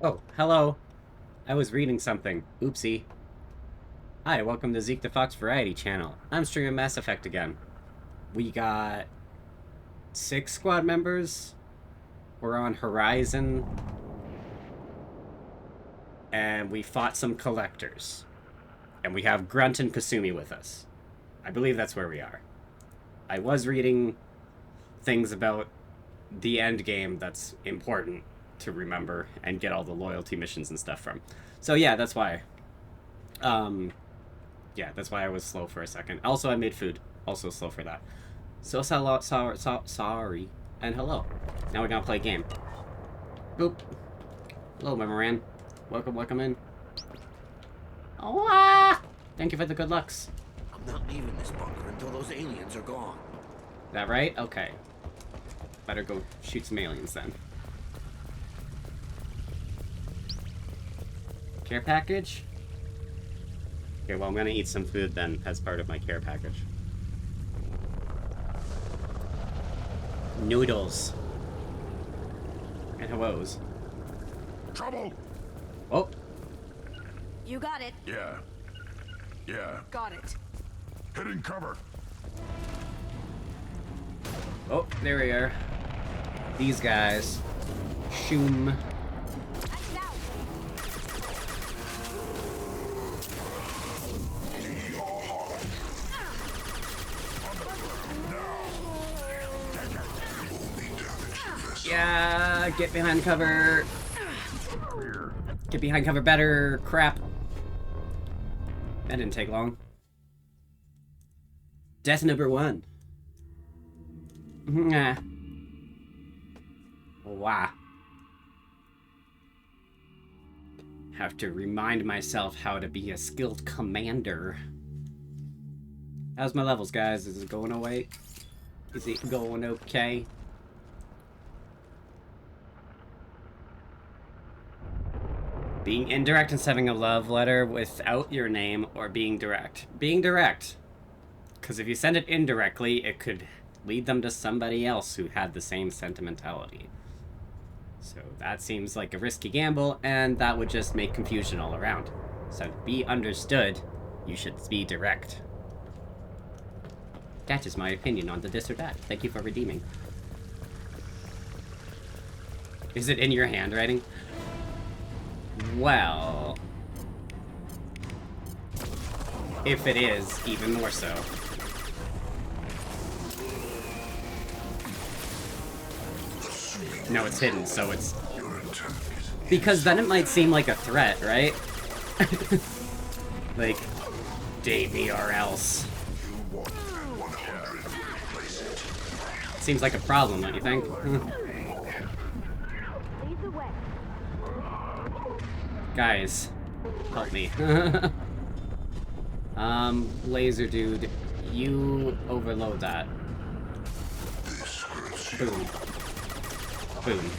Oh, hello. I was reading something. Oopsie. Hi, welcome to Zeke the Fox Variety Channel. I'm streaming Mass Effect again. We got 6 squad members. We're on Horizon. And we fought some collectors. And we have Grunt and Kasumi with us. I believe that's where we are. I was reading things about the end game that's important to remember and get all the loyalty missions and stuff from. So yeah, that's why. Yeah, that's why I was slow for a second. Also, I made food. Also slow for that. So sorry. And hello. Now we're gonna play a game. Boop. Hello, Memoran. Welcome in. Oh, ah! Thank you for the good lucks. I'm not leaving this bunker until those aliens are gone. Is that right? Okay. Better go shoot some aliens then. Care package? Okay, well, I'm gonna eat some food then as part of my care package. Noodles. And hellos. Trouble! Oh, You got it. Yeah. Got it. Hitting cover. oh, there we are. These guys. Shoom. Now. Yeah, get behind cover. Get behind cover better. Crap. That didn't take long. Death number 1. Nah. Wow. Have to remind myself how to be a skilled commander. How's my levels, guys? Is it going away? Is it going okay? Being indirect and sending a love letter without your name, or being direct. Being direct. Because if you send it indirectly, it could lead them to somebody else who had the same sentimentality. So that seems like a risky gamble, and that would just make confusion all around. So to be understood, you should be direct. That is my opinion on the this or that. Thank you for redeeming. Is it in your handwriting? Well... if it is, even more so. No, it's hidden, so it's... because then it might seem like a threat, right? Like, date me or else. Seems like a problem, don't you think? Guys, help me. Laser dude, you overload that. Boom. Boom.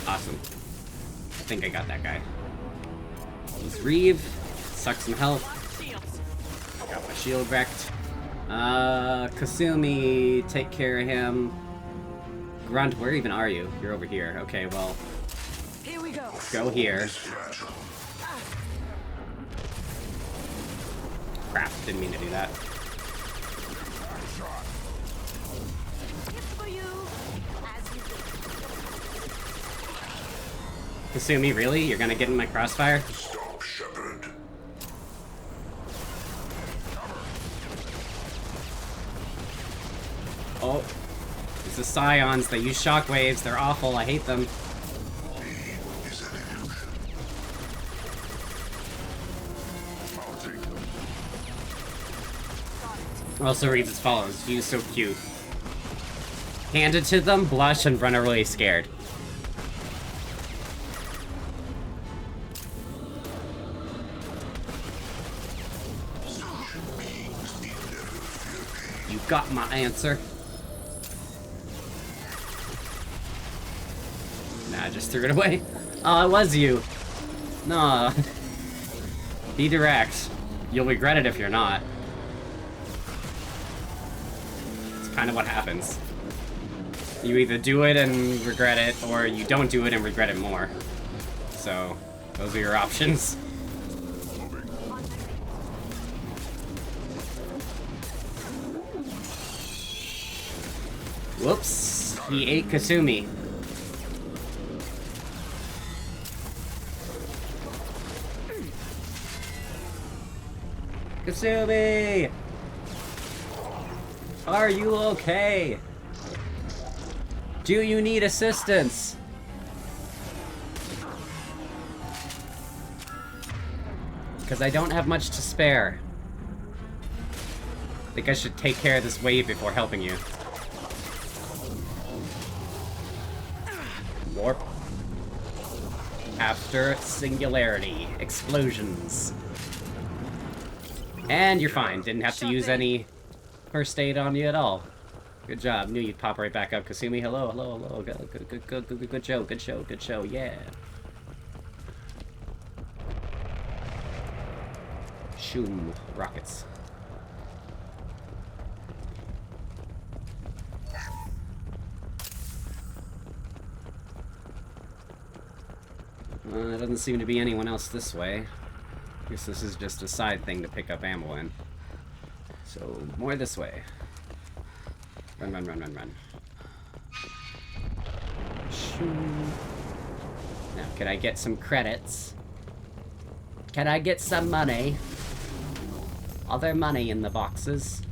Awesome. I think I got that guy. Use Reeve. Suck some health. Got my shield wrecked. Kasumi, take care of him. Grunt, where even are you? You're over here. Okay, well. Here we go. Go here. Crap, didn't mean to do that. For you. As you do. Kasumi, really? You're gonna get in my crossfire? Stop, Shepard. Oh. It's the Scions. They use shockwaves. They're awful. I hate them. Is an illusion. I'll take them. Also reads as follows. You so cute. Hand it to them, blush, and run away scared. You got my answer. Nah, I just threw it away. Oh, it was you. No. Be direct. You'll regret it if you're not. It's kind of what happens. You either do it and regret it, or you don't do it and regret it more. So, Those are your options. Whoops. He ate Kasumi. Kasumi! Are you okay? Do you need assistance? Because I don't have much to spare. I think I should take care of this wave before helping you. Warp. After singularity. Explosions. And you're fine. Didn't have to use any first aid on you at all. Good job. Knew you'd pop right back up. Kasumi, hello, hello, hello. Good show, good show, good show. Yeah. Shoom. Rockets. There doesn't seem to be anyone else this way. Guess this is just a side thing to pick up ammo in. So, more this way. Run, run, run, run, run. Shoo. Now, can I get some credits? Can I get some money? Are there money in the boxes?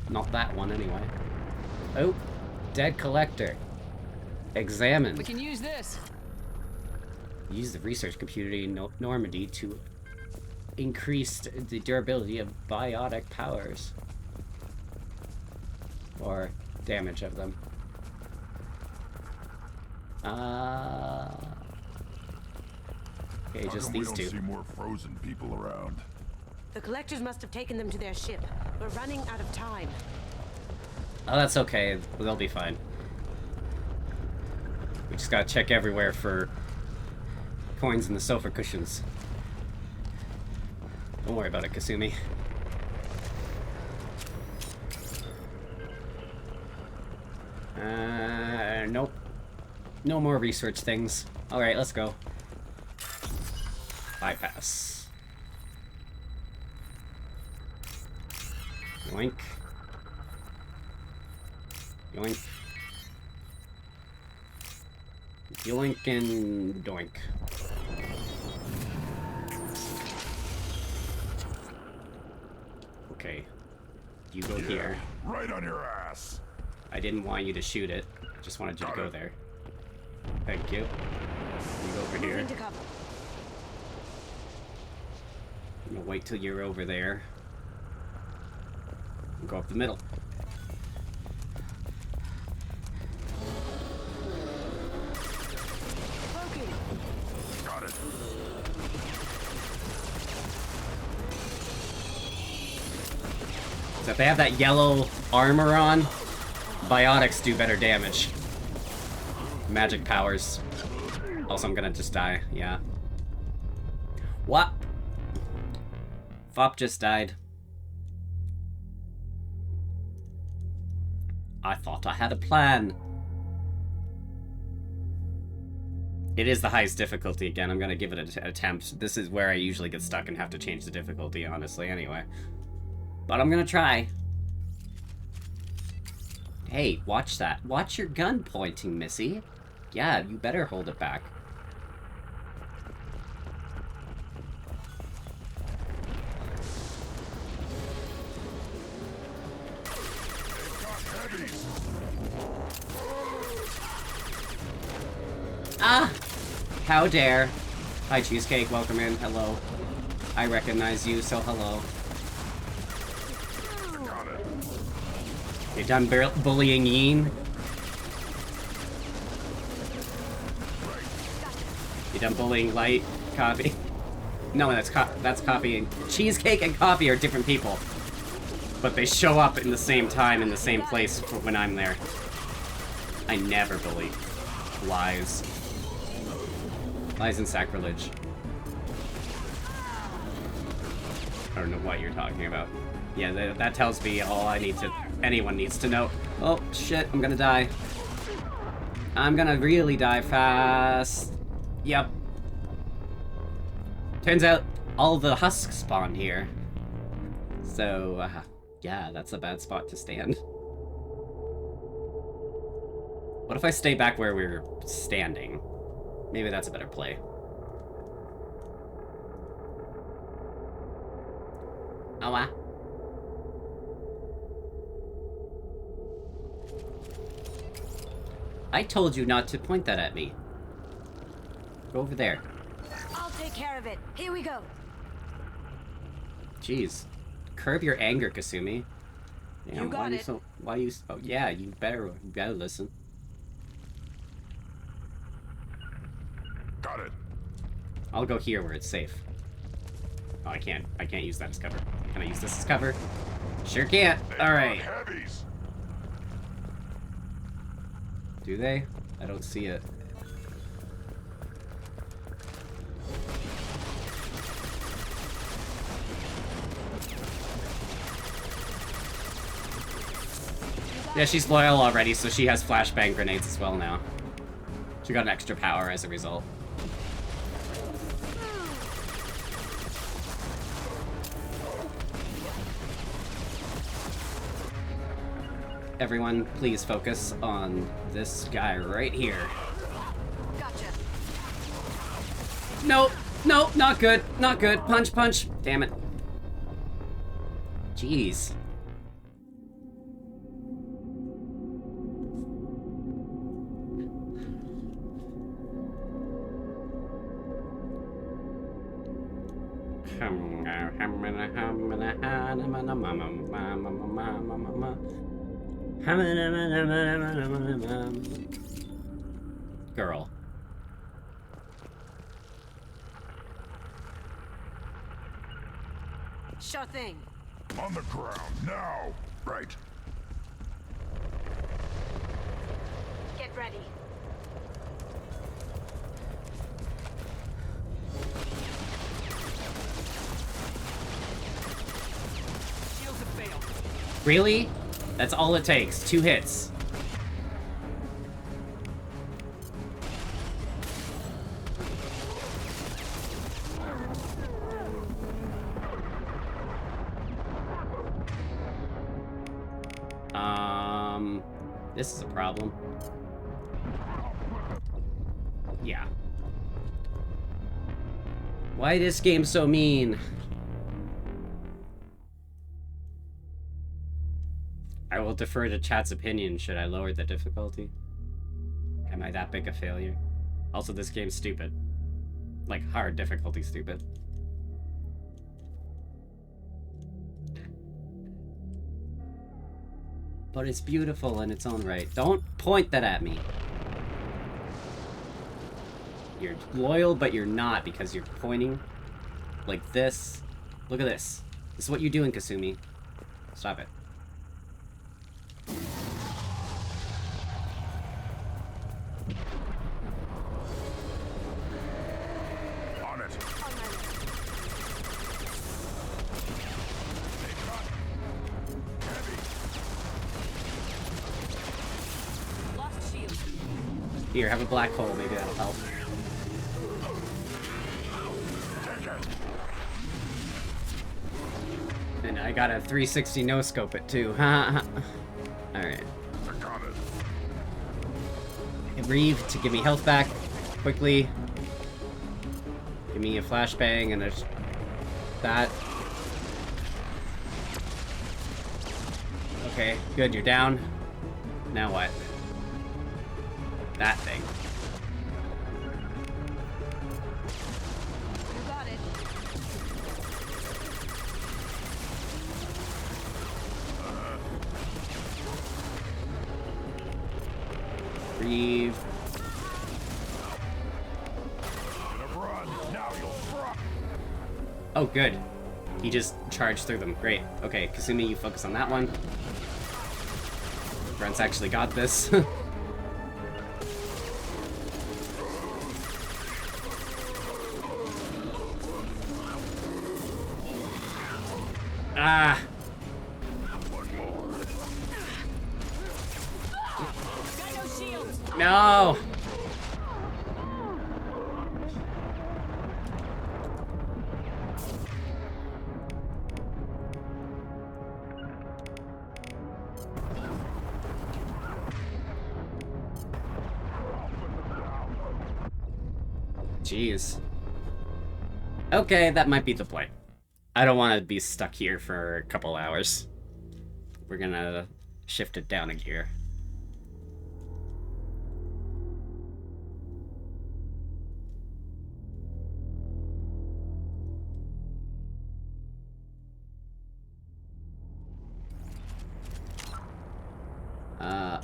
Not that one, anyway. Oh, dead collector. Examine. We can use this. Use the research computer in Normandy to increase the durability of biotic powers. Or damage of them. Okay, just these we two. don't see more frozen people around? The collectors must have taken them to their ship. We're running out of time. Oh, that's okay. They'll be fine. We just gotta check everywhere for coins in the sofa cushions. Don't worry about it, Kasumi. Nope. No more research things. Alright, let's go. Bypass. Yoink. Yoink. Yoink and doink. Okay. You go here. Right on your ass. I didn't want you to shoot it. I just wanted you to go there. Thank you. You go over here. Into cover. I'm gonna wait till you're over there. And go up the middle. Broken. Got it. So if they have that yellow armor on, biotics do better damage. Magic powers. Also, I'm gonna just die. Yeah. What? Fop just died. I thought I had a plan. It is the highest difficulty again. I'm gonna give it an attempt. This is where I usually get stuck and have to change the difficulty, honestly, anyway. But I'm gonna try. Hey, watch that. Watch your gun pointing, Missy. Yeah, you better hold it back. Ah! How dare. Hi, Cheesecake. Welcome in. Hello. I recognize you, so hello. Got it. You done bullying Yeen? You done bullying Light? Coffee? No, that's copying. Cheesecake and Coffee are different people. But they show up in the same time in the same place for when I'm there. I never bully. Lies. Lies and sacrilege. I don't know what you're talking about. Yeah, that tells me all I need to... anyone needs to know. Oh, shit, I'm gonna die. I'm gonna really die fast. Yep. Turns out all the husks spawn here. So, yeah, that's a bad spot to stand. What if I stay back where we were standing? Maybe that's a better play. Oh, I told you not to point that at me. Go over there. I'll take care of it. Here we go. Jeez. Curb your anger, Kasumi. Damn, You got why it. You so, why you... Oh, yeah, you better listen. Got it. I'll go here where it's safe. Oh, I can't use that as cover. Can I use this as cover? Sure can't. They Alright. got heavies. Do they? I don't see it. Yeah, she's loyal already, so she has flashbang grenades as well now. She got an extra power as a result. Everyone, please focus on this guy right here. Gotcha. Nope, nope, not good, not good. Punch, punch. Damn it. Jeez. Girl. Sure thing. On the ground, now! Right. Get ready. Shields have failed. Really? That's all it takes. 2 hits. This is a problem. Yeah. Why this game so mean? I will defer to chat's opinion. Should I lower the difficulty? Am I that big a failure? Also, this game's stupid. Like, hard difficulty stupid. But it's beautiful in its own right. Don't point that at me. You're loyal, but you're not because you're pointing like this. Look at this. This is what you're doing, Kasumi. Stop it. On it. Lost shield. Here, have a black hole. Maybe that'll help. And I got a 360 no scope it too. Alright. I got it. Reeve to give me health back quickly. Give me a flashbang and there's that. Okay, good, you're down. Now what? That thing. You got it. Reeve. Run. Now you'll front. Oh, good. He just charged through them. Great. Okay, Kasumi, you focus on that one. Brent's actually got this. Ah! One more. Got no shields. No! Jeez. Okay, that might be the point. I don't want to be stuck here for a couple hours. We're gonna shift it down a gear.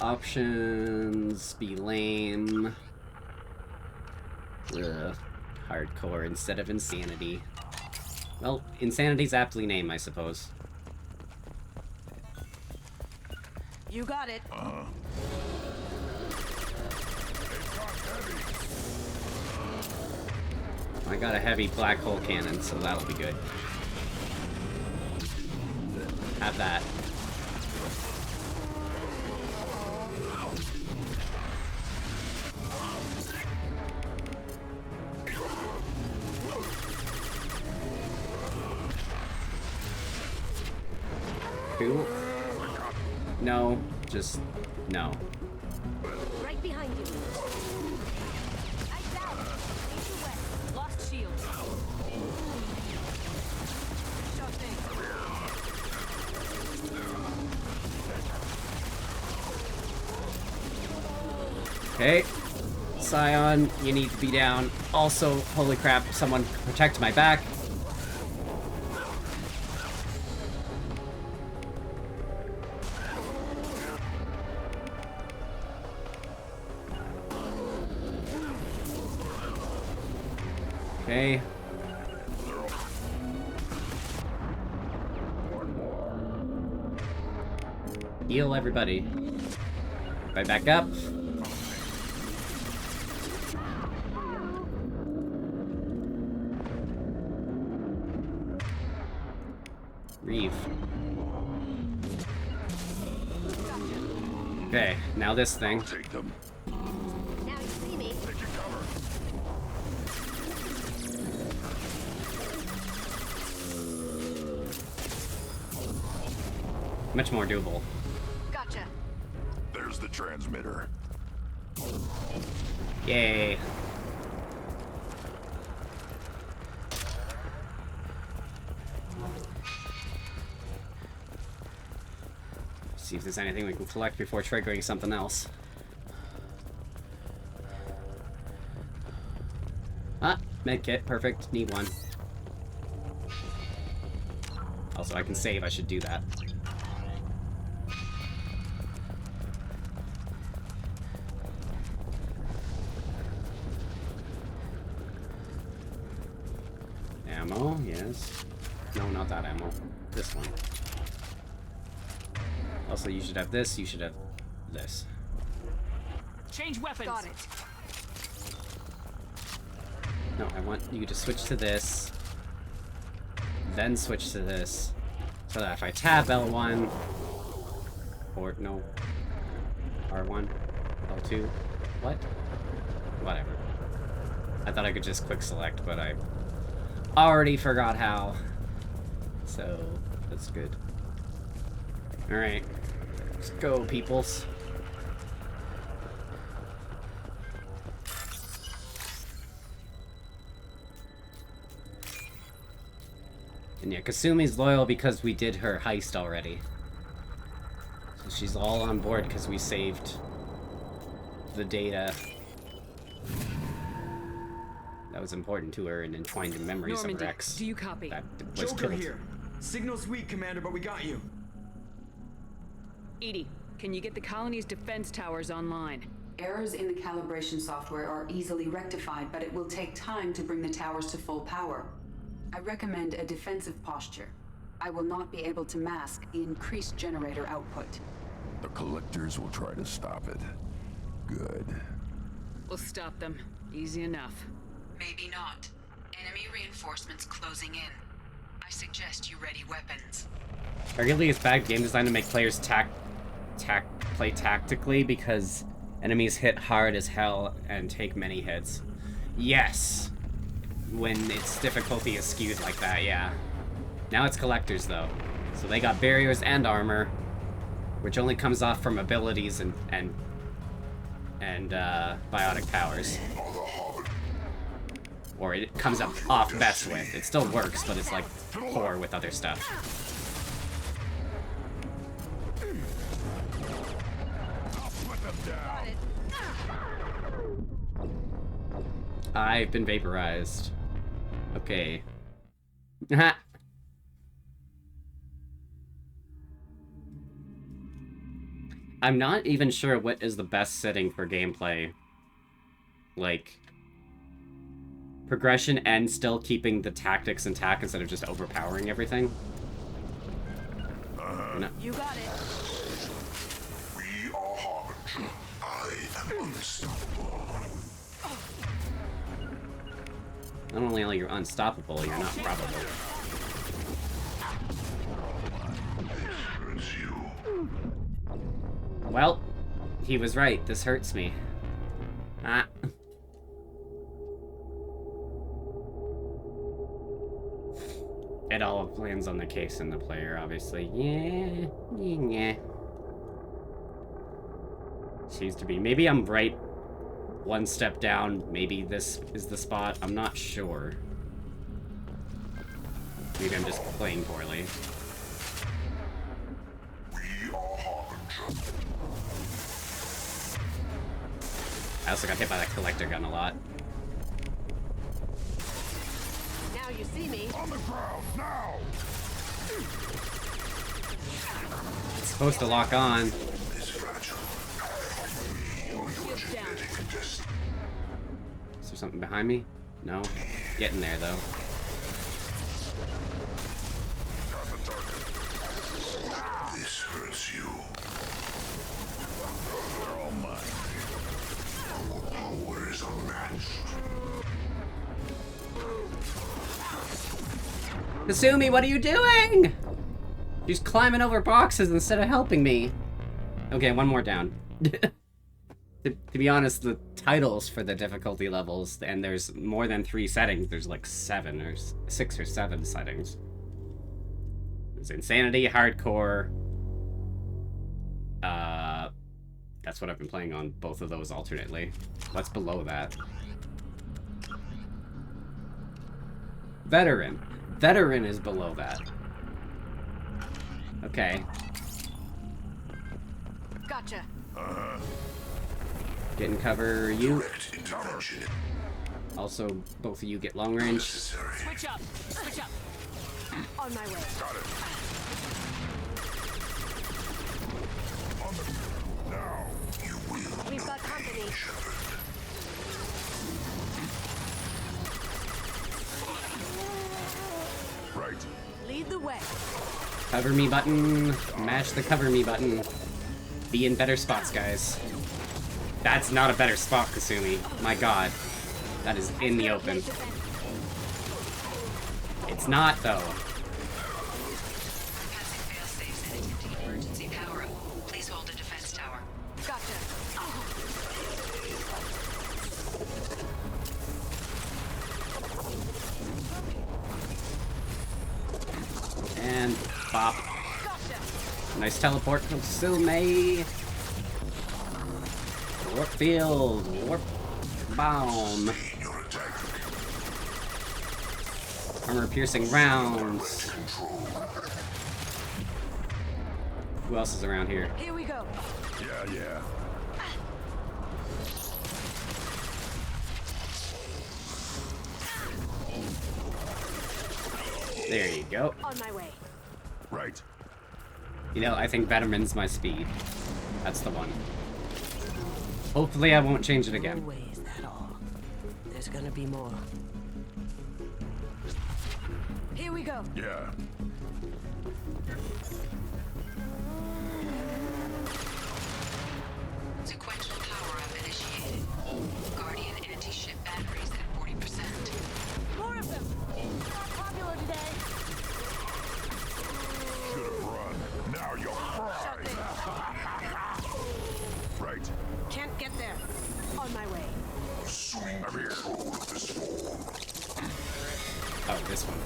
Options, be lame. Ugh. Hardcore instead of insanity. Well, insanity's aptly named, I suppose. You got it. I got a heavy black hole cannon, so that'll be good. Have that. Who? No, just no. Right behind you. Eyes down. Into west. Lost shield. Sure thing. Okay. Scion, you need to be down. Also, holy crap, someone protect my back. Okay. Heal everybody. Right back up. Reeve. Okay, now this thing. Take them. Now you see me. Take your cover. Much more doable. Gotcha. There's the transmitter. Yay. See if there's anything we can collect before triggering something else. Ah, medkit, perfect. Need one. Also, I can save. I should do that. Ammo, yes. No, not that ammo. This one. Also, you should have this, you should have this. Change weapons. Got it. No, I want you to switch to this, then switch to this, so that if I tab L1, or no, R1, L2, what? Whatever. I thought I could just quick select, but I already forgot how. So, that's good. Alright. Let's go, peoples. And yeah, Kasumi's loyal because we did her heist already. So she's all on board because we saved the data. That was important to her and entwined in memories of Normandy, her ex. do you copy? That was Joker killed. here. Signal's weak, Commander, but we got you. EDI, can you get the colony's defense towers online? Errors in the calibration software are easily rectified, but it will take time to bring the towers to full power. I recommend a defensive posture. I will not be able to mask the increased generator output. The collectors will try to stop it. Good. We'll stop them. Easy enough. Maybe not. Enemy reinforcements closing in. I suggest you ready weapons. Arguably, it's bad game design to make players play tactically because enemies hit hard as hell and take many hits. Yes! When its difficulty is skewed like that, yeah. Now it's collectors, though. So they got barriers and armor, which only comes off from abilities and biotic powers. Or it comes up off best with. It still works, but it's like poor with other stuff. I've been vaporized. Okay. I'm not even sure what is the best setting for gameplay. Like, progression and still keeping the tactics intact instead of just overpowering everything. No. You got it. We are Harbinger. I am unstoppable. Not only are you unstoppable, you're not probable. Hurts you. Well, he was right. This hurts me. Ah. It all lands on the case and the player, obviously. Yeah. Seems to be. Maybe I'm right one step down. Maybe this is the spot. I'm not sure. Maybe I'm just playing poorly. We are Harbinger. I also got hit by that collector gun a lot. Now you see me. On the ground, now! It's supposed to lock on. It's fragile. Shield down. Is there something behind me? No? Getting there, though. Got the target. This hurts you. They're all mine. Our power is unmatched. Kasumi, what are you doing? She's climbing over boxes instead of helping me. Okay, one more down. To be honest, the titles for the difficulty levels, and there's more than 3 settings. There's like 7 or 6 or 7 settings. There's Insanity, Hardcore. That's what I've been playing on both of those alternately. What's below that? Veteran. Veteran is below that. Okay. Gotcha. Get in cover, you. Direct intervention. Also, both of you get long range. Necessary. Switch up. Switch up. On my way. Got it. On the now. You will. We've got company. Shepard. Right. Lead the way. Cover me button. Mash the cover me button. Be in better spots, guys. That's not a better spot, Kasumi. My god. That is in the open. It's not, though. Passing fail-safe setting into emergency power up. Please hold a defense tower. Gotcha. And bop. Nice teleport from Kasumi. Warp field. Warp bomb. Your attack. Armor piercing rounds. Control. Who else is around here? Here we go. Yeah. There you go. On my way. Right. You know, I think Veteran's my speed. That's the one. Hopefully I won't change it again. No way is that all. There's gonna be more. Here we go. Yeah. Sequential power-up initiated. Guardian anti-ship batteries at 40%. More of them. Not popular today. Should have run. Now you're Shut fried. it. Right. Can't get there. On my way. Swing control of this form. Oh, this one.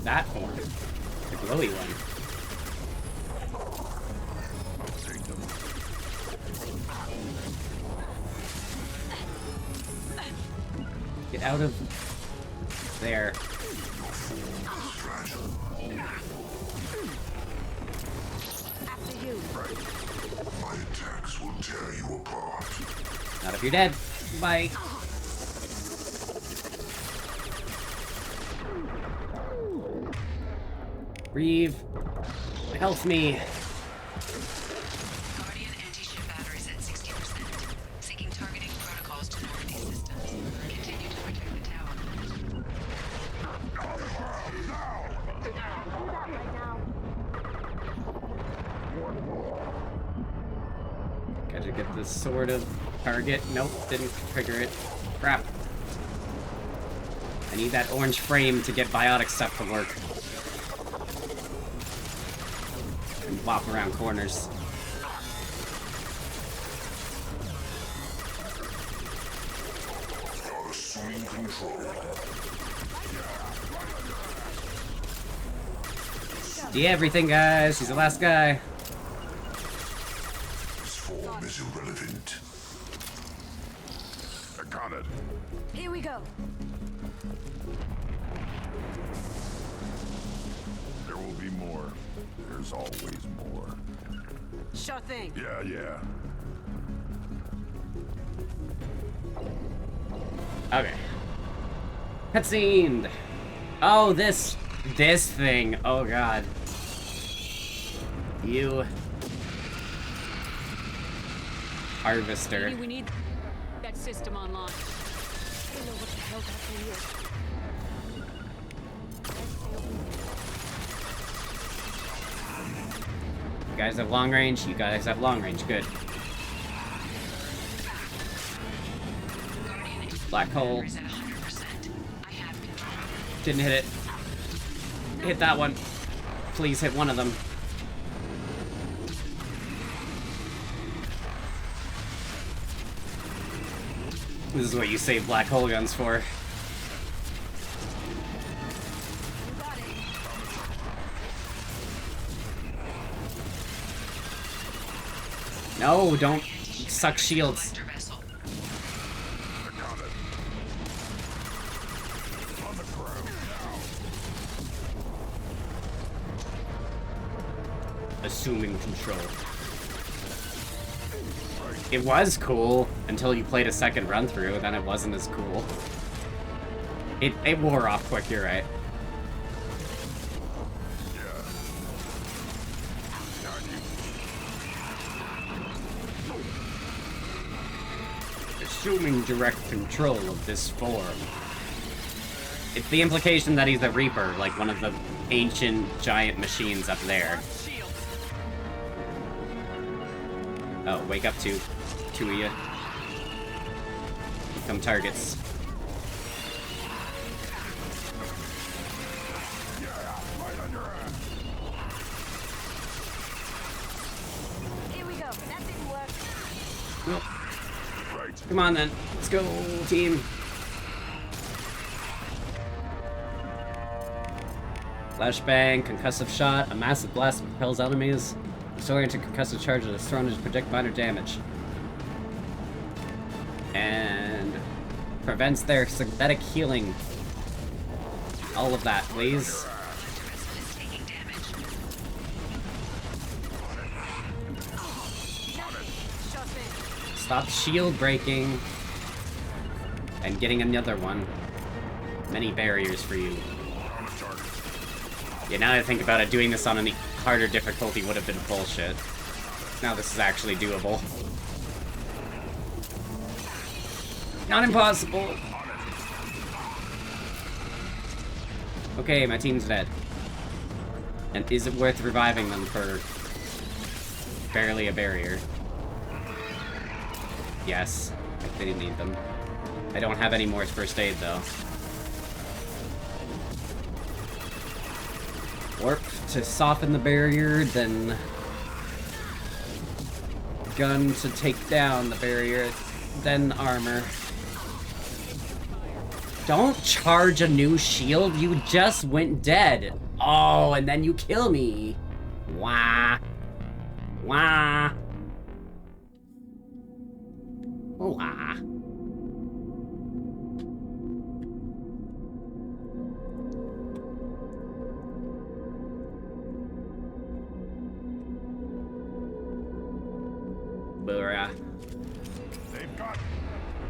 That form. The glowy one. I'll take them. Get out of there. After you. My attacks will tear you apart. Not if you're dead. Bye. Reeve, help me. Guardian anti-ship batteries at 60%. Seeking targeting protocols to Normandy systems. Continue to protect the tower. Gotta get this sort of target. Nope, didn't trigger it. Crap. I need that orange frame to get biotic stuff to work. And bop around corners. Assuming control. Do everything, guys. He's the last guy. This form is irrelevant. I got it. Here we go. There will be more. There's always more. Sure thing. Yeah. Okay. Cutscene. Oh, this thing. Oh god. You. Harvester. Maybe we need that system online. I don't know what the hell that thing is. You guys have long range. You guys have long range. Good. Black hole. Batteries at 100%. I have control. Didn't hit it. Hit that one. Please hit one of them. This is what you save black hole guns for. No, don't suck shields. Collector vessel. I got it. On the ground now. Assuming control. It was cool until you played a second run through, then it wasn't as cool. It wore off quick, you're right. Assuming direct control of this form. It's the implication that he's a Reaper, like one of the ancient giant machines up there. Shield. Oh, wake up two of you. Become targets. Here we go. That didn't work. Nope. Come on then. Let's go, team. Flashbang, concussive shot, a massive blast propels enemies. Disoriented concussive charge that is thrown to project minor damage. And prevents their synthetic healing. All of that, please. Sure thing. Stop shield breaking. And getting another one. Many barriers for you. Yeah, now that I think about it, doing this on a harder difficulty would have been bullshit. Now this is actually doable. Not impossible! Okay, my team's dead. And is it worth reviving them for barely a barrier? Yes, I didn't need them. I don't have any more first aid though. Warp to soften the barrier, then gun to take down the barrier, then armor. Don't charge a new shield, you just went dead. Oh, and then you kill me. Wah. Wah. Wah. Uhura. They've got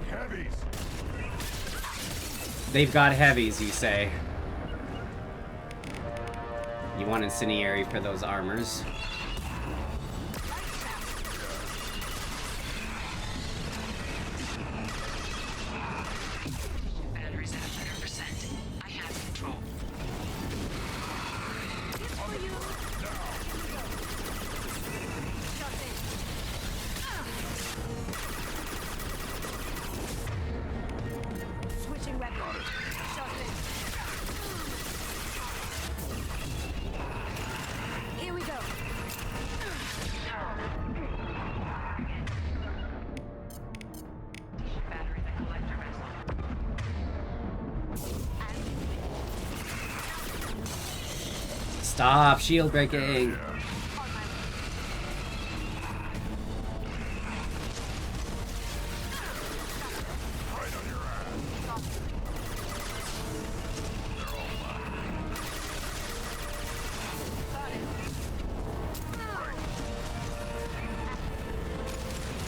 heavies. They've got heavies, you say. You want incendiary for those armors. Batteries at 100%. I have control. Switching weapon. Shot in. Here we go. Batteries at collector vessel. Stop shield breaking.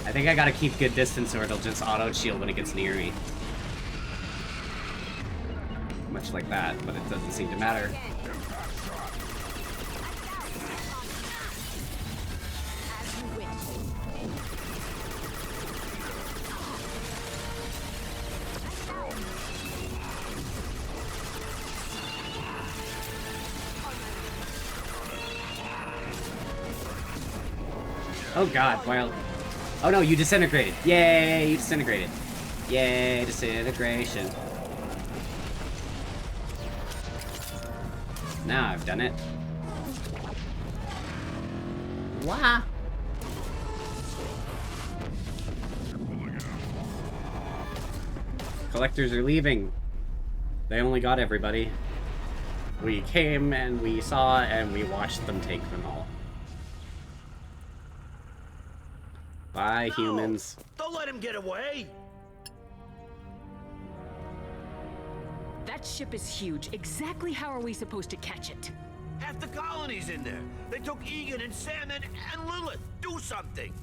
I think I gotta keep good distance or it'll just auto shield when it gets near me. Much like that, but it doesn't seem to matter. As you wish. Oh god, well... Oh no, you disintegrated. Yay, you disintegrated. Yay, disintegration. Now I've done it. Wah! Collectors are leaving. They only got everybody. We came and we saw and we watched them take them all. Bye, humans. Don't let him get away! That ship is huge. Exactly how are we supposed to catch it? Half the colony's in there. They took Egan and Sam and Lilith. Do something!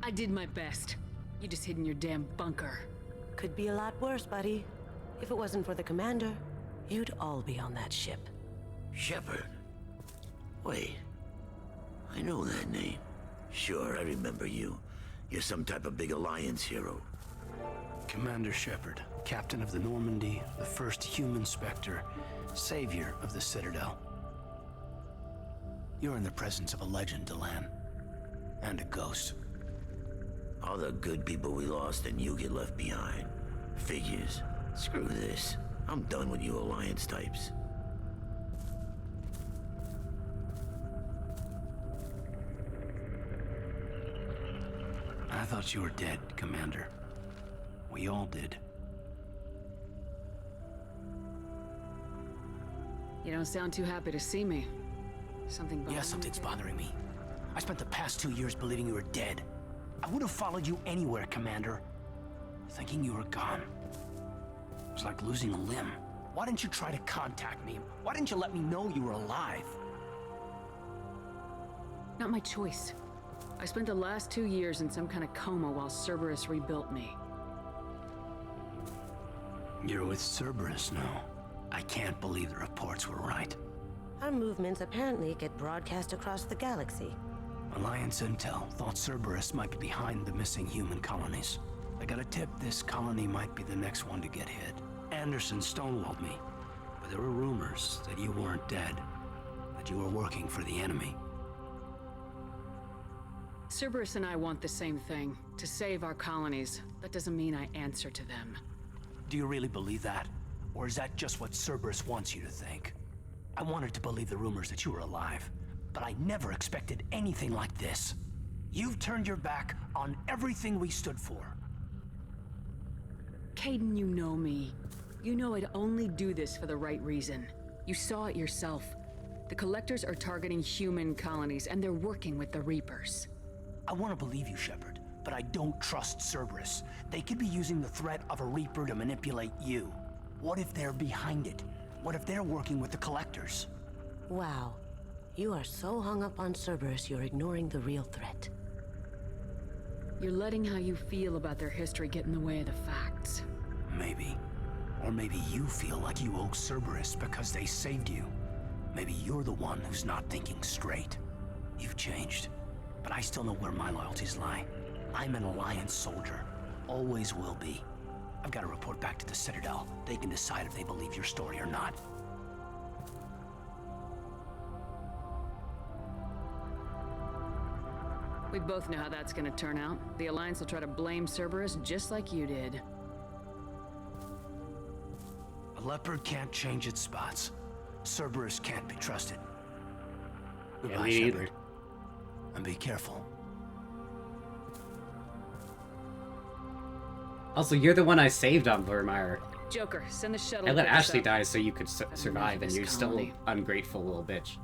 I did my best. You just hid in your damn bunker. Could be a lot worse, buddy. If it wasn't for the commander, you'd all be on that ship. Shepard. Wait. I know that name. Sure, I remember you. You're some type of big Alliance hero. Commander Shepard, captain of the Normandy, the first human Spectre, savior of the Citadel. You're in the presence of a legend, Delan. And a ghost. All the good people we lost and you get left behind. Figures. Screw this. I'm done with you Alliance types. I thought you were dead, Commander. We all did. You don't sound too happy to see me. Something bothering Yeah, you? something's bothering me. I spent the past 2 years believing you were dead. I would have followed you anywhere, Commander. Thinking you were gone. It was like losing a limb. Why didn't you try to contact me? Why didn't you let me know you were alive? Not my choice. I spent the last 2 years in some kind of coma while Cerberus rebuilt me. You're with Cerberus now. I can't believe the reports were right. Our movements apparently get broadcast across the galaxy. Alliance Intel thought Cerberus might be behind the missing human colonies. I got a tip this colony might be the next one to get hit. Anderson stonewalled me, but there were rumors that you weren't dead, that you were working for the enemy. Cerberus and I want the same thing, to save our colonies. That doesn't mean I answer to them. Do you really believe that? Or is that just what Cerberus wants you to think? I wanted to believe the rumors that you were alive, but I never expected anything like this. You've turned your back on everything we stood for. Caden, you know me. You know I'd only do this for the right reason. You saw it yourself. The Collectors are targeting human colonies, and they're working with the Reapers. I want to believe you, Shepard, but I don't trust Cerberus. They could be using the threat of a Reaper to manipulate you. What if they're behind it? What if they're working with the Collectors? Wow. You are so hung up on Cerberus, you're ignoring the real threat. You're letting how you feel about their history get in the way of the facts. Maybe. Or maybe you feel like you owe Cerberus because they saved you. Maybe you're the one who's not thinking straight. You've changed, but I still know where my loyalties lie. I'm an Alliance soldier. Always will be. I've got to report back to the Citadel. They can decide if they believe your story or not. We both know how that's gonna turn out. The Alliance will try to blame Cerberus just like you did. A leopard can't change its spots. Cerberus can't be trusted. Yeah, Goodbye, me either. Shepard. And be careful. Also, you're the one I saved on Vermeer. Joker, send the shuttle. I to let pick us Ashley up. die so you could enough survive, of and this you're still colony. ungrateful little bitch.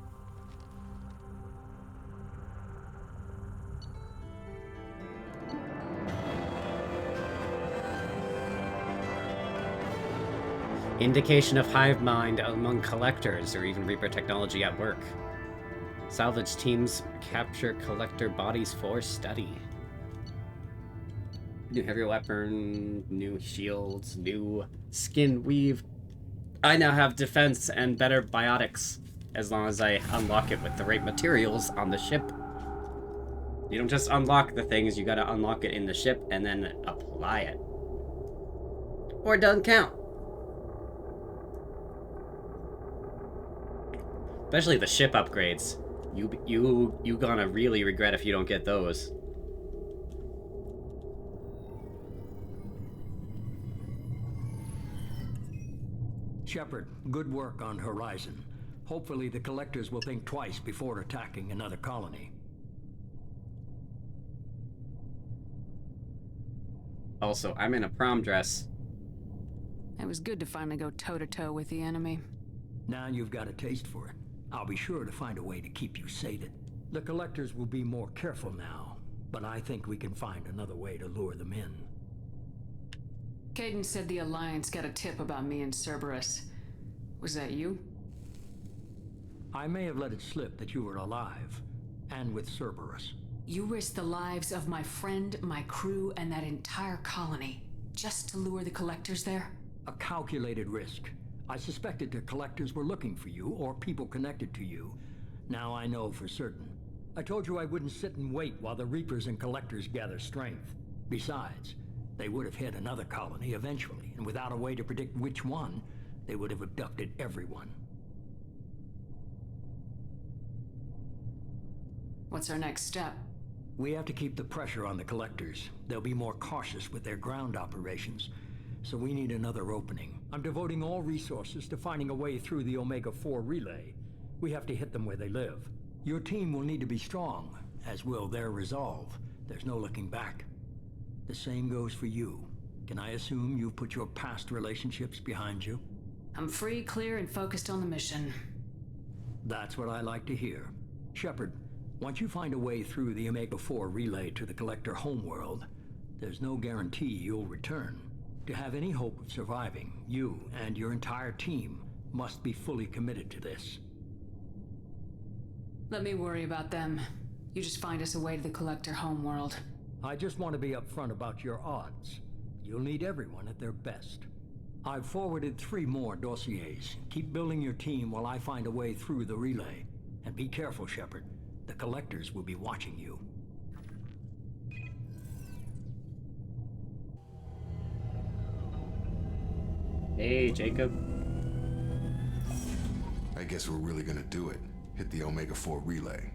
Indication of hive mind among collectors, or even Reaper technology at work. Salvage teams capture collector bodies for study. New heavy weapon, new shields, new skin weave. I now have defense and better biotics, as long as I unlock it with the right materials on the ship. You don't just unlock the things, you gotta unlock it in the ship and then apply it. Or it doesn't count. Especially the ship upgrades. You gonna really regret if you don't get those. Shepard, good work on Horizon. Hopefully the Collectors will think twice before attacking another colony. Also, I'm in a prom dress. It was good to finally go toe-to-toe with the enemy. Now you've got a taste for it. I'll be sure to find a way to keep you sated. The Collectors will be more careful now, but I think we can find another way to lure them in. Caden said the Alliance got a tip about me and Cerberus. Was that you? I may have let it slip that you were alive, and with Cerberus. You risked the lives of my friend, my crew, and that entire colony, just to lure the Collectors there? A calculated risk. I suspected the Collectors were looking for you, or people connected to you. Now I know for certain. I told you I wouldn't sit and wait while the Reapers and Collectors gather strength. Besides, they would have hit another colony eventually, and without a way to predict which one, they would have abducted everyone. What's our next step? We have to keep the pressure on the Collectors. They'll be more cautious with their ground operations. So we need another opening. I'm devoting all resources to finding a way through the Omega-4 relay. We have to hit them where they live. Your team will need to be strong, as will their resolve. There's no looking back. The same goes for you. Can I assume you've put your past relationships behind you? I'm free, clear, and focused on the mission. That's what I like to hear. Shepard, once you find a way through the Omega-4 relay to the Collector homeworld, there's no guarantee you'll return. To have any hope of surviving, you and your entire team must be fully committed to this. Let me worry about them. You just find us a way to the Collector homeworld. I just want to be upfront about your odds. You'll need everyone at their best. I've forwarded 3 more dossiers. Keep building your team while I find a way through the relay. And be careful, Shepard. The Collectors will be watching you. Hey, Jacob. I guess we're really gonna do it. Hit the Omega-4 relay.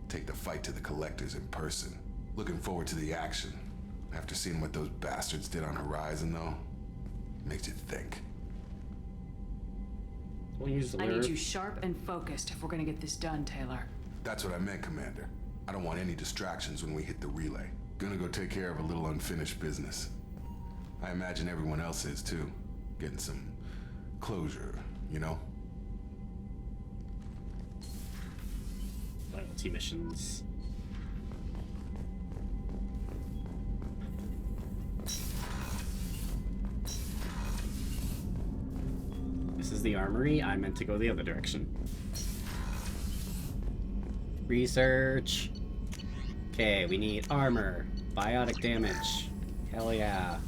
Take the fight to the Collectors in person. Looking forward to the action. After seeing what those bastards did on Horizon, though, makes you think. We'll use the I lure. need you sharp and focused if we're gonna get this done, Taylor. That's what I meant, Commander. I don't want any distractions when we hit the relay. Gonna go take care of a little unfinished business. I imagine everyone else is, too. Getting some closure, you know? Loyalty missions. This is the armory. I meant to go the other direction. Research. Okay, we need armor. Biotic damage. Hell yeah.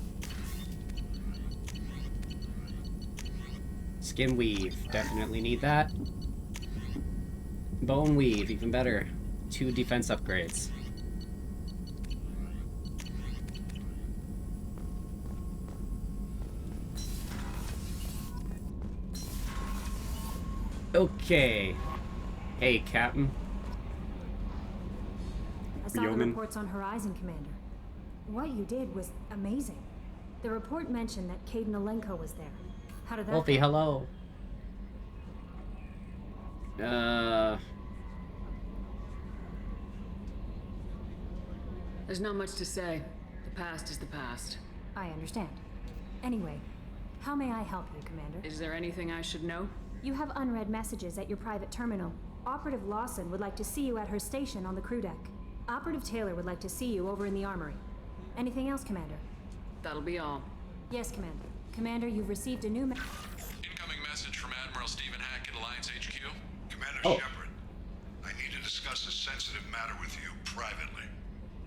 Skin weave. Definitely need that. Bone weave. Even better. 2 defense upgrades. Okay. Hey, Captain. I saw the Yeoman. reports on Horizon, Commander. What you did was amazing. The report mentioned that Caden Alenko was there. How did that Wolfie, go? hello. There's not much to say. The past is the past. I understand. Anyway, how may I help you, Commander? Is there anything I should know? You have unread messages at your private terminal. Operative Lawson would like to see you at her station on the crew deck. Operative Taylor would like to see you over in the armory. Anything else, Commander? That'll be all. Yes, Commander. Commander, you've received a new Incoming message from Admiral Stephen Hackett, Alliance HQ. Commander Oh. Shepard, I need to discuss a sensitive matter with you privately.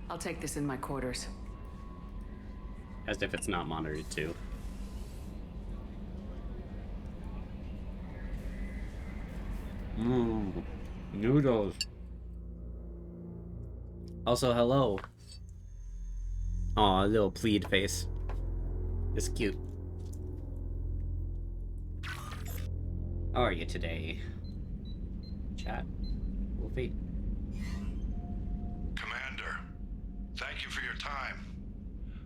I'll take this in my quarters. As if it's not monitored too. Noodles. Also, hello. Aw, little plead face. It's cute. How are you today? Chat. Wolfie. Commander, thank you for your time.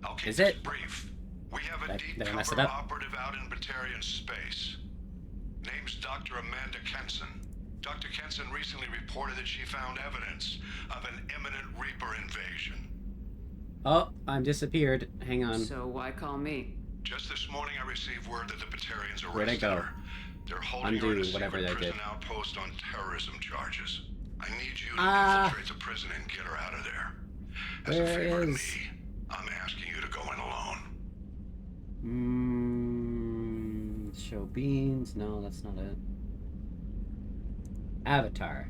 I'll keep Is this it? brief. We have a deep Did I mess it cover up? operative out in Batarian space. Name's Dr. Amanda Kenson. Dr. Kenson recently reported that she found evidence of an imminent Reaper invasion. Oh, I'm disappeared. Hang on. So why call me? Just this morning I received word that the Batarians Where'd I arrested go? her. They're holding her in Undo a whatever secret they did. prison outpost on terrorism charges. I need you to Ah. infiltrate the prison and get her out of there. As a Where favor to is- me, I'm asking you to go in alone. Show beans. No, that's not it. Avatar.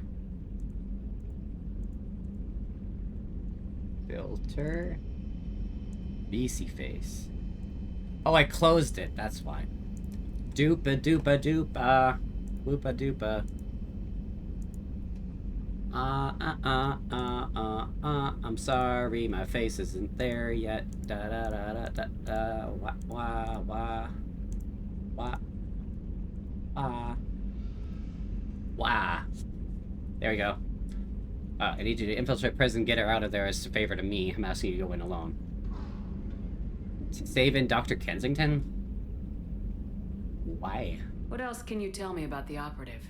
Filter. BC face. Oh, I closed it. That's why. Doopa doopa doopa. Whoopa doopa. I'm sorry, my face isn't there yet. Da da da da da da. Wah wah wah. Wah. Wah. There we go. I need you to infiltrate prison, get her out of there as a favor to me. I'm asking you to go in alone. Saving Dr. Kensington? Why? What else can you tell me about the operative?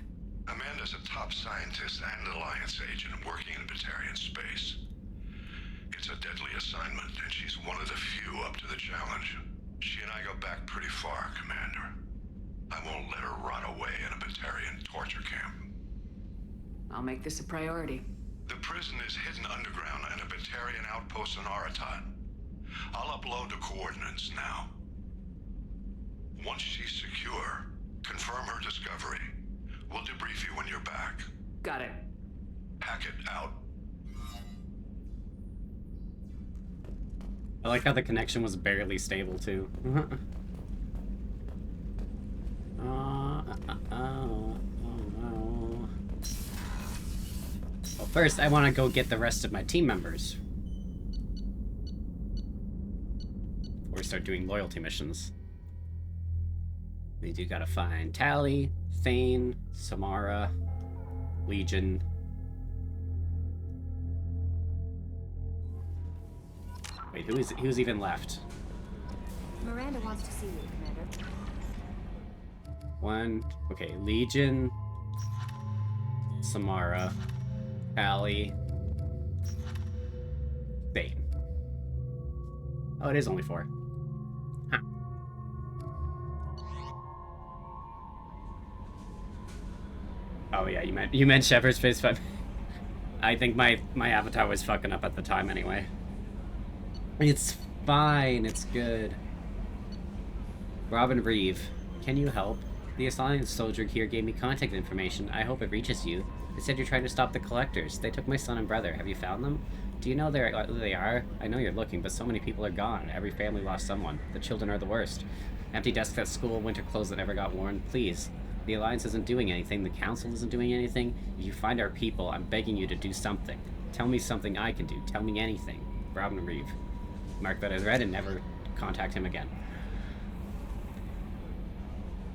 Amanda's a top scientist and Alliance agent working in Batarian space. It's a deadly assignment, and she's one of the few up to the challenge. She and I go back pretty far, Commander. I won't let her rot away in a Batarian torture camp. I'll make this a priority. The prison is hidden underground in a Batarian outpost on Aratat. I'll upload the coordinates now. Once she's secure, confirm her discovery. We'll debrief you when you're back. Got it. Hackett out. I like how the connection was barely stable, too. Well, first, I want to go get the rest of my team members. Before we start doing loyalty missions. We do gotta find Tali, Thane, Samara, Legion. Wait, who's even left? Miranda wants to see you, Commander. One. Okay, Legion, Samara, Tali, Thane. Oh, it is only 4. Huh. Oh yeah, you meant Shepard's face, but I think my avatar was fucking up at the time anyway. It's fine, it's good. Robin Reeve, can you help? The Alliance soldier here gave me contact information. I hope it reaches you. They said you're trying to stop the collectors. They took my son and brother. Have you found them? Do you know who they are? I know you're looking, but so many people are gone. Every family lost someone. The children are the worst. Empty desks at school, winter clothes that never got worn. Please. The Alliance isn't doing anything. The Council isn't doing anything. If you find our people, I'm begging you to do something. Tell me something I can do. Tell me anything. Robin Reeve. Mark that as read and never contact him again.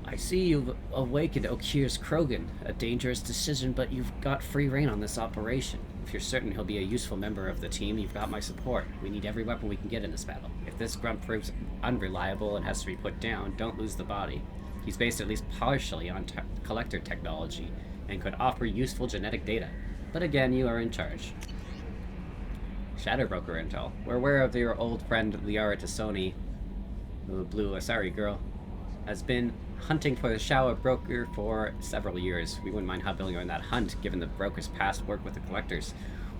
I see you've awakened Okir's Krogan. A dangerous decision, but you've got free reign on this operation. If you're certain he'll be a useful member of the team, you've got my support. We need every weapon we can get in this battle. If this grunt proves unreliable and has to be put down, don't lose the body. He's based at least partially on collector technology and could offer useful genetic data. But again, you are in charge. Shadow Broker intel. We're aware of your old friend Liara Tassoni, who Blue Asari girl, has been hunting for the Shadow Broker for several years. We wouldn't mind helping her in that hunt, given the broker's past work with the collectors.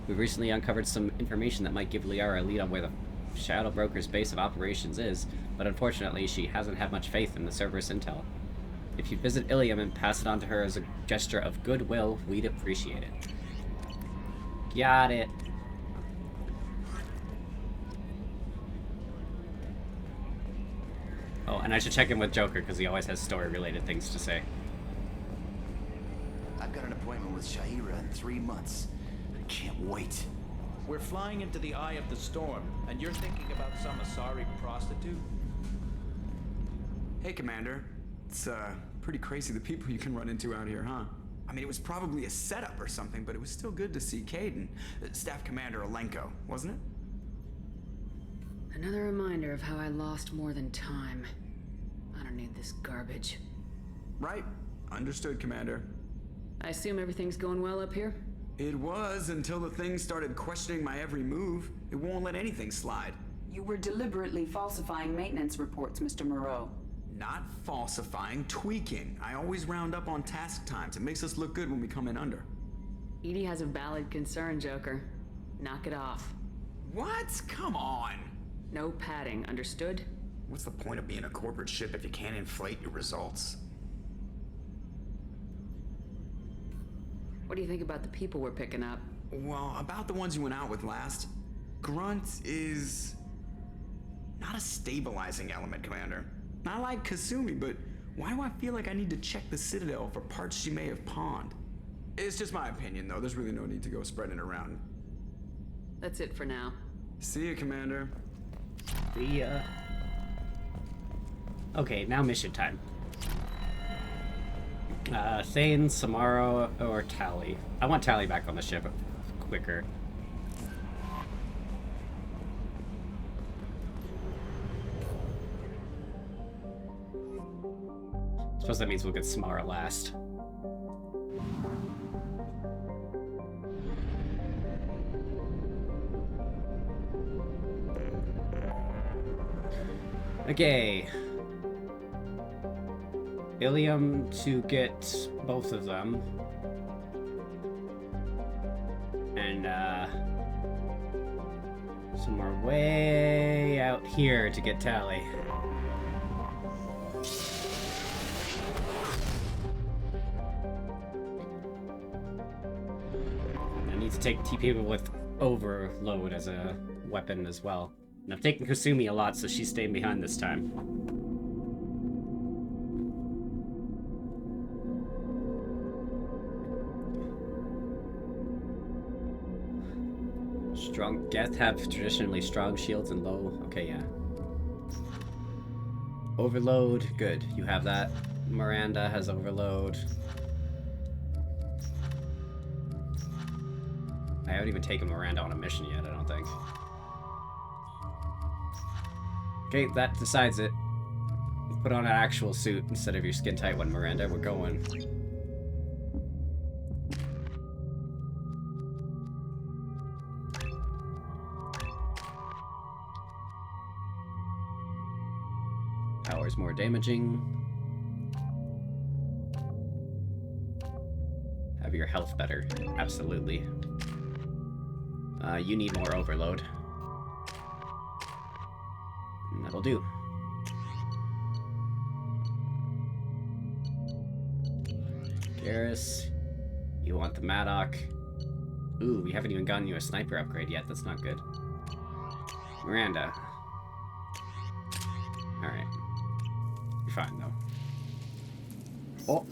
We've recently uncovered some information that might give Liara a lead on where the Shadow Broker's base of operations is, but unfortunately she hasn't had much faith in the Cerberus intel. If you visit Ilium and pass it on to her as a gesture of goodwill, we'd appreciate it. Got it. Oh, and I should check in with Joker, because he always has story-related things to say. I've got an appointment with Shahira in 3 months. I can't wait. We're flying into the eye of the storm, and you're thinking about some Asari prostitute? Hey, Commander. It's, pretty crazy the people you can run into out here, huh? I mean, it was probably a setup or something, but it was still good to see Kaidan, Staff Commander Alenko, wasn't it? Another reminder of how I lost more than time. I don't need this garbage. Right. Understood, Commander. I assume everything's going well up here? It was until the thing started questioning my every move. It won't let anything slide. You were deliberately falsifying maintenance reports, Mr. Moreau. Not falsifying, tweaking. I always round up on task times. It makes us look good when we come in under. EDI has a valid concern, Joker. Knock it off. What? Come on! No padding, understood? What's the point of being a corporate ship if you can't inflate your results? What do you think about the people we're picking up? Well, about the ones you went out with last. Grunt is not a stabilizing element, Commander. I like Kasumi, but why do I feel like I need to check the Citadel for parts she may have pawned? It's just my opinion, though. There's really no need to go spreading it around. That's it for now. See you, Commander. See ya. Okay, now mission time. Thane, Samara, or Tali. I want Tali back on the ship quicker. I suppose that means we'll get Samara last. Okay. Ilium to get both of them. And, somewhere way out here to get Tali. I need to take people with Overload as a weapon as well. And I've taken Kasumi a lot, so she's staying behind this time. Strong Geth have traditionally strong shields and low. Okay, yeah. Overload, good. You have that. Miranda has Overload. I haven't even taken Miranda on a mission yet, I don't think. Okay, that decides it. Put on an actual suit instead of your skin tight one, Miranda. We're going. Power's more damaging. Have your health better. Absolutely. You need more Overload. And that'll do. Garrus, You want the Maddock. Ooh, we haven't even gotten you a sniper upgrade yet. That's not good. Miranda. Alright. You're fine, though. Oh.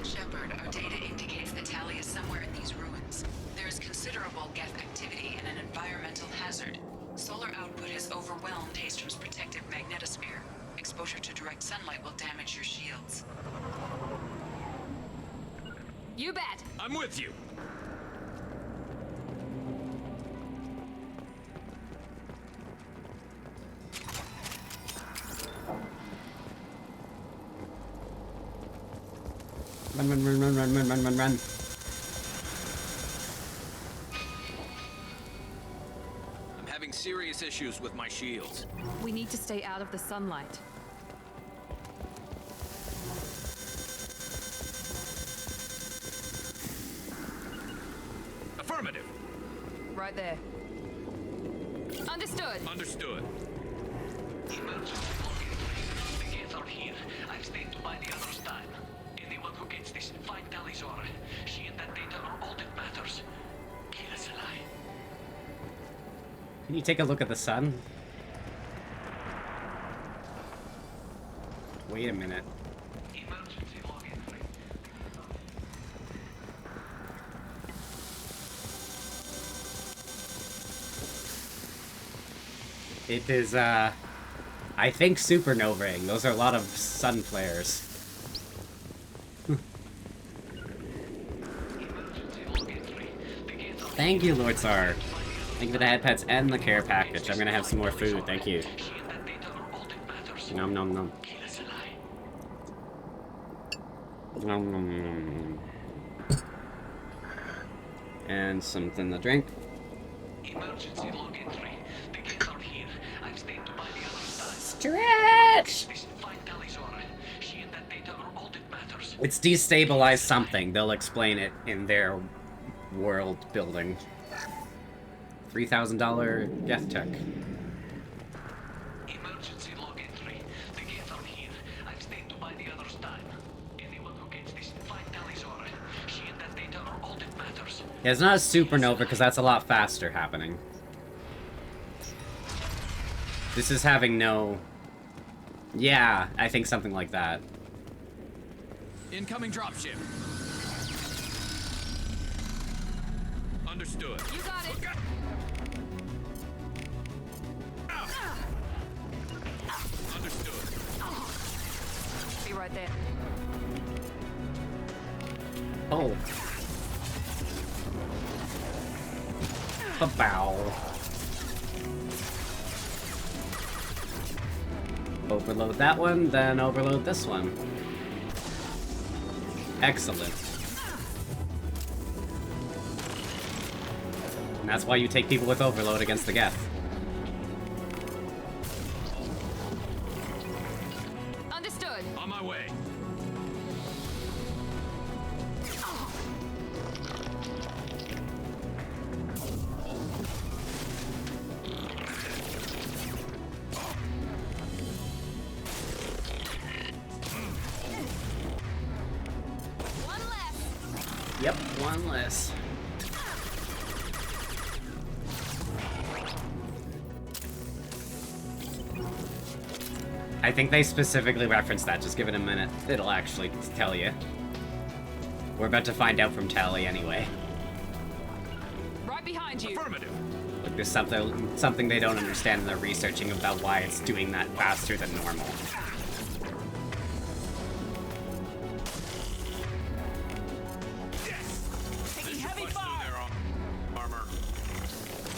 Shepard, our data indicates that Tali is somewhere in these ruins. There is considerable Geth activity and an environmental hazard. Solar output has overwhelmed Hastrom's protective magnetosphere. Exposure to direct sunlight will damage your shields. You bet! I'm with you! Run, run, run, run, run, run, run, run, run. I'm having serious issues with my shields. We need to stay out of the sunlight. Affirmative. Right there. Understood. Understood. Emergency. The gates are here. I've stayed to buy the others time. Anyone who gets this, find Talizor. She and that data are all that matters. Kill us alive. Can you take a look at the sun? Wait a minute. Emergency login. It is, I think supernovaing. Those are a lot of sun flares. Thank you, Lord Tsar. Thank you for the head pets and the care package. I'm gonna have some more food. Thank you. Nom nom nom. Nom nom nom. And something to drink. Emergency login 3. The gates are here. I've stayed to buy the others time. Stretch! Find Talizor. She and that data are all that matters. It's destabilized something. They'll explain it in their world building. $3,000 Geth tech. Emergency login 3. The gates are here. I've stayed to buy the others time. Anyone who gets this, find Talizor. She and that data are all that matters. Yeah, it's not a supernova because that's a lot faster happening. This is having no... Yeah, I think something like that. Incoming dropship. Understood. You got it. Understood. Be right there. Oh. Bow. Overload that one, then overload this one. Excellent. And that's why you take people with overload against the Geth. Understood. On my way. One less. Yep, one less. I think they specifically referenced that. Just give it a minute. It'll actually tell you. We're about to find out from Tali anyway. Right behind you. Affirmative. Like there's something they don't understand and they're researching about why it's doing that faster than normal. Taking heavy fire. Armor.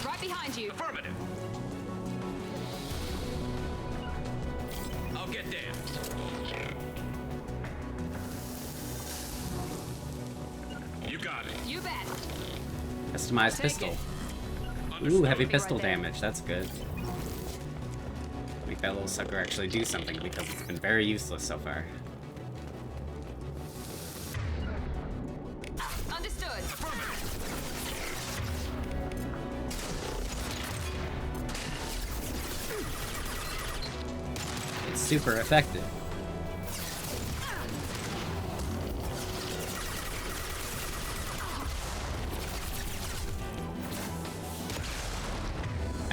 Right behind you. Affirmative. I'll get there. You got it. You bet. Customized Take pistol. it. Ooh, heavy Be pistol right there. damage. That's good. Make that little sucker actually do something because it's been very useless so far. Understood. It's super effective.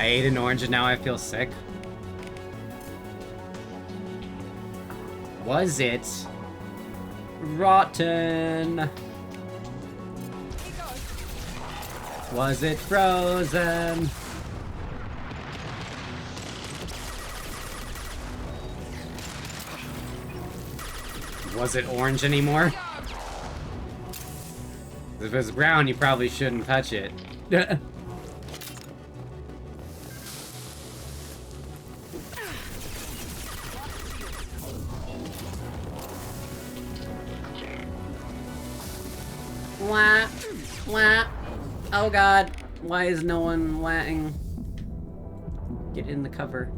I ate an orange and now I feel sick. Was it rotten? Was it frozen? Was it orange anymore? If it's brown, you probably shouldn't touch it. Wah, wah. Oh god, why is no one wahing? Get in the cover.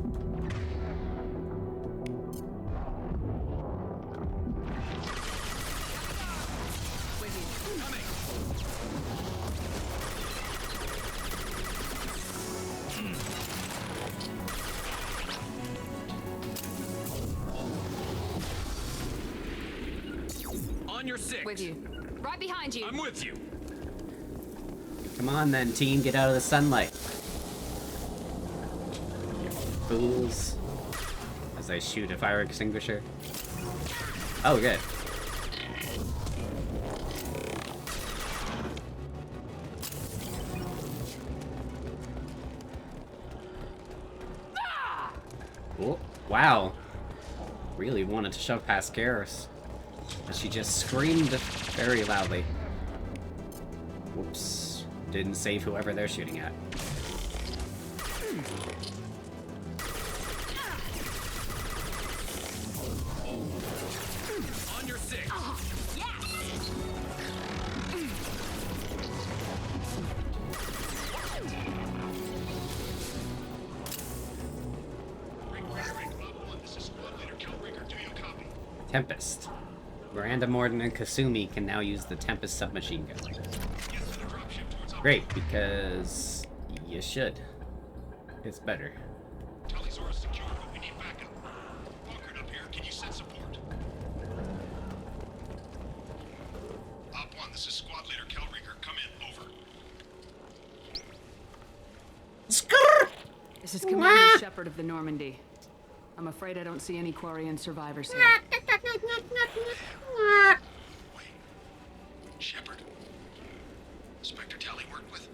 On your six. With you. Right behind you. I'm with you. Come on then, team, get out of the sunlight. Fools. As I shoot a fire extinguisher. Oh, good. Oh, wow. Really wanted to shove past Garrus. But she just screamed very loudly. Whoops. Didn't save whoever they're shooting at. On your six. Tempest. Miranda Morden and Kasumi can now use the Tempest submachine gun. Great, because you should. It's better. Tali'Zorah's secure, but we need backup. Bunkered up here, can you send support? Op 1, this is squad leader Kelringer. Come in, over. This is Commander Shepard of the Normandy. I'm afraid I don't see any Quarian survivors here. Shepard. Inspector Tali worked with.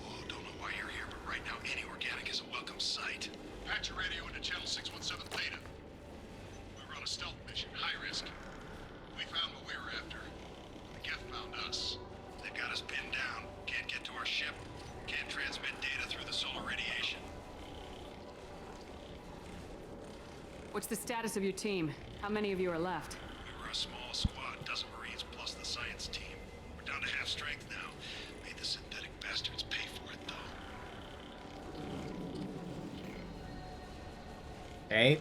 Oh, don't know why you're here, but right now any organic is a welcome sight. Patch your radio into channel 617 Beta. We were on a stealth mission, high risk. We found what we were after. The Geth found us. They've got us pinned down. Can't get to our ship. Can't transmit data through the solar radiation. What's the status of your team? How many of you are left? We were a small squad, dozen Marines plus the science team. We're down to half strength now. Made the synthetic bastards pay for it, though. Hey.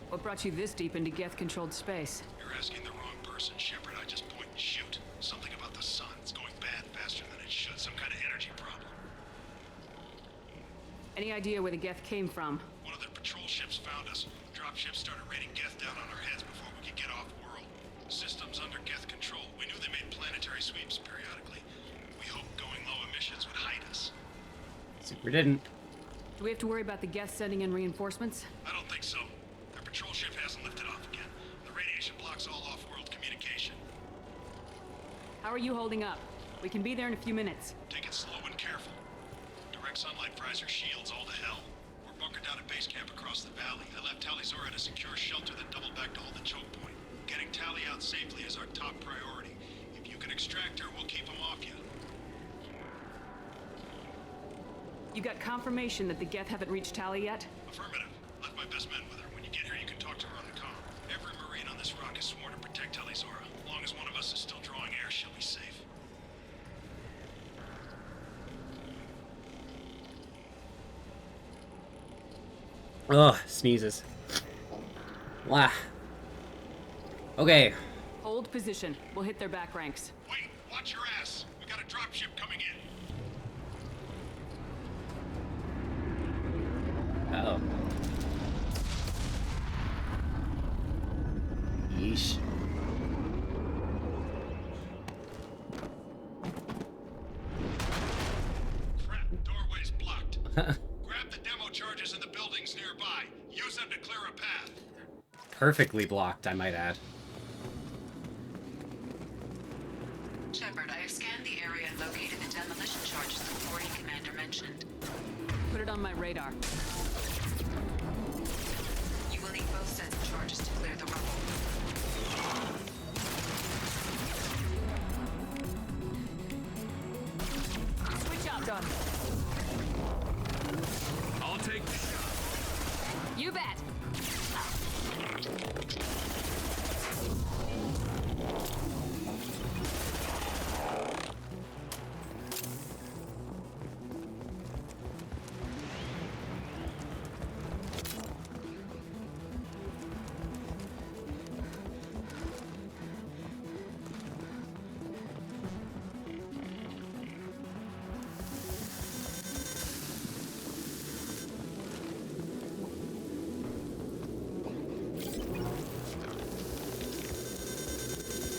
What brought you this deep into Geth-controlled space? You're asking the wrong person, Shepard. I just point and shoot. Something about the sun. It's going bad faster than it should. Some kind of energy problem. Any idea where the Geth came from? One of their patrol ships found us. Dropships started raining Geth down on our heads before we could get off-world. Systems under Geth control. We knew they made planetary sweeps periodically. We hoped going low emissions would hide us. Super didn't. Do we have to worry about the Geth sending in reinforcements? I don't think so. Their patrol ship hasn't lifted off again. The radiation blocks all off-world communication. How are you holding up? We can be there in a few minutes. Take it slow and careful. Direct sunlight fries our shields all to hell. We're bunkered down at base camp across the valley. I left Tali'Zorah to secure shelter, then doubled back to hold the choke point. Getting Tali out safely is our top priority. If you can extract her, we'll keep them off you. You got confirmation that the Geth haven't reached Tali yet? Affirmative. Left my best men with her. When you get here, you can talk to her on the comm. Every Marine on this rock is sworn to protect Tali'Zorah. As long as one of us is still drawing air, she'll be safe. Ugh, sneezes. Wow. Okay. Hold position. We'll hit their back ranks. Wait, watch your ass. We got a dropship coming in. Uh-oh. Yeesh. Crap, doorway's blocked. Grab the demo charges in the buildings nearby. Use them to clear a path. Perfectly blocked, I might add. Shepard, I have scanned the area and located the demolition charges the Quarry Commander mentioned. Put it on my radar. You will need both sets of charges to clear the rubble. Switch up. Done. I'll take the shot. You bet.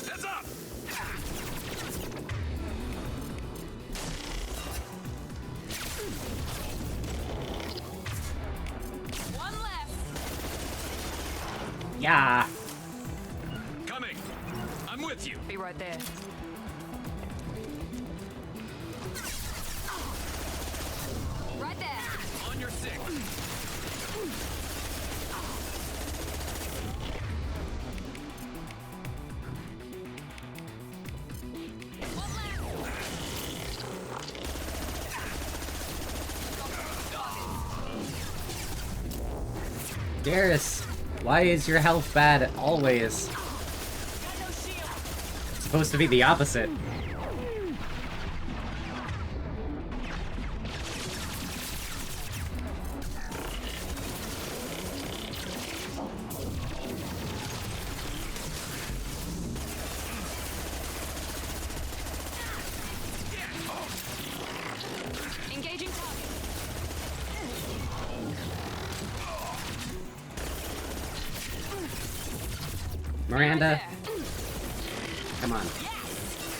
Heads up! One left. Yeah. Coming. I'm with you. Be right there. Right there. On your 6. Garrus, why is your health bad always? It's supposed to be the opposite. Engaging target. Miranda. Come on.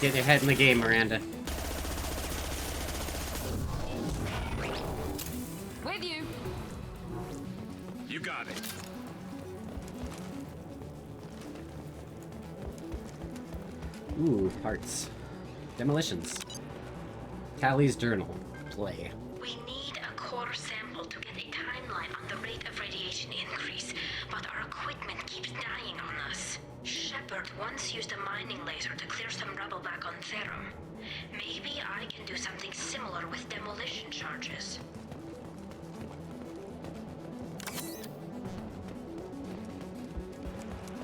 Get your head in the game, Miranda. With you. You got it. Ooh, parts. Demolitions. Callie's journal. Play. We need a core sample to get a timeline on the rate of radiation increase, but our equipment keeps dying on us. Shepard once used a mining laser to clear some rubble back on Therum. Maybe I can do something similar with demolition charges.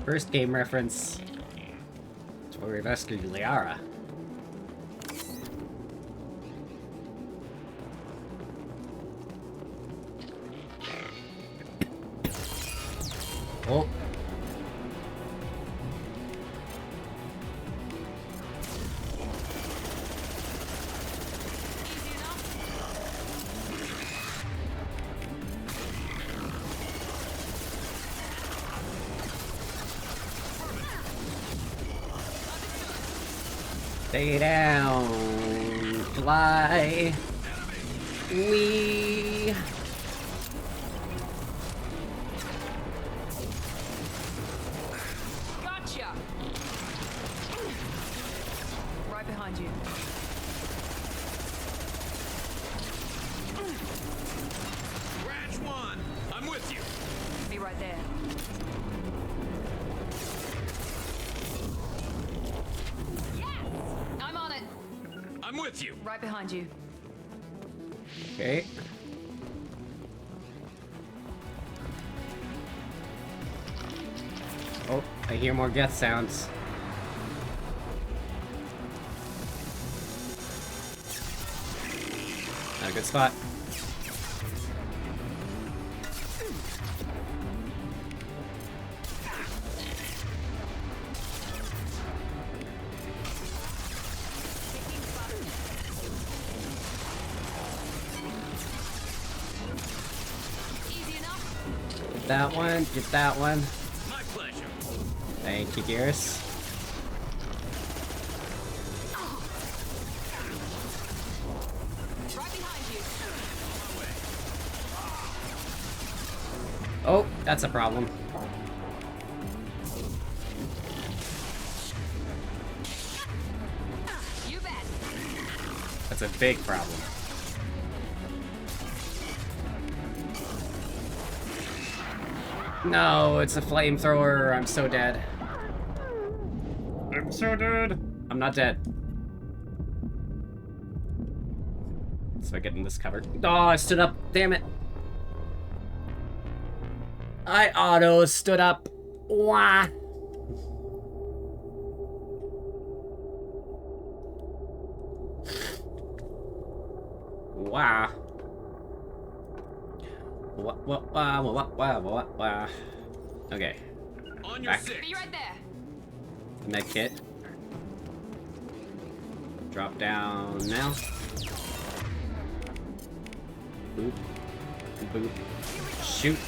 First game reference. It's where we rescued Liara. Oh. Stay down. Fly. Wee. Gotcha. Right behind you. Branch 1. I'm with you. Be right there. Yes! I'm on it. I'm with you. Right behind you. Okay. Oh, I hear more death sounds. Not a good spot. Easy enough. Get that one, get that one. My pleasure. Thank you, Garrus. Right behind you. Oh, that's a problem. You bet. That's a big problem. No, it's a flamethrower. I'm so dead. I'm so dead. I'm not dead. So I get in this cover. Oh, I stood up. Damn it. I auto stood up. Wah. Wow. Wah. Okay. On your six. Be right there. Med kit. Drop down now. Boop. Boop. Shoot.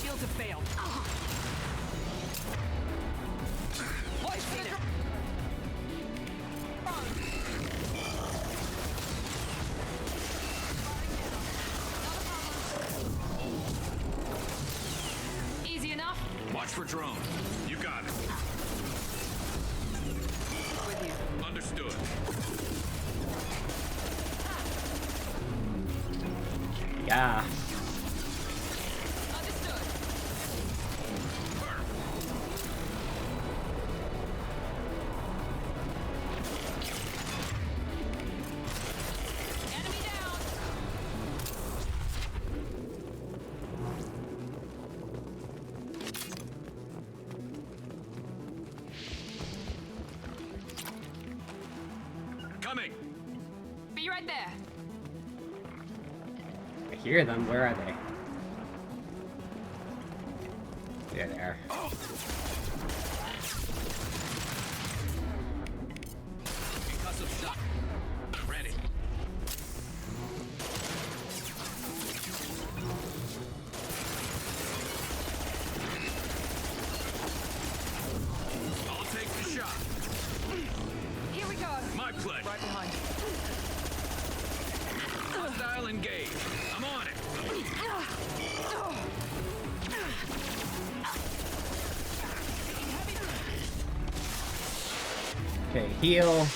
Shields have failed. Easy enough? Watch for drone. You got it. With you. Understood. Yeah. Understood. Enemy down. Coming. Be right there. I hear them. Where are they? There they are. Concussive shock. Ready. I'll take the shot. Here we go. My pleasure. Right behind you. Hostile engaged. I'm on it. Okay, heal.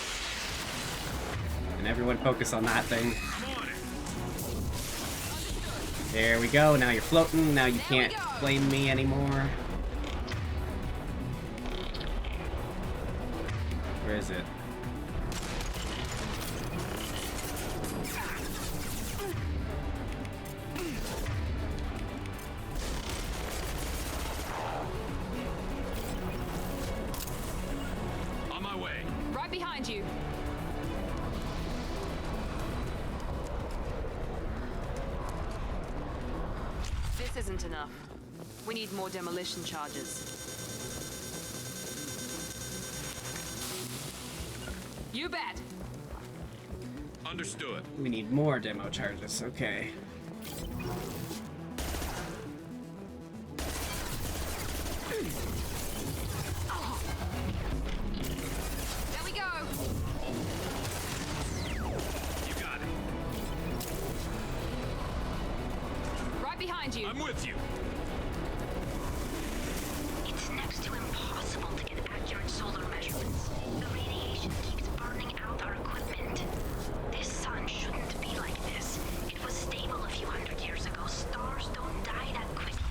And everyone focus on that thing. I'm on it. There we go. Now you're floating. Now you can't flame me anymore. Where is it? On my way. Right behind you. This isn't enough. We need more demolition charges. You bet. Understood. We need more demo charges. Okay. There we go. You got it. Right behind you. I'm with you. It's next to impossible to get accurate solar measurements. The radiation keeps burning out our equipment. This sun shouldn't be like this. It was stable a few hundred years ago. Stars don't die that quickly.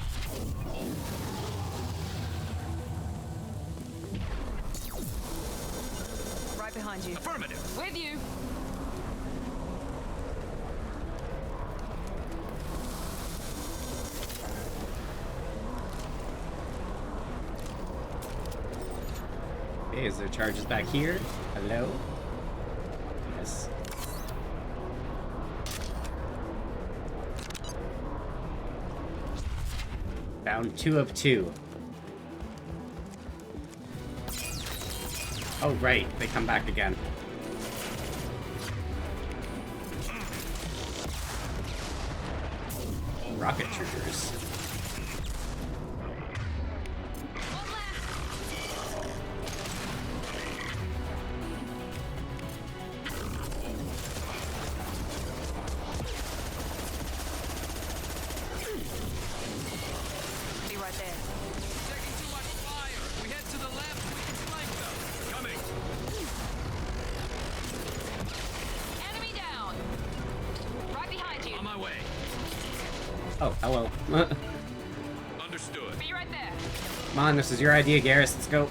Right behind you. Affirmative. With you. Okay, is there charges back here? Hello? Yes. Found 2 of 2. Oh, right. They come back again. Rocket troopers. there. Taking too much fire. If we head to the left, we can flank them. Coming. Enemy down. Right behind you. On my way. Oh, hello. Understood. Be right there. Come on, this is your idea, Garrus. Let's go.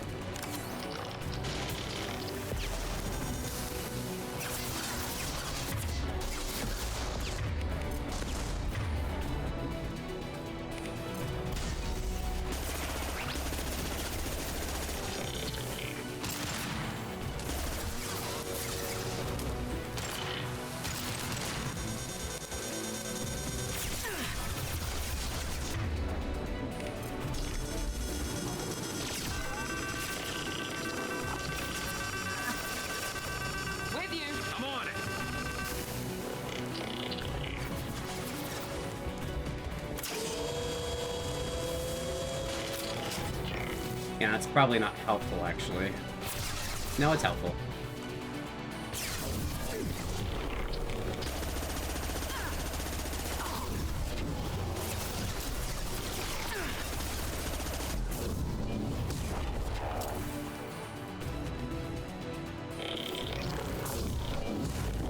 With you. I'm on it. Yeah, that's probably not helpful, actually. No, it's helpful.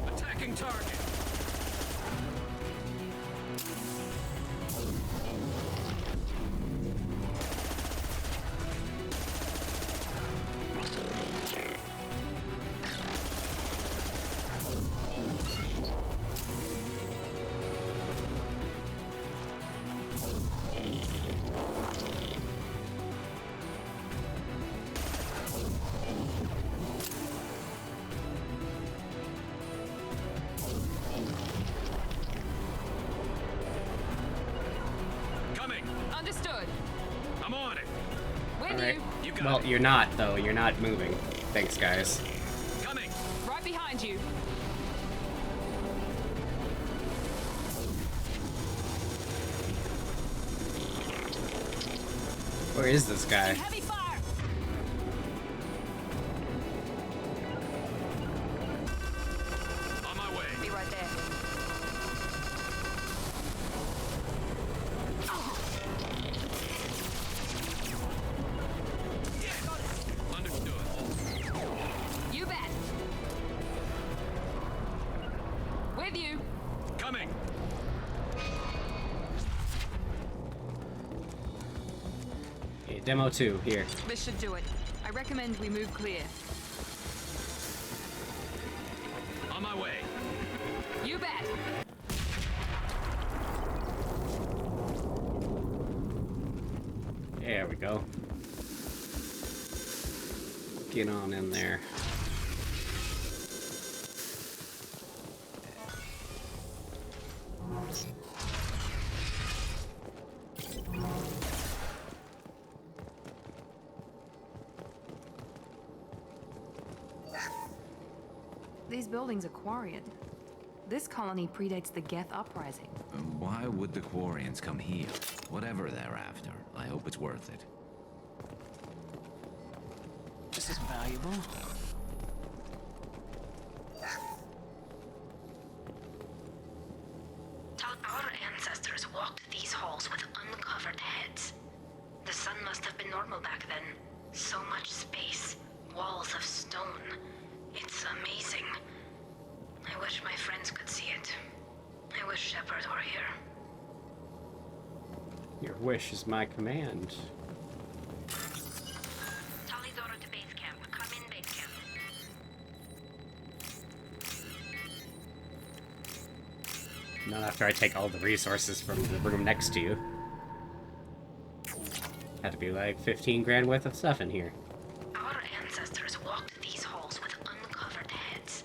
Attacking target. Coming. Understood. I'm on it. With Alright. you. You got Well, it. you're not, though. You're not moving. Thanks, guys. Coming. Right behind you. Where is this guy? Heavy fire. On my way. Be right there. Understood. You bet. With you. Coming. Okay, demo 2, here. This should do it. I recommend we move clear. On my way. You bet. There we go. Get on in there. These buildings are Quarian. This colony predates the Geth Uprising. Why would the Quarians come here? Whatever they're after, I hope it's worth it. This is valuable. Thought our ancestors walked these halls with uncovered heads. The sun must have been normal back then. So much space, walls of stone. It's amazing. I wish my friends could see it. I wish Shepard were here. Your wish is my command. Talidora to base camp. Come in, base camp. Not after I take all the resources from the room next to you. Had to be like 15 grand worth of stuff in here. Our ancestors walked these halls with uncovered heads.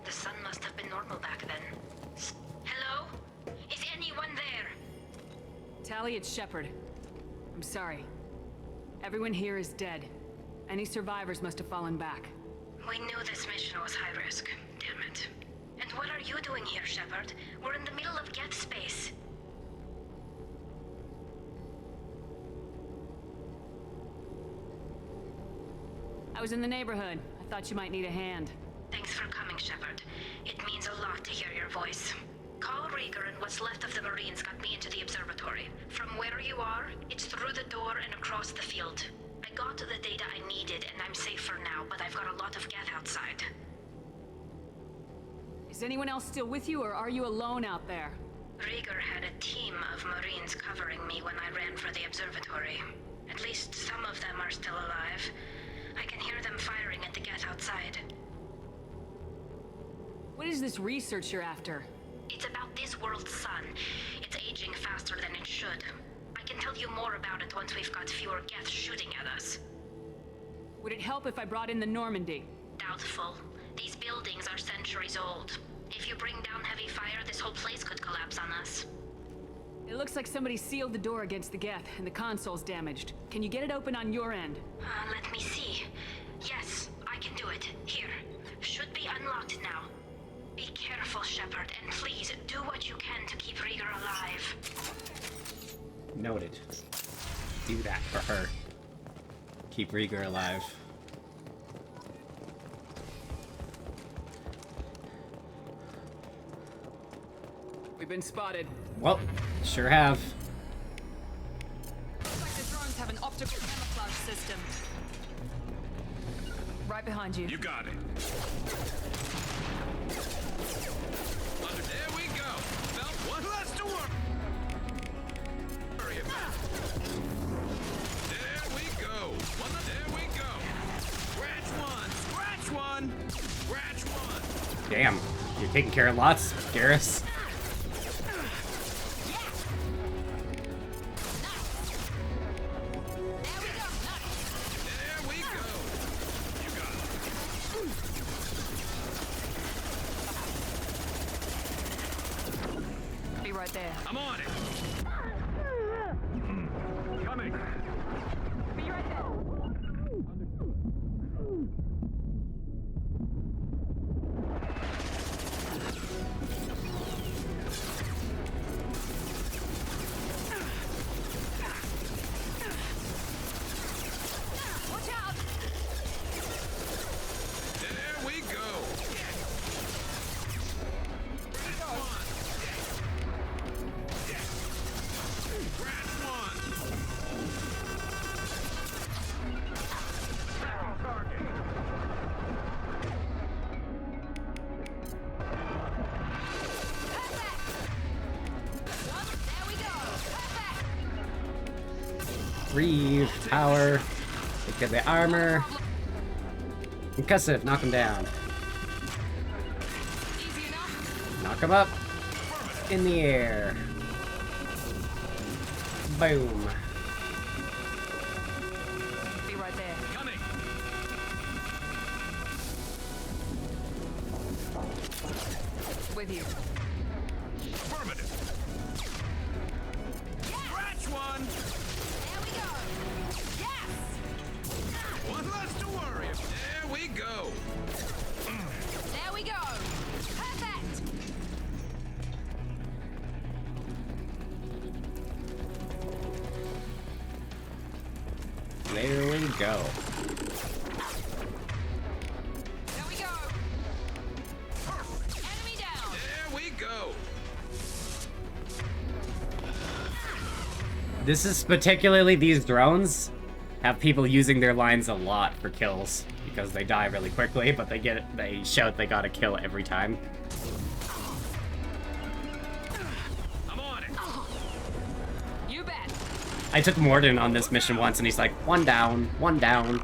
The sun must have been normal back then. Hello? Is anyone there? Tally, it's Shepard. I'm sorry. Everyone here is dead. Any survivors must have fallen back. We knew this mission was high risk. Damn it. And what are you doing here, Shepard? We're in the middle of Geth space. I was in the neighborhood. I thought you might need a hand. Thanks for coming, Shepard. It means a lot to hear your voice. Carl Rieger and what's left of the Marines got me into the observatory. From where you are, it's through the door across the field. I got the data I needed, and I'm safe for now, but I've got a lot of geth outside. Is anyone else still with you, or are you alone out there? Rieger had a team of Marines covering me when I ran for the observatory. At least some of them are still alive. I can hear them firing at the geth outside. What is this research you're after? It's about this world's sun. It's aging faster than it should. I can tell you more about it once we've got fewer geth shooting at us. Would it help if I brought in the Normandy? Doubtful. These buildings are centuries old. If you bring down heavy fire, this whole place could collapse on us. It looks like somebody sealed the door against the geth, and the console's damaged. Can you get it open on your end? Let me see. Yes, I can do it. Here. Should be unlocked now. Be careful, Shepard, and please do what you can to keep Rieger alive. Noted. Do that for her. Keep Rieger alive. We've been spotted. Well, sure have. Looks like the drones have an optical camouflage system. Right behind you. You got it. There we go. Now, one less to worry about. There we go. There we go. Scratch one. Scratch one. Damn, you're taking care of lots, Garrus. There. I'm on it. Coming. Be right there. Watch out. There we go. Breathe, power, look at the armor. Concussive, knock him down. Knock him up. In the air. Boom. Be right there. Coming. With you. Affirmative. Scratch one. There we go. Yes. One less to worry about. There we go. There we go. Perfect. There we go. There we go. Enemy down. There we go. This is particularly these drones have people using their lines a lot for kills because they die really quickly, but they shout they got a kill every time. I'm on it. You bet. I took Morden on this mission once and he's like, one down, one down.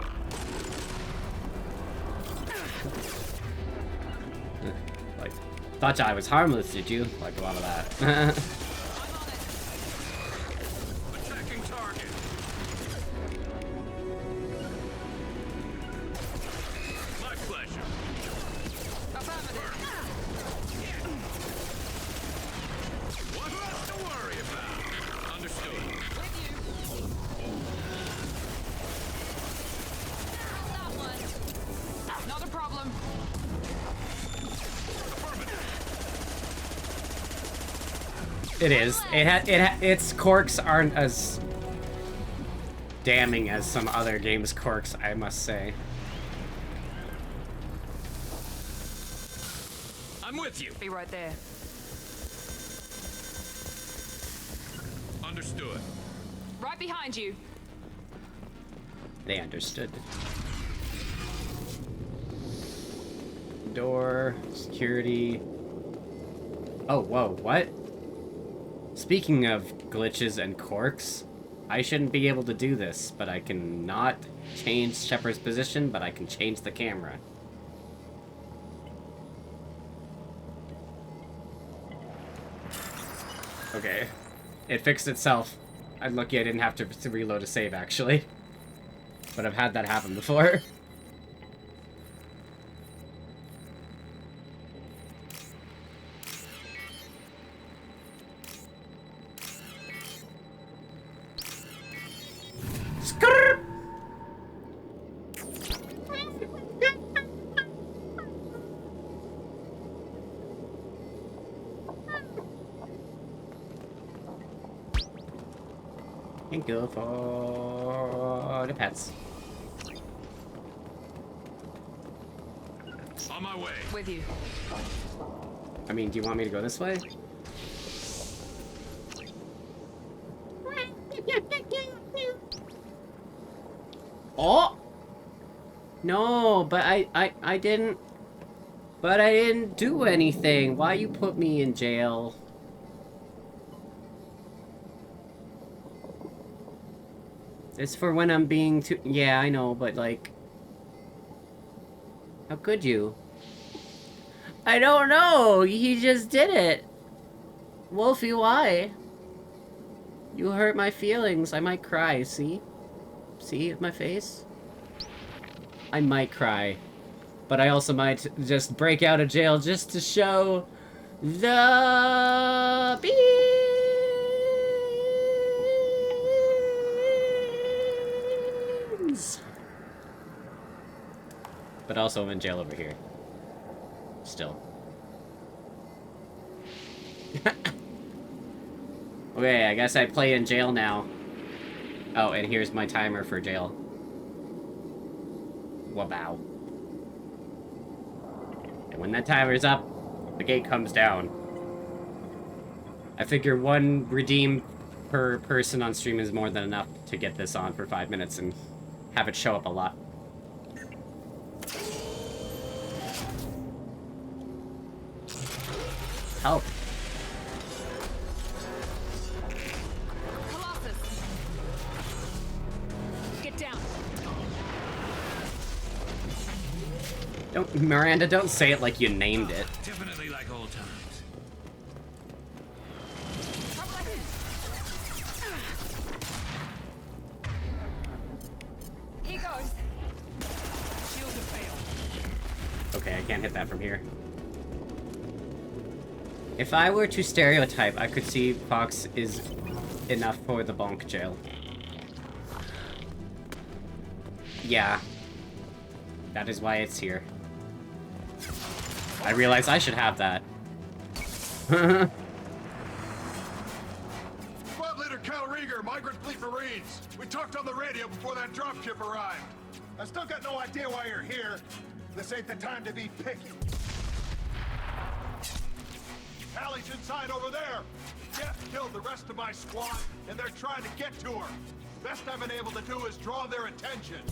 Like, thought I was harmless, did you? Like a lot of that. Attacking target. My pleasure. One less to worry about. Understood. Not a problem. It is. Its quirks aren't as damning as some other games' quirks, I must say. I'm with you. Be right there. Understood. Right behind you. They understood. Door, security. Oh, whoa, what? Speaking of glitches and quirks, I shouldn't be able to do this, but I can not change Shepard's position, but I can change the camera. Okay. It fixed itself. I'm lucky I didn't have to reload a save, actually. But I've had that happen before. Skrrr! And go for the pets. On my way. With you. I mean, do you want me to go this way? Oh! No, but I didn't... But I didn't do anything. Why you put me in jail? It's for when I'm being too... Yeah, I know, but like... How could you? I don't know! He just did it! Wolfie, why? You hurt my feelings. I might cry, see? See my face? I might cry. But I also might just break out of jail just to show the beans. But also I'm in jail over here. Still. Okay, I guess I play in jail now. Oh, and here's my timer for jail. Wow. And when that timer's up, the gate comes down. I figure one redeem per person on stream is more than enough to get this on for 5 minutes and have it show up a lot. Help. Don't, Miranda, don't say it like you named it. Definitely like old times. Here goes. Shield to fail. Okay, I can't hit that from here. If I were to stereotype, I could see Fox is enough for the bonk jail. Yeah. That is why it's here. I realize I should have that. Squad Leader Cal Rieger, Migrant Fleet Marines. We talked on the radio before that dropship arrived. I still got no idea why you're here. This ain't the time to be picky. Allie's inside over there. Jeff killed the rest of my squad, and they're trying to get to her. Best I've been able to do is draw their attention.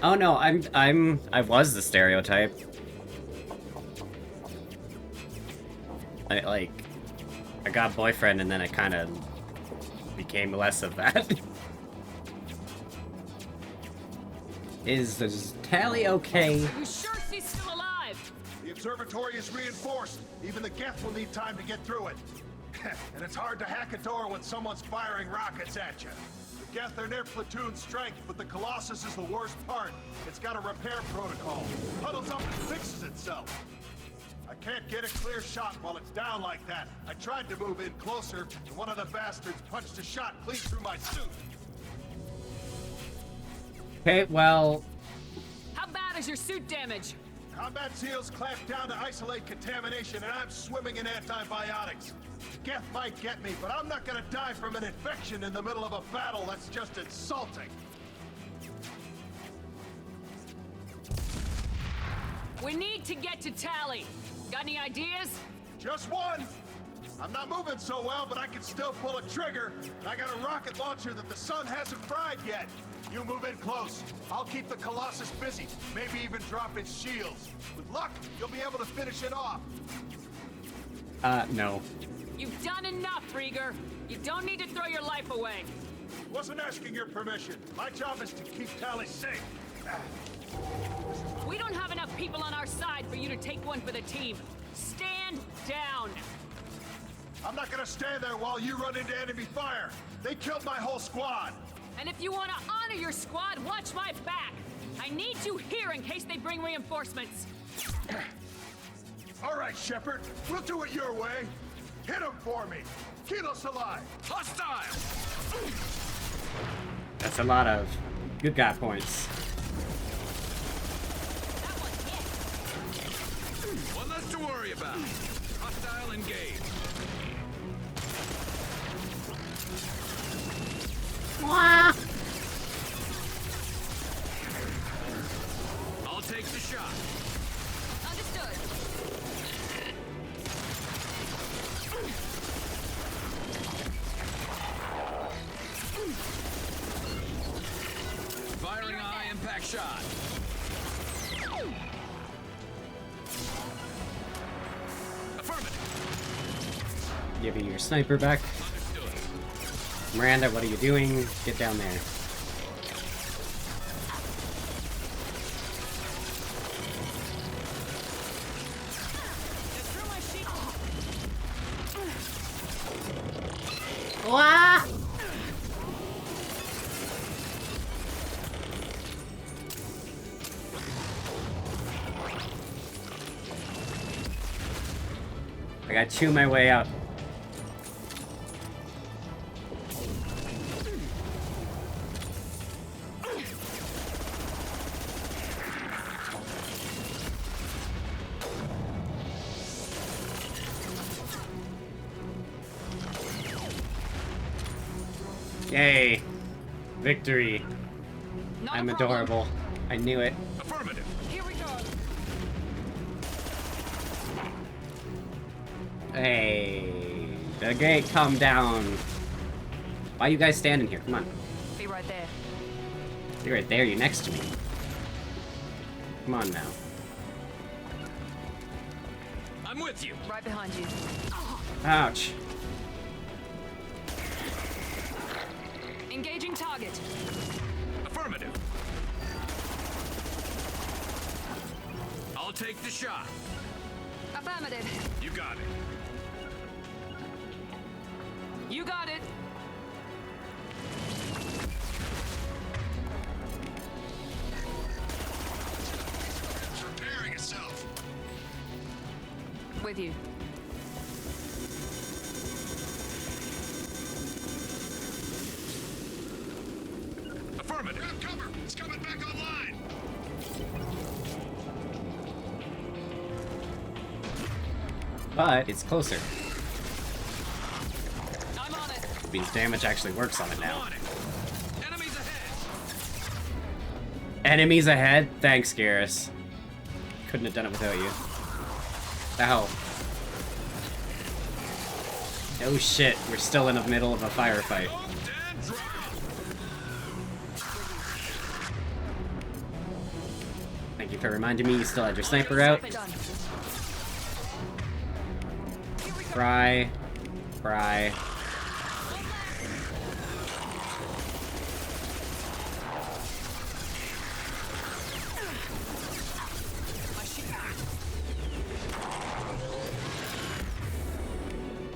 Oh no, I was the stereotype. I got a boyfriend and then it kind of became less of that. Is Tally okay? Are you sure she's still alive? The observatory is reinforced. Even the Geth will need time to get through it. And it's hard to hack a door when someone's firing rockets at you. The Geth are near platoon strength, but the Colossus is the worst part. It's got a repair protocol. Huddles up and fixes itself. I can't get a clear shot while it's down like that. I tried to move in closer, and one of the bastards punched a shot clean through my suit. Okay, well... How bad is your suit damage? Combat SEALs clamped down to isolate contamination, and I'm swimming in antibiotics. Geth might get me, but I'm not gonna die from an infection in the middle of a battle. That's just insulting. We need to get to Tally. Got any ideas? Just one. I'm not moving so well, but I can still pull a trigger. I got a rocket launcher that the sun hasn't fried yet. You move in close. I'll keep the Colossus busy, maybe even drop its shields. With luck, you'll be able to finish it off. No. You've done enough, Rieger. You don't need to throw your life away. Wasn't asking your permission. My job is to keep Tali safe. We don't have enough people on our side for you to take one for the team. Stand down. I'm not gonna stand there while you run into enemy fire. They killed my whole squad. And if you want to honor your squad, watch my back. I need you here in case they bring reinforcements. All right, Shepard. We'll do it your way. Hit him for me. Kilos alive. Hostile! That's a lot of good guy points. One less to worry about. Hostile engaged. I'll take the shot. Understood. Firing a high impact shot. Affirmative. Give you your sniper back. Miranda, what are you doing? Get down there. Wah! I got chew my way out. Yay. Victory. I'm adorable. I knew it. Affirmative. Here we go. Hey. The gate, come down. Why are you guys standing here? Come on. Be right there. You're right there. You're next to me. Come on now. I'm with you. Right behind you. Ouch. Engaging target. Affirmative. I'll take the shot. Affirmative. You got it. You got it. It's repairing itself. With you. Affirmative. Grab cover. It's coming back online. But it's closer. I'm on it. It means damage actually works on it now. Enemies ahead. Enemies ahead? Thanks, Garrus. Couldn't have done it without you. Ow. Oh shit, we're still in the middle of a firefight. Thank you for reminding me you still had your sniper out. Fry. Fry.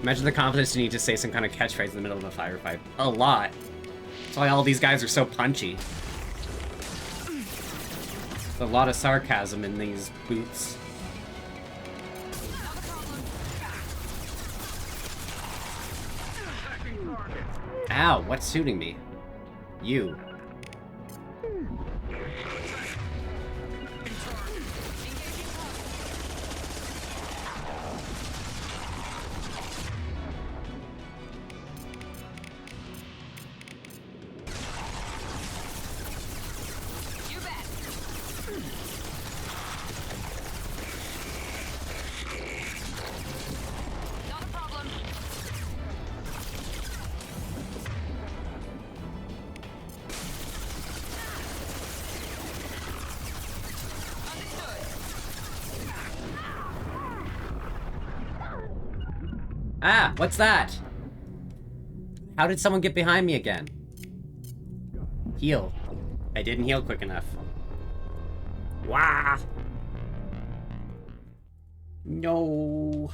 Imagine the confidence you need to say some kind of catchphrase in the middle of a firefight. A lot. That's why all these guys are so punchy. There's a lot of sarcasm in these boots. Ow, what's shooting me? You. Ah, what's that? How did someone get behind me again? Heal. I didn't heal quick enough. Wah! No.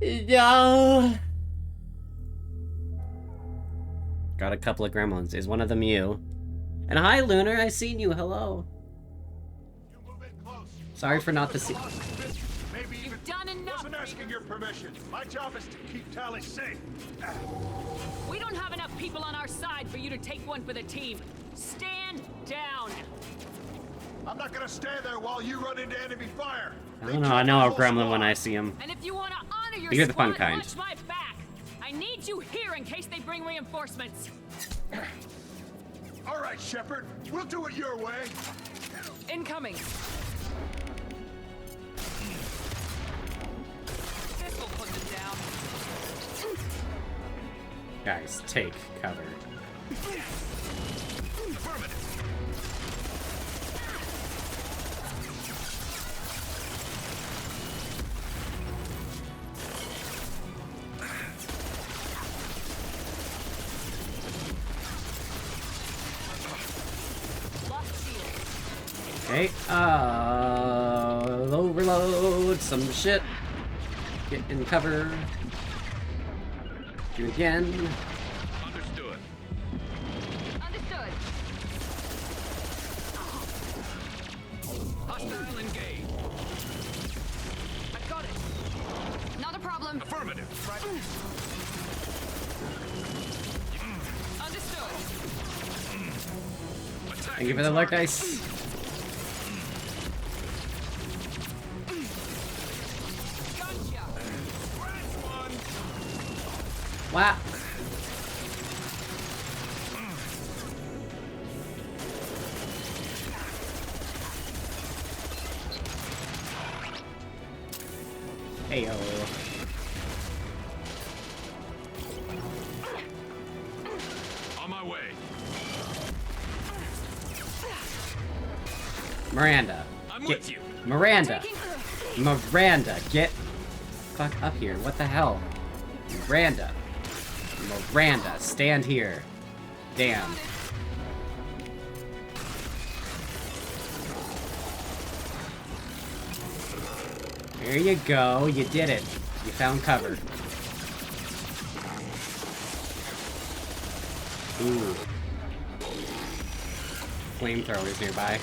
No. Got a couple of gremlins. Is one of them you? And hi, Lunar. I seen you. Hello. Sorry for not the scene. Maybe even done enough. Wasn't asking your permission. My job is to keep Tally safe. We don't have enough people on our side for you to take one for the team. Stand down. I'm not gonna stand there while you run into enemy fire. I don't know. I know a gremlin when I see him. And if you want to honor your You're the squad, fun kind. watch my back. I need you here in case they bring reinforcements. All right, Shepard. We'll do it your way. Incoming. This will put them down. Guys, take cover. Okay, overload some shit. Get in cover. Do it again. Understood. Understood. Hostile engaged. I got it. Not a problem. Affirmative. Understood. Thank you for the luck dice. Wow. Heyo. On my way. Miranda. I'm with you. Miranda. Miranda, get fuck up here. What the hell? Miranda. Miranda, stand here. Damn. There you go. You did it. You found cover. Ooh. Flamethrowers nearby.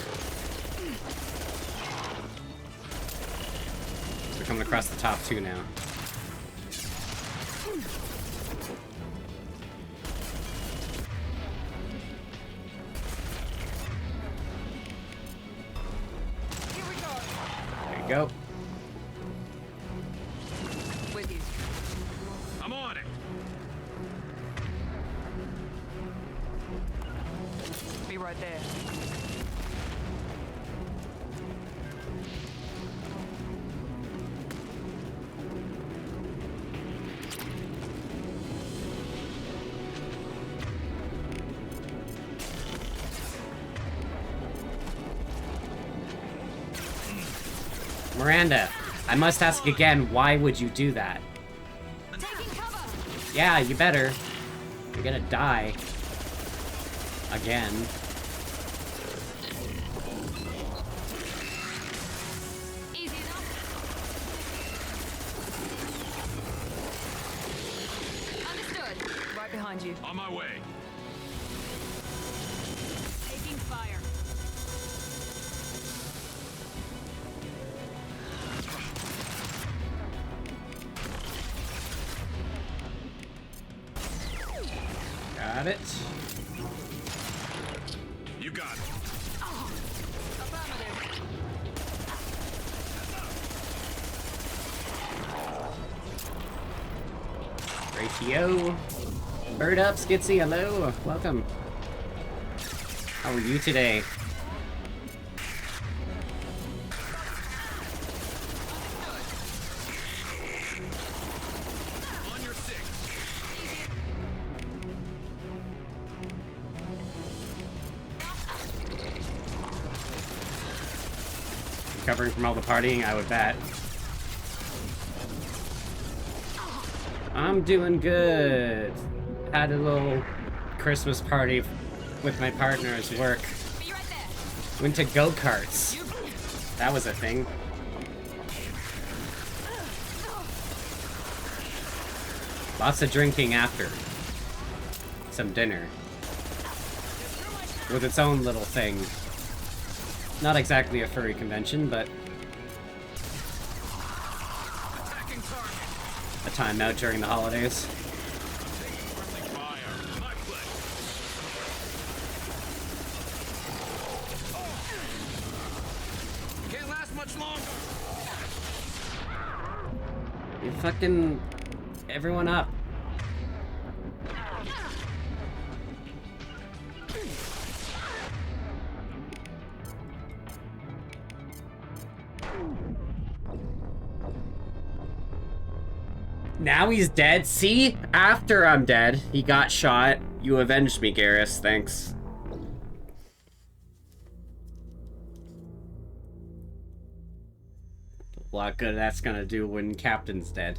They're coming across the top too now. There you go. With you. I'm on it. Be right there. Miranda, I must ask again, why would you do that? Yeah, you better. You're gonna die. Again. Easy enough. Understood. Right behind you. On my way. Taking fire. Got it. You got it. Ratio. Bird up, Skitsy, hello. Welcome. How are you today? On your six. Recovering from all the partying, I would bet. I'm doing good. Had a little Christmas party with my partner's work. Went to go-karts. That was a thing. Lots of drinking after. Some dinner. With its own little thing. Not exactly a furry convention, but a time out during the holidays. Can't last much longer. You fucking everyone up. Now he's dead. See? After I'm dead, he got shot. You avenged me, Garrus. Thanks. A lot good that's gonna do when Captain's dead.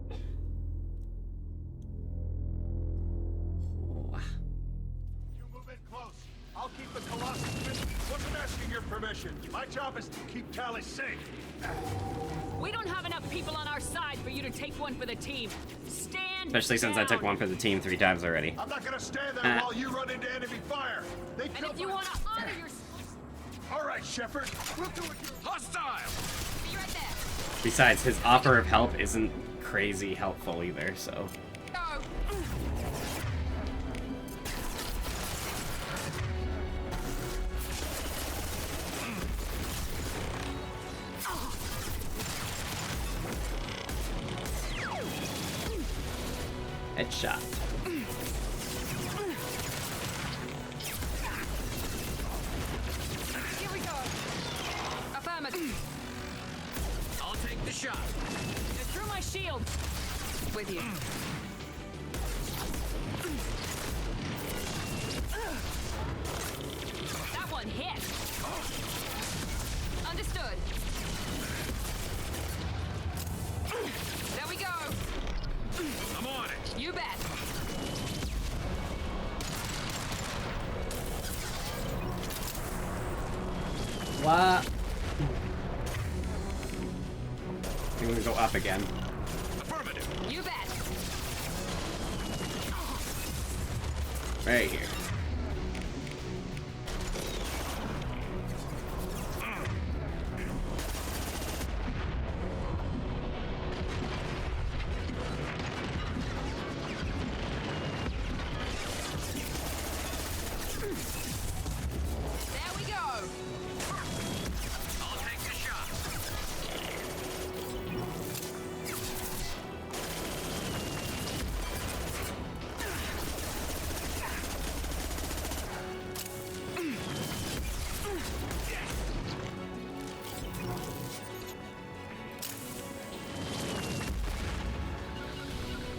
You move in close. I'll keep the Colossus busy. Wasn't asking your permission. My job is to keep Tali safe. We don't have enough people on our side for you to take one for the team. Stand Especially since I took one for the team 3 times already. I'm not gonna stand there while you run into enemy fire. They And if you want to honor your... All right, Shepard. We'll do it. Hostile! Be right there. Besides, his offer of help isn't crazy helpful either, so... Headshot. Here we go. Affirmative. I'll take the shot. Through my shield. With you. That one hit. Understood. There we go. I'm on it. You bet. What? I'm gonna go up again. Affirmative. You bet. Right here. There we go. I'll take the shot.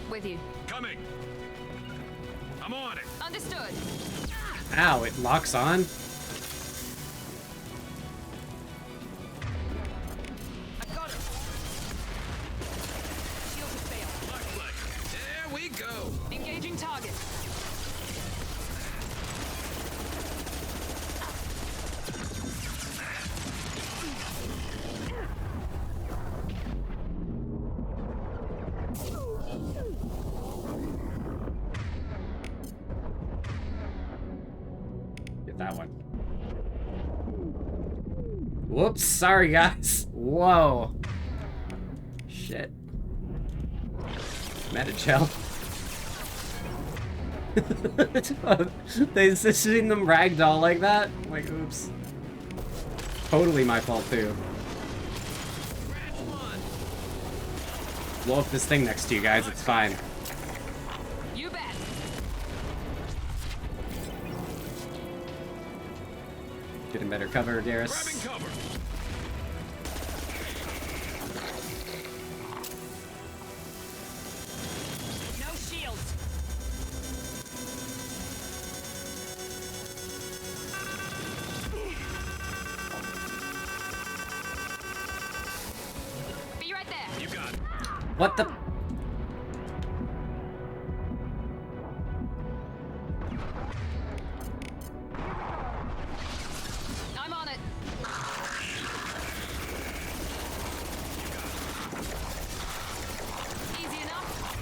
With you. Coming. I'm on it. Understood. Ow, it locks on? I got it. Shield has failed. There we go. Engaging target. Get that one. Whoops, sorry guys. Whoa. Shit. Metagel. They seen them ragdoll like that? Like, oops. Totally my fault too. Blow up this thing next to you guys, it's fine. You bet. Getting better cover, Garrus. Grabbing cover. No shields. Be right there. You got it. What the? I'm on it. Easy enough.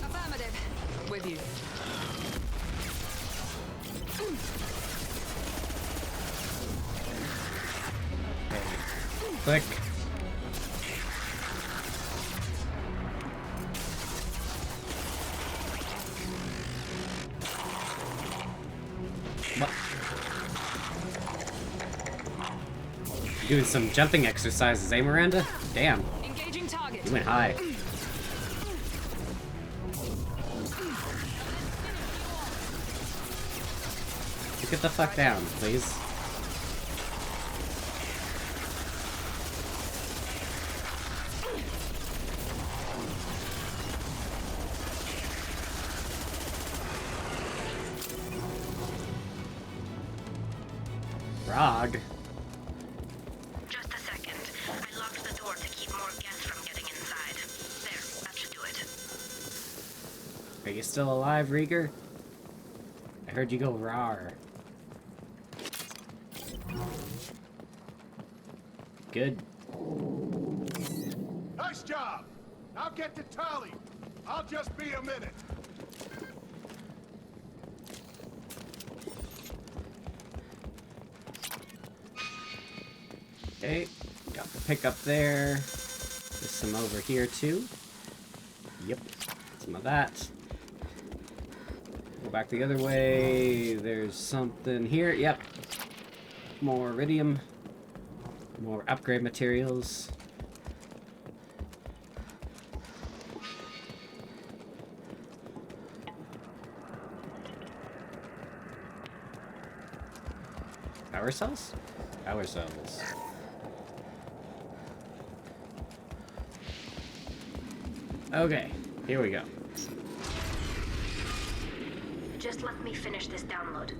Affirmative. With you. Click. What? Doing some jumping exercises, eh, Miranda? Damn. Engaging target. You went high. Get the fuck down, please. Rog. Just a second. I locked the door to keep more guests from getting inside. There, that should do it. Are you still alive, Rieger? I heard you go rawr. Good. Nice job! Now get to Tali. I'll just be a minute. Okay, got the pickup there. There's some over here too. Yep, some of that. Go back the other way. There's something here. Yep. More iridium. More upgrade materials. Power cells? Power cells. Okay, here we go. Just let me finish this download.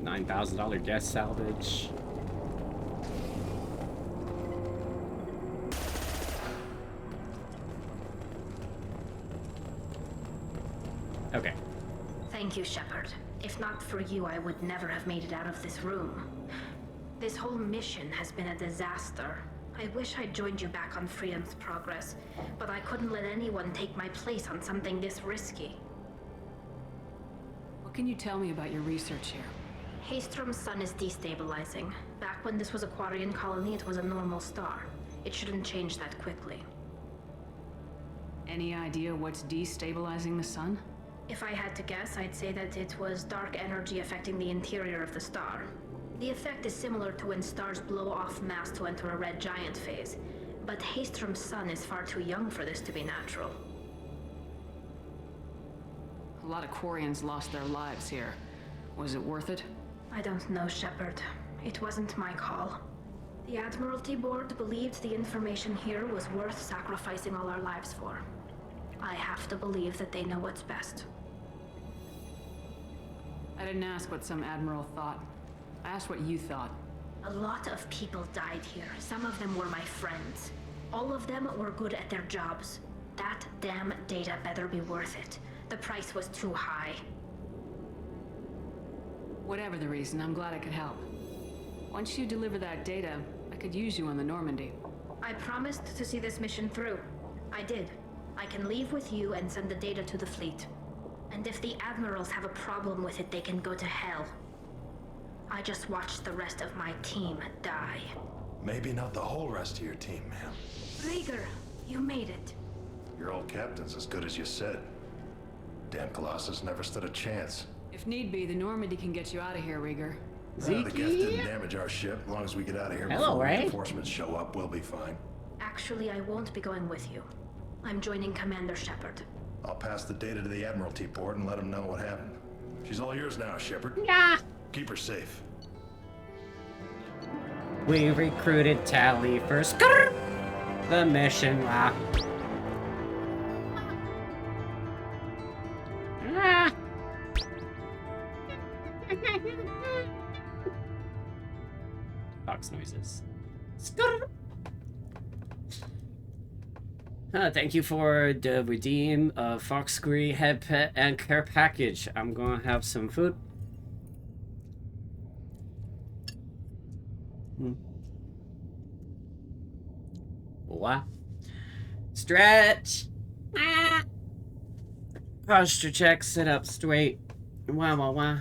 $9,000 guest salvage. Okay. Thank you, Shepard. If not for you, I would never have made it out of this room. This whole mission has been a disaster. I wish I'd joined you back on Freedom's Progress, but I couldn't let anyone take my place on something this risky. What can you tell me about your research here? Haystrom's sun is destabilizing. Back when this was a Quarian colony, it was a normal star. It shouldn't change that quickly. Any idea what's destabilizing the sun? If I had to guess, I'd say that it was dark energy affecting the interior of the star. The effect is similar to when stars blow off mass to enter a red giant phase, but Haystrom's sun is far too young for this to be natural. A lot of Quarians lost their lives here. Was it worth it? I don't know, Shepard. It wasn't my call. The Admiralty Board believed the information here was worth sacrificing all our lives for. I have to believe that they know what's best. I didn't ask what some admiral thought. I asked what you thought. A lot of people died here. Some of them were my friends. All of them were good at their jobs. That damn data better be worth it. The price was too high. Whatever the reason, I'm glad I could help. Once you deliver that data, I could use you on the Normandy. I promised to see this mission through. I did. I can leave with you and send the data to the fleet. And if the admirals have a problem with it, they can go to hell. I just watched the rest of my team die. Maybe not the whole rest of your team, ma'am. Rieger, you made it. Your old captain's as good as you said. Damn Colossus never stood a chance. If need be, the Normandy can get you out of here, Rieger. The Geth didn't damage our ship. As long as we get out of here Hello, before Ray. reinforcements show up, we'll be fine. Actually, I won't be going with you. I'm joining Commander Shepard. I'll pass the data to the Admiralty Board and let them know what happened. She's all yours now, Shepard. Yeah. Keep her safe. We recruited Tali for the mission. Ah. Fox noises. Thank you for the redeem Fox Scree head pet and care package. I'm gonna have some food. What? Stretch. Posture check. Sit up straight. Wah wah wah.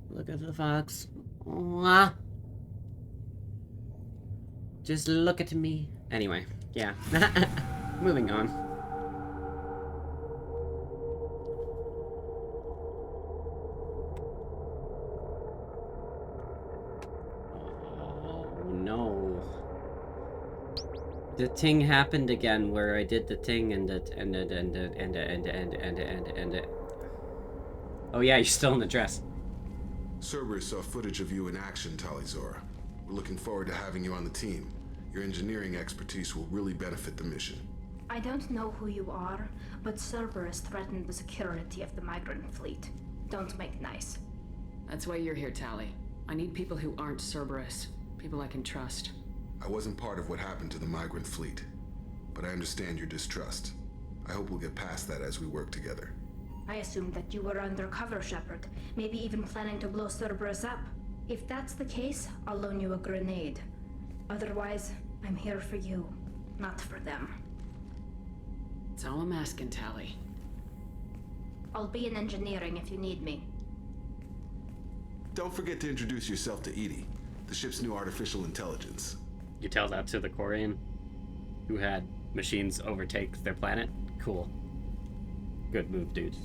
Look at the fox. Wah. Just look at me. Anyway, yeah. Moving on. Oh no. The thing happened again where I did the thing and oh yeah, you're still in the dress. Cerberus saw footage of you in action, Tali'Zorah. We're looking forward to having you on the team. Your engineering expertise will really benefit the mission. I don't know who you are, but Cerberus threatened the security of the migrant fleet. Don't make nice. That's why you're here, Tali. I need people who aren't Cerberus. People I can trust. I wasn't part of what happened to the migrant fleet, but I understand your distrust. I hope we'll get past that as we work together. I assumed that you were undercover, Shepard. Maybe even planning to blow Cerberus up. If that's the case, I'll loan you a grenade. Otherwise, I'm here for you, not for them. That's all I'm asking, Tali. I'll be in engineering if you need me. Don't forget to introduce yourself to EDI, the ship's new artificial intelligence. You tell that to the Quarian who had machines overtake their planet? Cool. Good move, dude.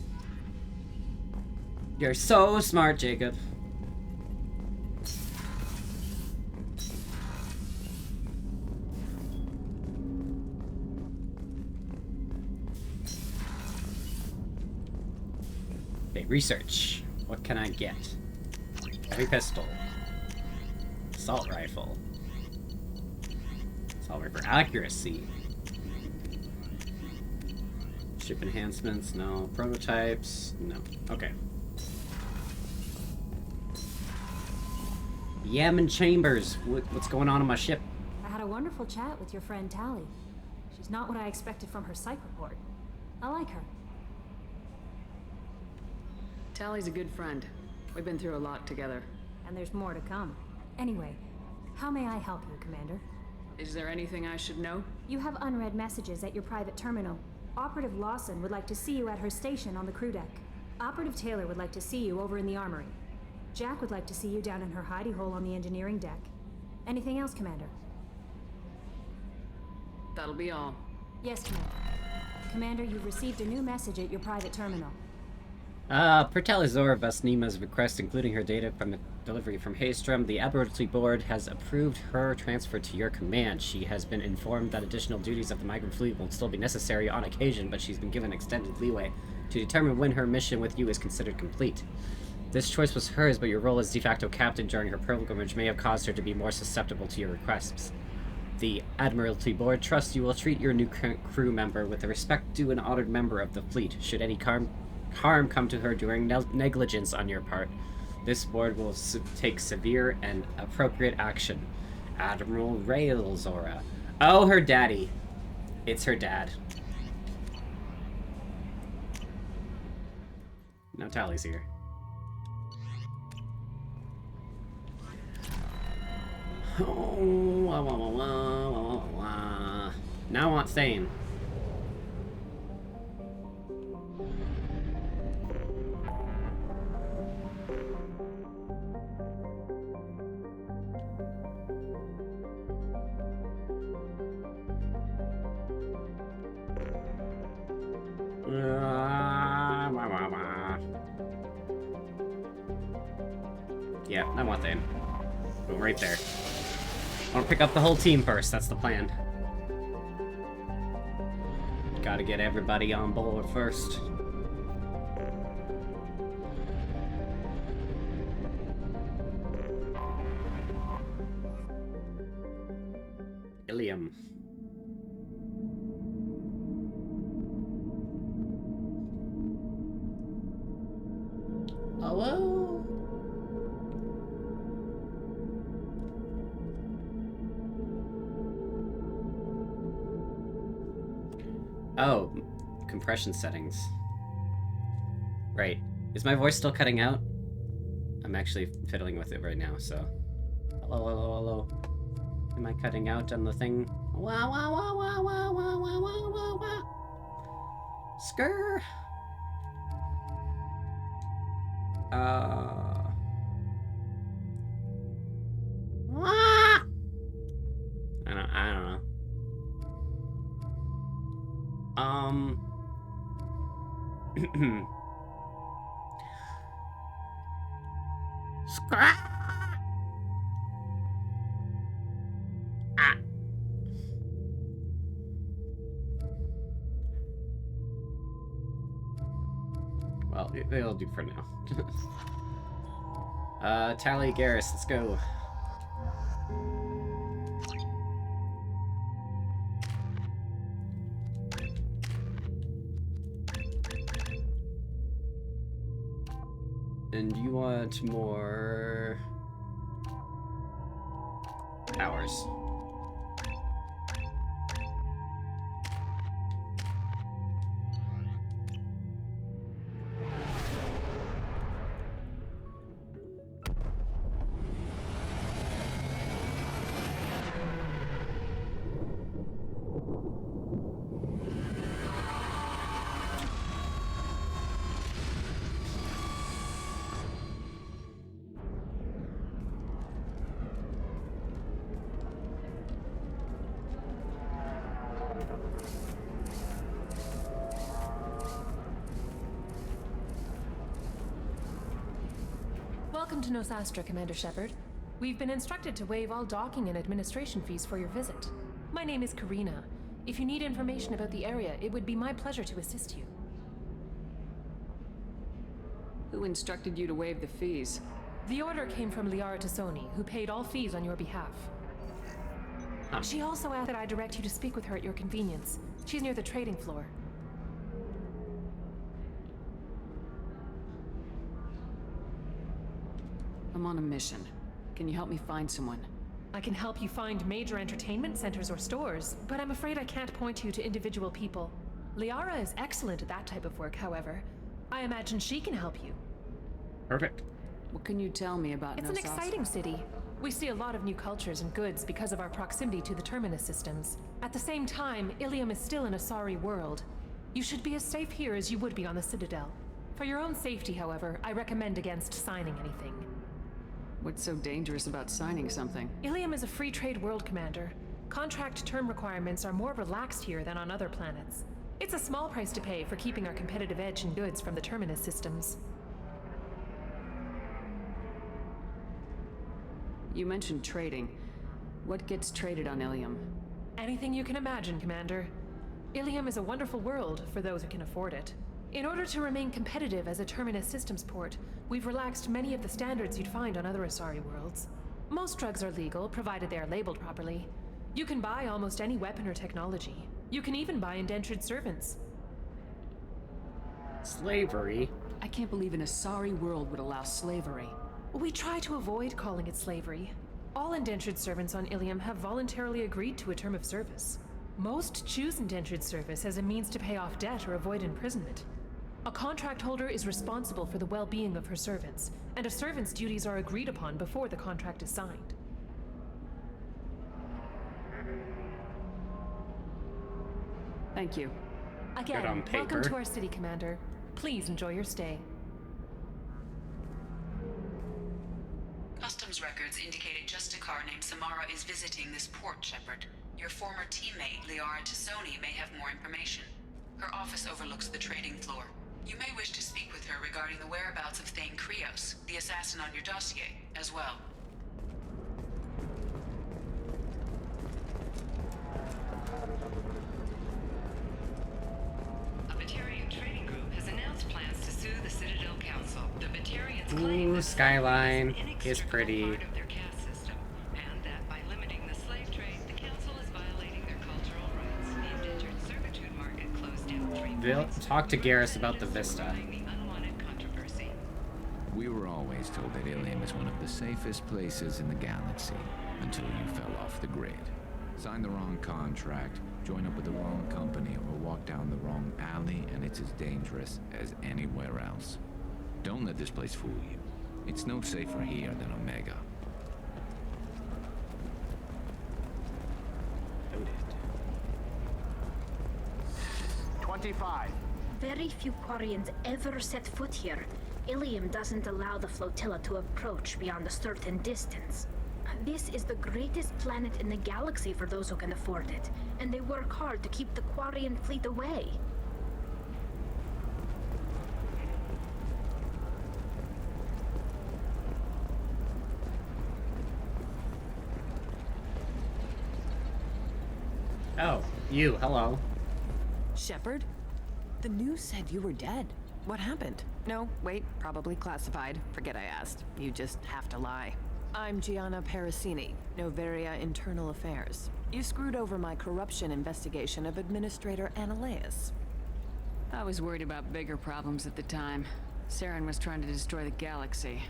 You're so smart, Jacob. Okay, research. What can I get? Heavy pistol. Assault rifle. Assault rifle. Accuracy. Ship enhancements, no. Prototypes, no. Okay. Yaman Chambers, what's going on my ship? I had a wonderful chat with your friend Tali. She's not what I expected from her psych report. I like her. Tali's a good friend. We've been through a lot together. And there's more to come. Anyway, how may I help you, Commander? Is there anything I should know? You have unread messages at your private terminal. Operative Lawson would like to see you at her station on the crew deck. Operative Taylor would like to see you over in the armory. Jack would like to see you down in her hidey hole on the engineering deck. Anything else, Commander? That'll be all. Yes, Commander. Commander, you've received a new message at your private terminal. Per Tali'Zorah Vasnima's request, including her data from the delivery from Haystrom, the Admiralty Board has approved her transfer to your command. She has been informed that additional duties of the migrant fleet will still be necessary on occasion, but she's been given extended leeway to determine when her mission with you is considered complete. This choice was hers, but your role as de facto captain during her pilgrimage may have caused her to be more susceptible to your requests. The Admiralty Board trusts you will treat your new crew member with the respect due an honored member of the fleet. Should any harm come to her during negligence on your part, this board will take severe and appropriate action. Admiral Rael'Zorah. Oh, her daddy. It's her dad. Now Tali's here. Oh, wah, wah, wah, wah, wah, wah, wah. Now I want Thane. Yeah, I want Thane. Go right there. I want to pick up the whole team first. That's the plan. Gotta get everybody on board first. Ilium. Hello? Oh, compression settings. Right. Is my voice still cutting out? I'm actually fiddling with it right now, so... Hello, hello, hello. Am I cutting out on the thing? Wah, wah, wah, wah, wah, wah, wah, wah, wah, wah. Skrr. Wah. I don't know. Scrap. Well, it'll do for now. Tally Garrus, let's go. And you want more hours. Welcome to Nosastra, Commander Shepard. We've been instructed to waive all docking and administration fees for your visit. My name is Karina. If you need information about the area, it would be my pleasure to assist you. Who instructed you to waive the fees? The order came from Liara Tassoni, who paid all fees on your behalf. She also asked that I direct you to speak with her at your convenience. She's near the trading floor. I'm on a mission. Can you help me find someone? I can help you find major entertainment centers or stores, but I'm afraid I can't point you to individual people. Liara is excellent at that type of work, however. I imagine she can help you. Perfect. What can you tell me about It's an Nosastra? exciting city. We see a lot of new cultures and goods because of our proximity to the Terminus systems. At the same time, Ilium is still an Asari world. You should be as safe here as you would be on the Citadel. For your own safety, however, I recommend against signing anything. What's so dangerous about signing something? Ilium is a free trade world, Commander. Contract term requirements are more relaxed here than on other planets. It's a small price to pay for keeping our competitive edge in goods from the Terminus systems. You mentioned trading. What gets traded on Ilium? Anything you can imagine, Commander. Ilium is a wonderful world for those who can afford it. In order to remain competitive as a Terminus systems port, we've relaxed many of the standards you'd find on other Asari worlds. Most drugs are legal, provided they are labeled properly. You can buy almost any weapon or technology. You can even buy indentured servants. Slavery? I can't believe an Asari world would allow slavery. We try to avoid calling it slavery. All indentured servants on Ilium have voluntarily agreed to a term of service. Most choose indentured service as a means to pay off debt or avoid imprisonment. A contract holder is responsible for the well-being of her servants, and a servant's duties are agreed upon before the contract is signed. Thank you. Again, welcome to our city, Commander. Please enjoy your stay. Customs records indicated just a car named Samara is visiting this port, Shepard. Your former teammate, Liara Tassoni, may have more information. Her office overlooks the trading floor. You may wish to speak with her regarding the whereabouts of Thane Krios, the assassin on your dossier, as well. A Batarian trading group has announced plans to sue the Citadel Council. The Batarians Ooh, Skyline is pretty. part of their caste system, and that by limiting the slave trade, the Council is violating their cultural rights. The indentured servitude market closed down 3 They'll talk to Garrus about the Vista. the unwanted controversy. We were always told that Ilium is one of the safest places in the galaxy, until you fell off the grid. Sign the wrong contract, join up with the wrong company, or walk down the wrong alley, and it's as dangerous as anywhere else. Don't let this place fool you. It's no safer here than Omega. 25. Very few Quarians ever set foot here. Ilium doesn't allow the flotilla to approach beyond a certain distance. This is the greatest planet in the galaxy for those who can afford it, and they work hard to keep the Quarian fleet away. Oh, you, hello. Shepard? The news said you were dead. What happened? No, wait, probably classified. Forget I asked. You just have to lie. I'm Gianna Parasini, Noveria Internal Affairs. You screwed over my corruption investigation of Administrator Analeus. I was worried about bigger problems at the time. Saren was trying to destroy the galaxy.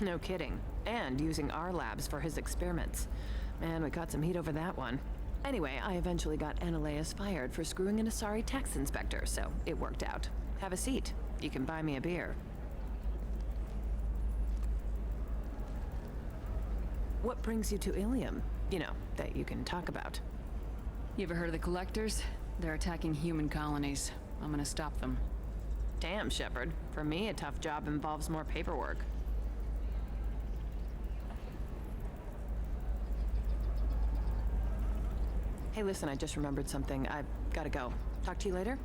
No kidding. And using our labs for his experiments. Man, we caught some heat over that one. Anyway, I eventually got Analeus fired for screwing an Asari tax inspector, so it worked out. Have a seat. You can buy me a beer. What brings you to Ilium? You know, that you can talk about. You ever heard of the Collectors? They're attacking human colonies. I'm gonna stop them. Damn, Shepard. For me, a tough job involves more paperwork. Hey, listen, I just remembered something. I've gotta go. Talk to you later?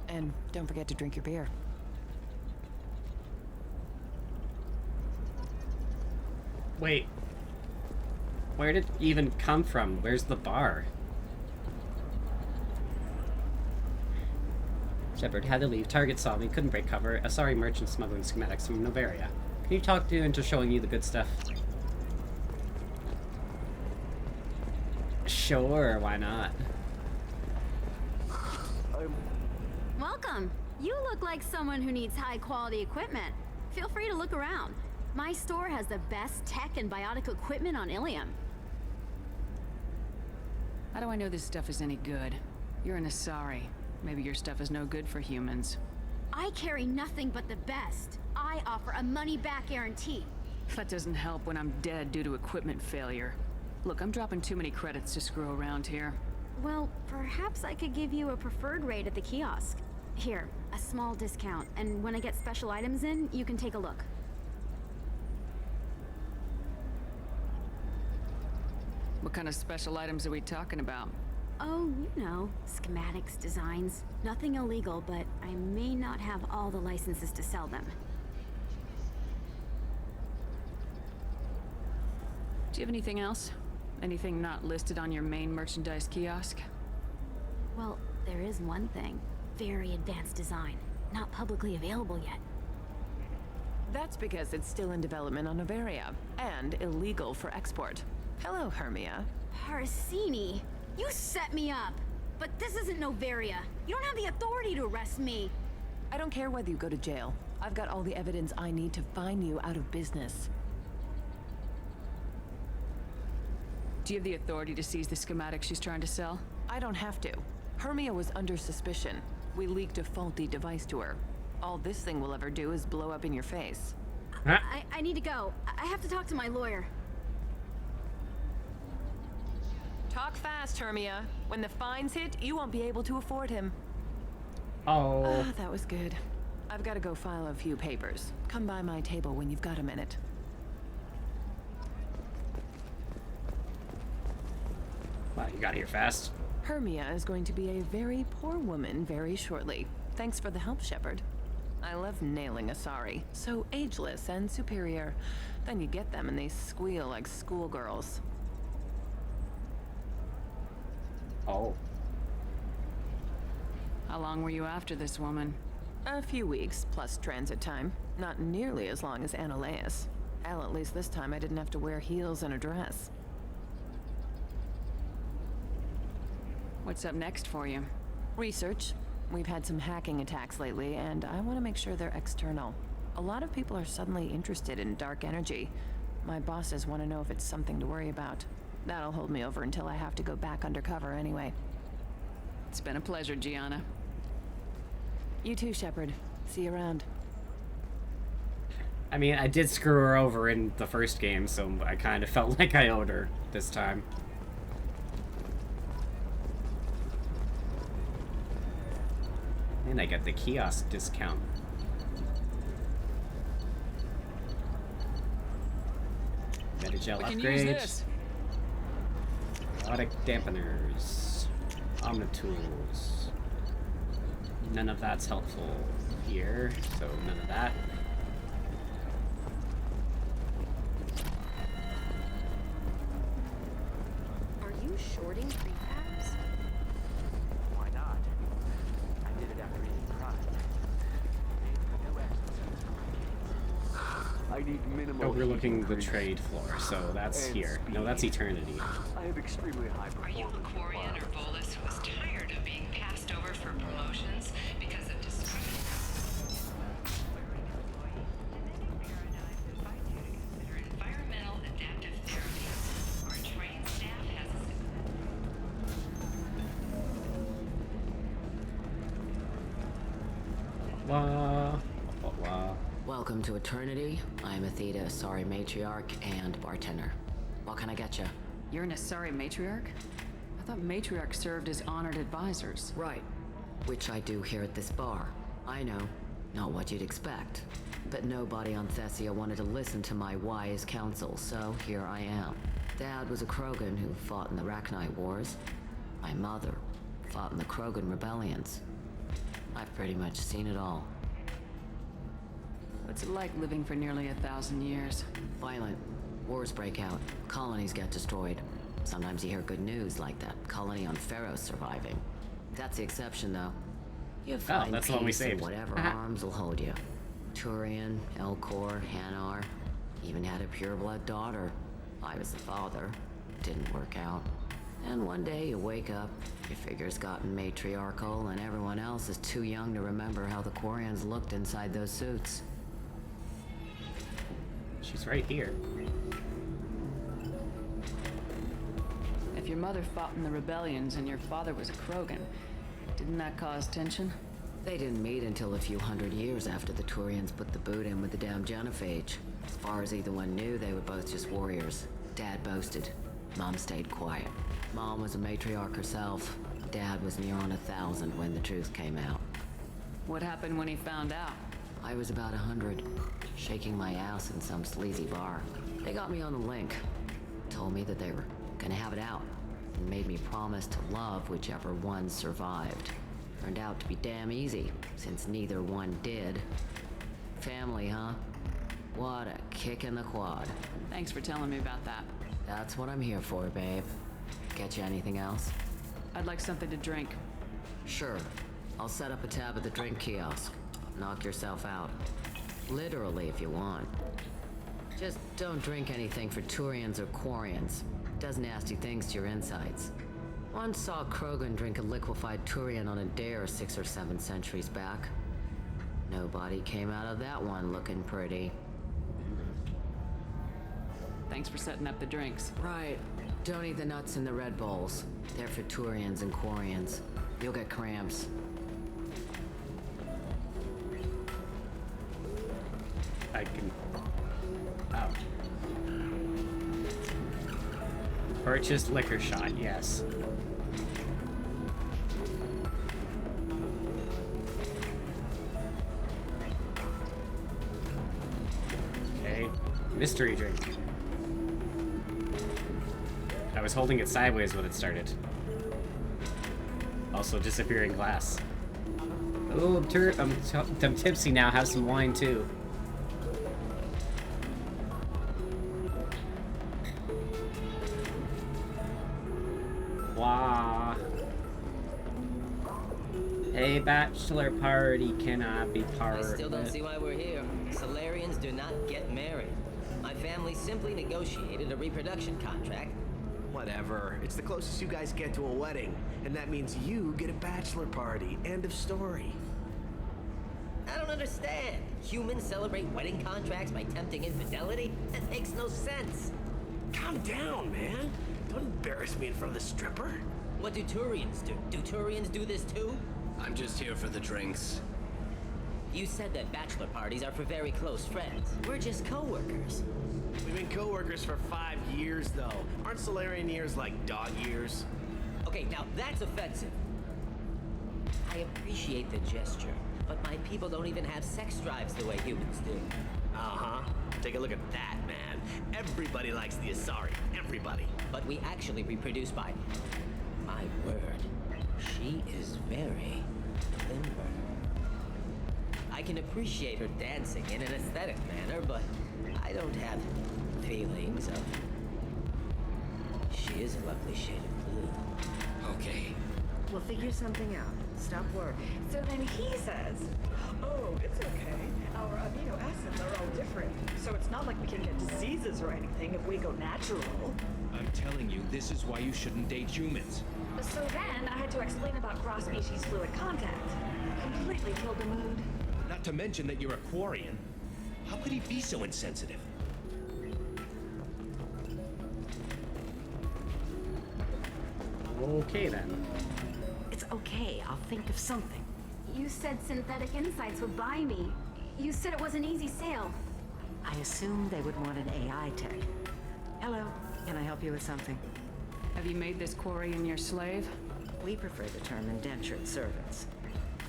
And don't forget to drink your beer. Wait. Where did it even come from? Where's the bar? Shepard had to leave. Target saw me, couldn't break cover. Asari merchant smuggling schematics from Noveria. Can you talk to into showing you the good stuff? Sure, why not? Welcome. You look like someone who needs high-quality equipment. Feel free to look around. My store has the best tech and biotic equipment on Ilium. How do I know this stuff is any good? You're an Asari. Maybe your stuff is no good for humans. I carry nothing but the best. I offer a money-back guarantee. That doesn't help when I'm dead due to equipment failure. Look, I'm dropping too many credits to screw around here. Well, perhaps I could give you a preferred rate at the kiosk. Here, a small discount, and when I get special items in, you can take a look. What kind of special items are we talking about? Oh, you know, schematics, designs. Nothing illegal, but I may not have all the licenses to sell them. Do you have anything else? Anything not listed on your main merchandise kiosk? Well, there is one thing. Very advanced design. Not publicly available yet. That's because it's still in development on Noveria, and illegal for export. Hello, Hermia. Parasini, you set me up! But this isn't Noveria. You don't have the authority to arrest me. I don't care whether you go to jail. I've got all the evidence I need to find you out of business. Do you have the authority to seize the schematics she's trying to sell? I don't have to. Hermia was under suspicion. We leaked a faulty device to her. All this thing will ever do is blow up in your face. Huh? I need to go. I have to talk to my lawyer. Talk fast, Hermia. When the fines hit, you won't be able to afford him. Oh. Ah, that was good. I've got to go file a few papers. Come by my table when you've got a minute. Wow, you got here fast. Hermia is going to be a very poor woman very shortly. Thanks for the help, Shepard. I love nailing Asari. So ageless and superior. Then you get them and they squeal like schoolgirls. Oh. How long were you after this woman? A few weeks, plus transit time. Not nearly as long as Analeus. Hell, at least this time I didn't have to wear heels and a dress. What's up next for you? Research. We've had some hacking attacks lately, and I want to make sure they're external. A lot of people are suddenly interested in dark energy. My bosses want to know if it's something to worry about. That'll hold me over until I have to go back undercover anyway. It's been a pleasure, Gianna. You too, Shepard. See you around. I mean, I did screw her over in the first game, so I kind of felt like I owed her this time. And I got the kiosk discount. Metagel We can upgrade. use this. Chaotic dampeners. Omnitools. None of that's helpful here, so none of that. Are you shorting prefabs? Why not? I did it after eating pride. I need minimal. Overlooking the trade floor, so that's here. No, that's Eternity. I have extremely high performance. Are you a Quarian or Volus who is tired of being passed over for promotions because of discrepancy? Consider environmental adaptive therapies. Our trained staff has Wah, wah, wah. Welcome to Eternity. I'm Athena, Asari Matriarch and bartender. What can I get you? You're an Asari Matriarch? I thought Matriarchs served as honored advisors. Right. Which I do here at this bar. I know. Not what you'd expect. But nobody on Thessia wanted to listen to my wise counsel, so here I am. Dad was a Krogan who fought in the Rachni Wars. My mother fought in the Krogan rebellions. I've pretty much seen it all. What's it like living for nearly 1,000 years? Violent. Wars break out. Colonies get destroyed. Sometimes you hear good news like that colony on Pharaoh surviving. That's the exception, though. You find that's the one we peace in saved. whatever arms will hold you. Turian, Elcor, Hanar. Even had a pureblood daughter. I was the father. Didn't work out. And one day you wake up, your figure's gotten matriarchal, and everyone else is too young to remember how the Quarians looked inside those suits. She's right here. If your mother fought in the rebellions and your father was a Krogan, didn't that cause tension? They didn't meet until a few hundred years after the Turians put the boot in with the damn Genophage. As far as either one knew, they were both just warriors. Dad boasted. Mom stayed quiet. Mom was a matriarch herself. Dad was near on 1,000 when the truth came out. What happened when he found out? I was about 100, shaking my ass in some sleazy bar. They got me on the link. Told me that they were gonna have it out, and made me promise to love whichever one survived. Turned out to be damn easy, since neither one did. Family, huh? What a kick in the quad. Thanks for telling me about that. That's what I'm here for, babe. Get you anything else? I'd like something to drink. Sure. I'll set up a tab at the drink kiosk. Knock yourself out. Literally, if you want. Just don't drink anything for Turians or Quarians. Does nasty things to your insides. Once saw Krogan drink a liquefied Turian on a dare 6 or 7 centuries back. Nobody came out of that one looking pretty. Thanks for setting up the drinks. Right. Don't eat the nuts in the Red Bulls. They're for Turians and Quarians. You'll get cramps. I can... Oh. Purchased liquor shot, yes. Okay. Mystery drink. I was holding it sideways when it started. Also disappearing glass. Oh, I'm tipsy now. Have some wine too. Wah. Hey, bachelor party, can I be part I of still don't it? see why we're here. Solarians do not get married. My family simply negotiated a reproduction contract. Whatever. It's the closest you guys get to a wedding, and that means you get a bachelor party. End of story. I don't understand. Humans celebrate wedding contracts by tempting infidelity? That makes no sense. Calm down, man. Don't embarrass me in front of the stripper. What do Turians do? Do Turians do this too? I'm just here for the drinks. You said that bachelor parties are for very close friends. We're just co-workers. We've been co-workers for 5 years, though. Aren't Solarian years like dog years? Okay, now that's offensive. I appreciate the gesture, but my people don't even have sex drives the way humans do. Uh-huh. Take a look at that, man. Everybody likes the Asari. Everybody. But we actually reproduce by... My word. She is very limber. I can appreciate her dancing in an aesthetic manner, but I don't have feelings of... She is a lovely shade of blue. Okay. We'll figure something out. Stop worrying. So then he says, oh, it's okay. Our amino acids are all different. So it's not like we can get diseases or anything if we go natural. I'm telling you, this is why you shouldn't date humans. So then I had to explain about cross-species fluid contact. Completely killed the mood. Not to mention that you're a Quarian. How could he be so insensitive? Okay then. It's okay. I'll think of something. You said Synthetic Insights would buy me. You said it was an easy sale. I assumed they would want an AI tech. Hello. Can I help you with something? Have you made this Quarian your slave? We prefer the term indentured servants.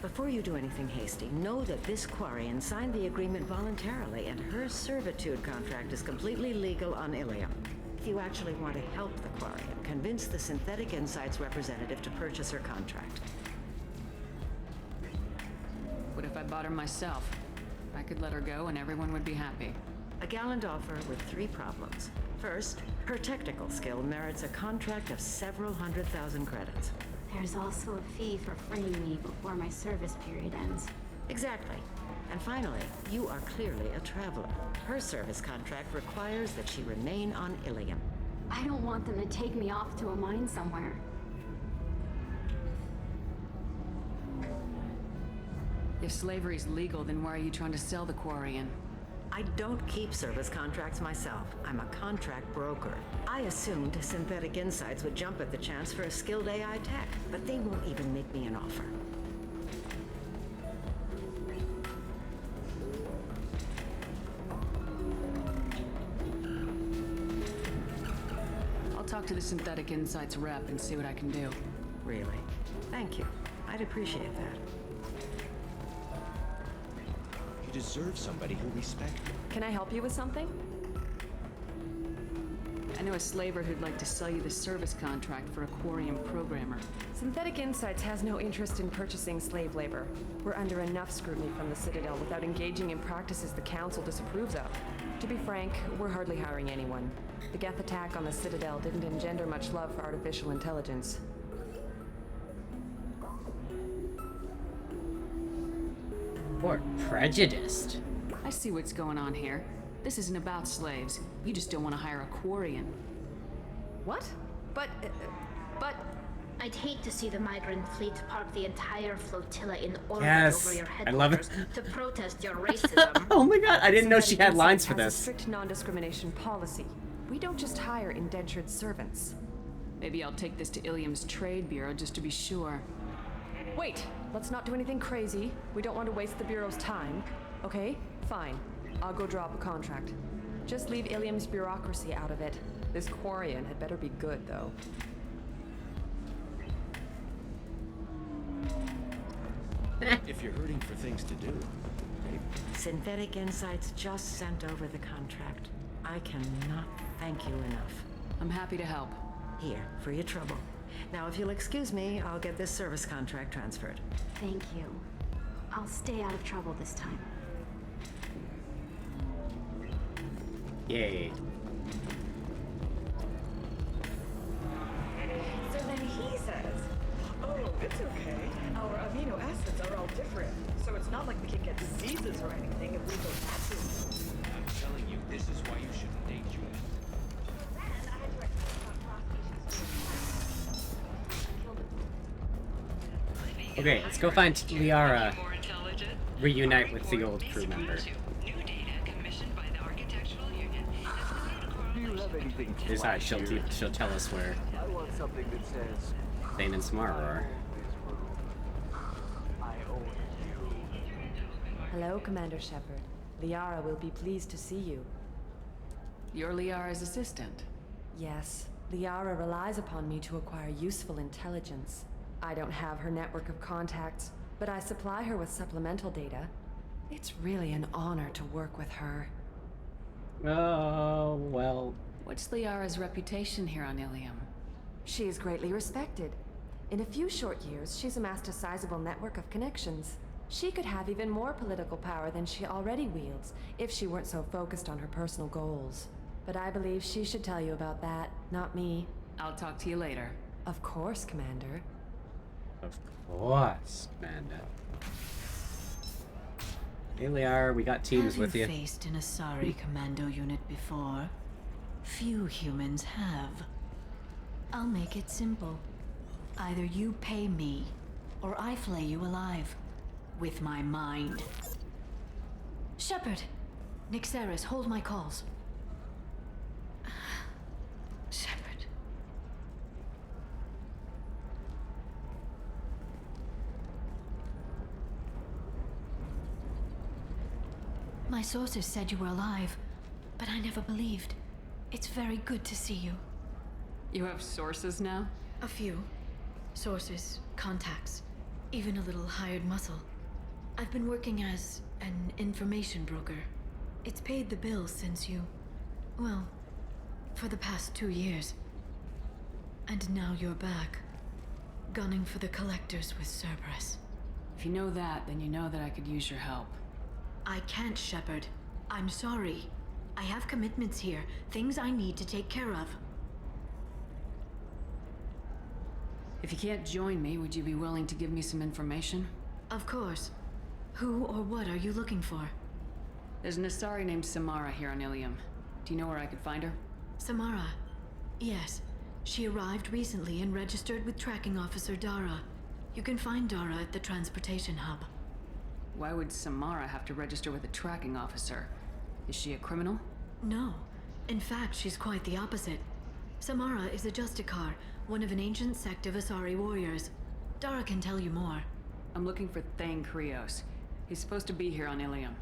Before you do anything hasty, know that this Quarian signed the agreement voluntarily, and her servitude contract is completely legal on Ilium. If you actually want to help the Quarian, convince the Synthetic Insights representative to purchase her contract. What if I bought her myself? I could let her go and everyone would be happy. A gallant offer with 3 problems. First, her technical skill merits a contract of several 100,000 credits. There's also a fee for freeing me before my service period ends. Exactly. And finally, you are clearly a traveler. Her service contract requires that she remain on Ilium. I don't want them to take me off to a mine somewhere. If slavery's legal, then why are you trying to sell the Quarian? I don't keep service contracts myself. I'm a contract broker. I assumed Synthetic Insights would jump at the chance for a skilled AI tech, but they won't even make me an offer. I'll talk to the Synthetic Insights rep and see what I can do. Really? Thank you. I'd appreciate that. You deserve somebody who respects you. Can I help you with something? I know a slaver who'd like to sell you the service contract for a Quarian programmer. Synthetic Insights has no interest in purchasing slave labor. We're under enough scrutiny from the Citadel without engaging in practices the Council disapproves of. To be frank, we're hardly hiring anyone. The Geth attack on the Citadel didn't engender much love for artificial intelligence. Or prejudiced. I see what's going on here. This isn't about slaves. You just don't want to hire a Quarian. What? But... I'd hate to see the migrant fleet park the entire flotilla in orbit Yes, over your I love headquarters it. to protest your racism. Oh my god, I didn't know she had lines for Has a this. strict non-discrimination policy. We don't just hire indentured servants. Maybe I'll take this to Ilium's trade bureau just to be sure. Wait, let's not do anything crazy. We don't want to waste the Bureau's time. Okay? Fine. I'll go draw up a contract. Just leave Ilium's bureaucracy out of it. This Quarian had better be good, though. If you're hurting for things to do, maybe. Synthetic Insights just sent over the contract. I cannot thank you enough. I'm happy to help. Here, for your trouble. Now, if you'll excuse me, I'll get this service contract transferred. Thank you. I'll stay out of trouble this time. Yay. So then he says, oh, it's okay. Our amino acids are all different. So it's not like we can get diseases or anything if we go natural. I'm telling you, this is why you shouldn't date humans. Okay, let's go find Liara. More intelligent? reunite with the old crew member. Besides, she'll tell us where I want something that says Thane and Samara are. I own you. Hello, Commander Shepard. Liara will be pleased to see you. You're Liara's assistant. Yes, Liara relies upon me to acquire useful intelligence. I don't have her network of contacts, but I supply her with supplemental data. It's really an honor to work with her. Oh, well. What's Liara's reputation here on Ilium? She is greatly respected. In a few short years, she's amassed a sizable network of connections. She could have even more political power than she already wields, if she weren't so focused on her personal goals. But I believe she should tell you about that, not me. I'll talk to you later. Of course, Commander. Of course, Commander. Hey, Liara, we got teams with you. Have you faced an Asari commando unit before? Few humans have. I'll make it simple. Either you pay me, or I flay you alive. With my mind. Shepard! Nixeris, hold my calls. Shepard. My sources said you were alive, but I never believed. It's very good to see you. You have sources now? A few. Sources, contacts, even a little hired muscle. I've been working as an information broker. It's paid the bills since you... well, for the past 2 years. And now you're back, gunning for the Collectors with Cerberus. If you know that, then you know that I could use your help. I can't, Shepard. I'm sorry. I have commitments here, things I need to take care of. If you can't join me, would you be willing to give me some information? Of course. Who or what are you looking for? There's an Asari named Samara here on Ilium. Do you know where I could find her? Samara? Yes. She arrived recently and registered with Tracking Officer Dara. You can find Dara at the transportation hub. Why would Samara have to register with a tracking officer? Is she a criminal? No. In fact, she's quite the opposite. Samara is a Justicar, one of an ancient sect of Asari warriors. Dara can tell you more. I'm looking for Thane Krios. He's supposed to be here on Ilium.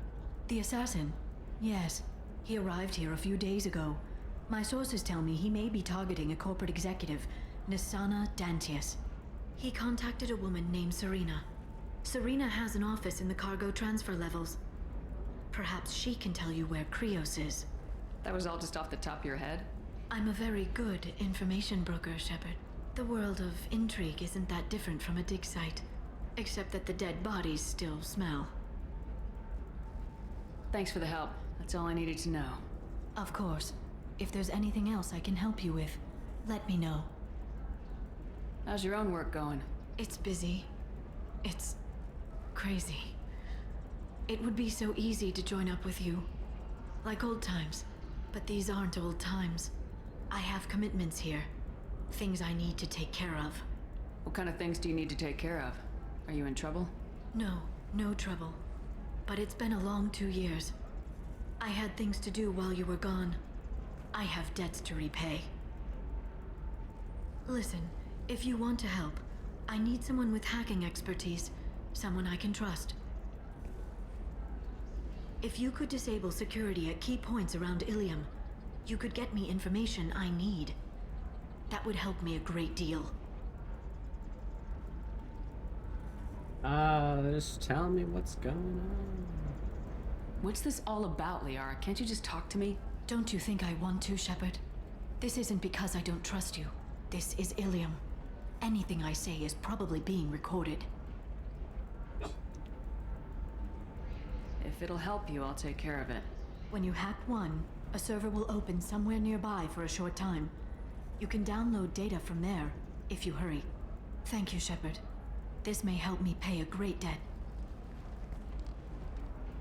The assassin? Yes. He arrived here a few days ago. My sources tell me he may be targeting a corporate executive, Nisana Dantius. He contacted a woman named Serena. Serena has an office in the cargo transfer levels. Perhaps she can tell you where Krios is. That was all just off the top of your head? I'm a very good information broker, Shepard. The world of intrigue isn't that different from a dig site. Except that the dead bodies still smell. Thanks for the help. That's all I needed to know. Of course. If there's anything else I can help you with, let me know. How's your own work going? It's busy. It's crazy. It would be so easy to join up with you. Like old times. But these aren't old times. I have commitments here. Things I need to take care of. What kind of things do you need to take care of? Are you in trouble? No, no trouble. But it's been a long 2 years. I had things to do while you were gone. I have debts to repay. Listen, if you want to help, I need someone with hacking expertise. Someone I can trust. If you could disable security at key points around Ilium, you could get me information I need. That would help me a great deal. Just tell me what's going on. What's this all about, Liara? Can't you just talk to me? Don't you think I want to, Shepard? This isn't because I don't trust you. This is Ilium. Anything I say is probably being recorded. If it'll help you, I'll take care of it. When you hack one, a server will open somewhere nearby for a short time. You can download data from there, if you hurry. Thank you, Shepard. This may help me pay a great debt.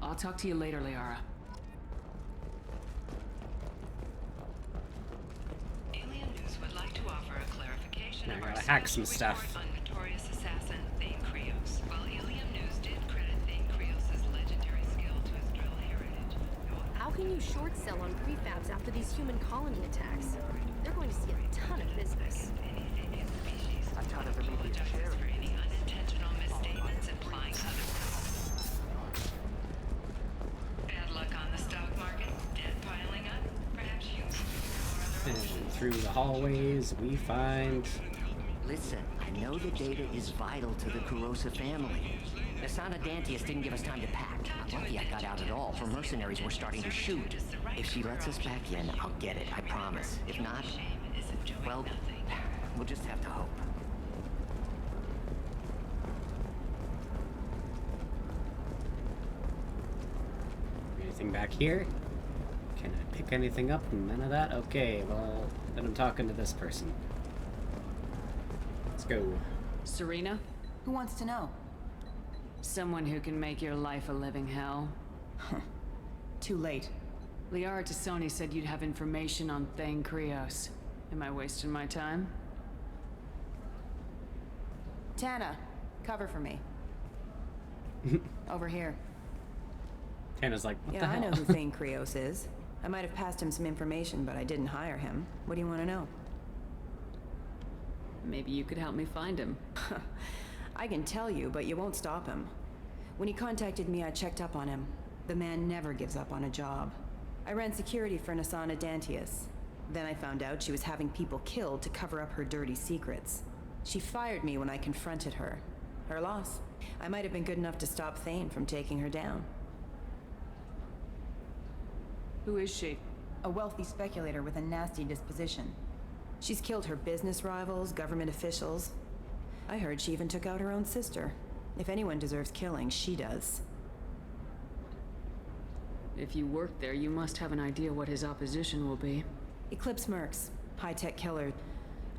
I'll talk to you later, Liara. Alien News would like to offer a clarification I of gotta our hack some source stuff. report on notorious assassin Thane Krios. While Alien News did credit Thane Krios' can you short sell on prefabs after these human colony attacks? They're going to see a ton of business. A ton of immediate sharing. Any unintentional misstatements implying otherwise. Bad luck on the stock market. Debt piling up. Perhaps you. And through the hallways, we find... Listen, I know the data is vital to the Kurosa family. Nasana Dantius didn't give us time to pack. I'm lucky I got out at all, for mercenaries were starting to shoot. If she lets us back in, I'll get it, I promise. If not, well, we'll just have to hope. Anything back here? Can I pick anything up? None of that? Okay, well, then I'm talking to this person. Let's go. Serena? Who wants to know? Someone who can make your life a living hell. Too late. Liara Tassoni said you'd have information on Thane Krios. Am I wasting my time? Tana, cover for me. Over here. Tana's like, what the Yeah, I hell? know who Thane Krios is. I might have passed him some information, but I didn't hire him. What do you want to know? Maybe you could help me find him. I can tell you, but you won't stop him. When he contacted me, I checked up on him. The man never gives up on a job. I ran security for Nasana Dantius. Then I found out she was having people killed to cover up her dirty secrets. She fired me when I confronted her. Her loss. I might have been good enough to stop Thane from taking her down. Who is she? A wealthy speculator with a nasty disposition. She's killed her business rivals, government officials. I heard she even took out her own sister. If anyone deserves killing, she does. If you work there, you must have an idea what his opposition will be. Eclipse mercs. High-tech killer.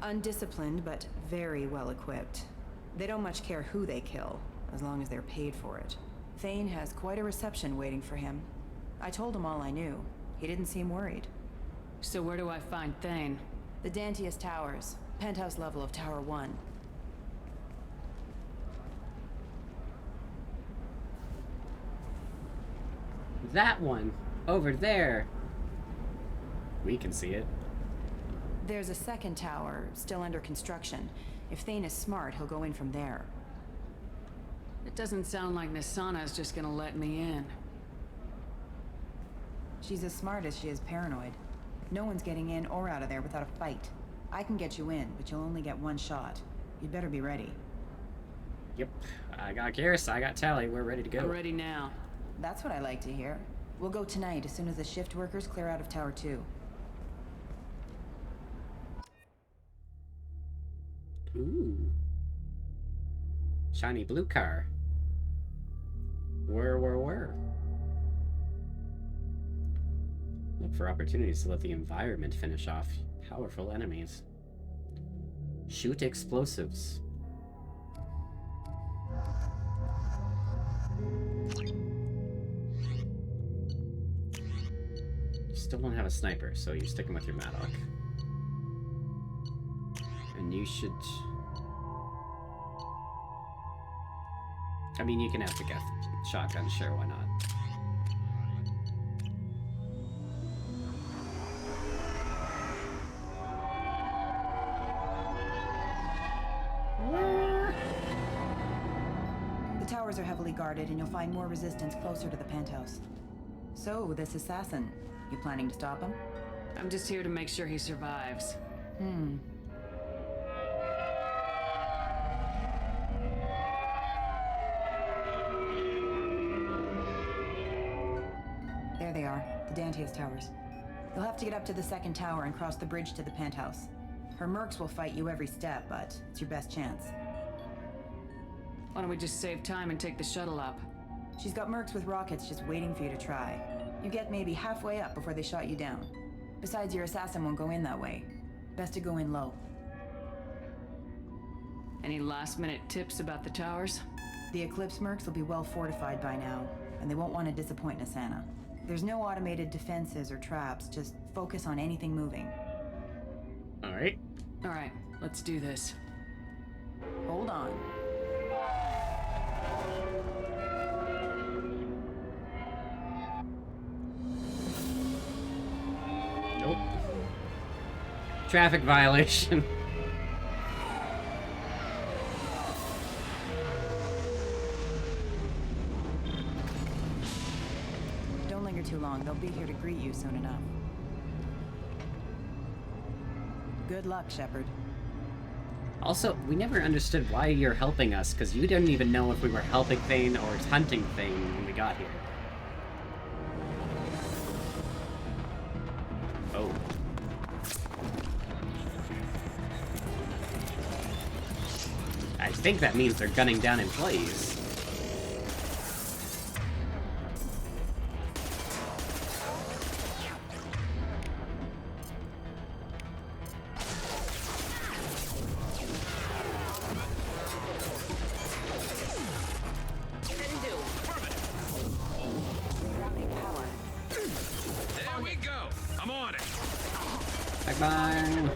Undisciplined, but very well equipped. They don't much care who they kill, as long as they're paid for it. Thane has quite a reception waiting for him. I told him all I knew. He didn't seem worried. So where do I find Thane? The Dantius Towers. Penthouse level of Tower 1. That one, over there. We can see it. There's a second tower, still under construction. If Thane is smart, he'll go in from there. It doesn't sound like Nasana's just gonna let me in. She's as smart as she is paranoid. No one's getting in or out of there without a fight. I can get you in, but you'll only get one shot. You'd better be ready. Yep. I got Garrus, I got Tally, we're ready to go. I'm ready now. That's what I like to hear. We'll go tonight as soon as the shift workers clear out of Tower 2. Ooh. Shiny blue car. Where? Look for opportunities to let the environment finish off powerful enemies. Shoot explosives. Still don't have a sniper, so you're sticking with your Maddock. And you should... I mean, you can have the shotgun, sure, why not? The towers are heavily guarded, and you'll find more resistance closer to the penthouse. So, this assassin, you planning to stop him? I'm just here to make sure he survives. There they are, the Dantius Towers. You'll have to get up to the second tower and cross the bridge to the penthouse. Her mercs will fight you every step, but it's your best chance. Why don't we just save time and take the shuttle up? She's got mercs with rockets just waiting for you to try. You get maybe halfway up before they shot you down. Besides, your assassin won't go in that way. Best to go in low. Any last-minute tips about the towers? The Eclipse mercs will be well fortified by now, and they won't want to disappoint Nasana. There's no automated defenses or traps, just focus on anything moving. Alright. Alright, let's do this. Hold on. Traffic violation. Don't linger too long. They'll be here to greet you soon enough. Good luck, Shepard. Also, we never understood why you're helping us, because you didn't even know if we were helping Thane or hunting Thane when we got here. Oh. I think that means they're gunning down employees. There we go. I'm on it. Bye-bye.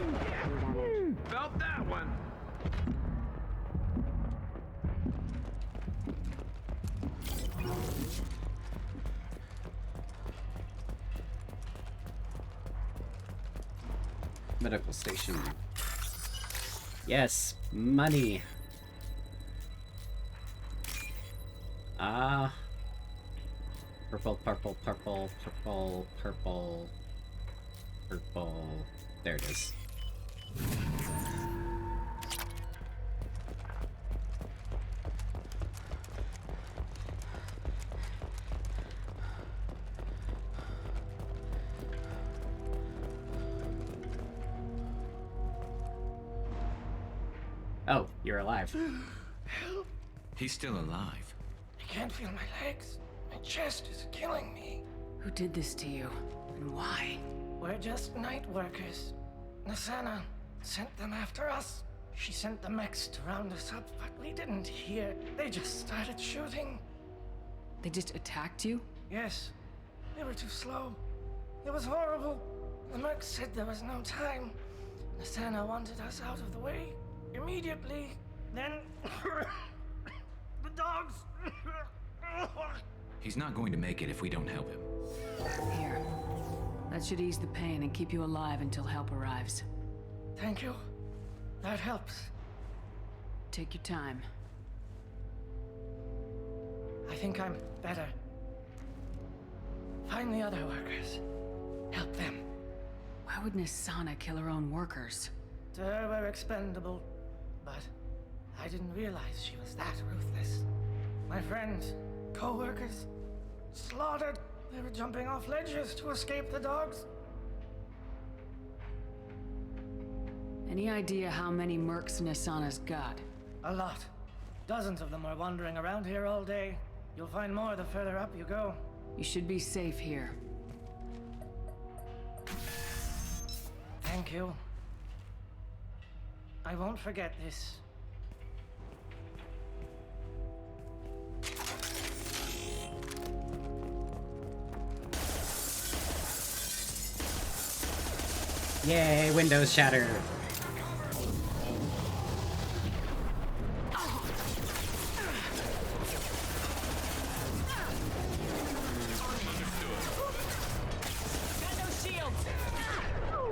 Felt that one. Medical station. Yes, money. Ah. Purple, purple, purple, purple, purple, purple. There it is. Oh, you're alive. Help! He's still alive. I can't feel my legs. My chest is killing me. Who did this to you? And why? We're just night workers. Nasana sent them after us. She sent the mechs to round us up, but we didn't hear. They just started shooting. They just attacked you? Yes. They were too slow. It was horrible. The mechs said there was no time. Nasana wanted us out of the way. Immediately. Then... the dogs... He's not going to make it if we don't help him. Here. That should ease the pain and keep you alive until help arrives. Thank you. That helps. Take your time. I think I'm better. Find the other workers. Help them. Why would Nasana kill her own workers? To her, we're expendable. But I didn't realize she was that ruthless. My friends, co-workers, slaughtered. They were jumping off ledges to escape the dogs. Any idea how many mercs Nasana's got? A lot. Dozens of them are wandering around here all day. You'll find more the further up you go. You should be safe here. Thank you. I won't forget this. Yay, windows shatter.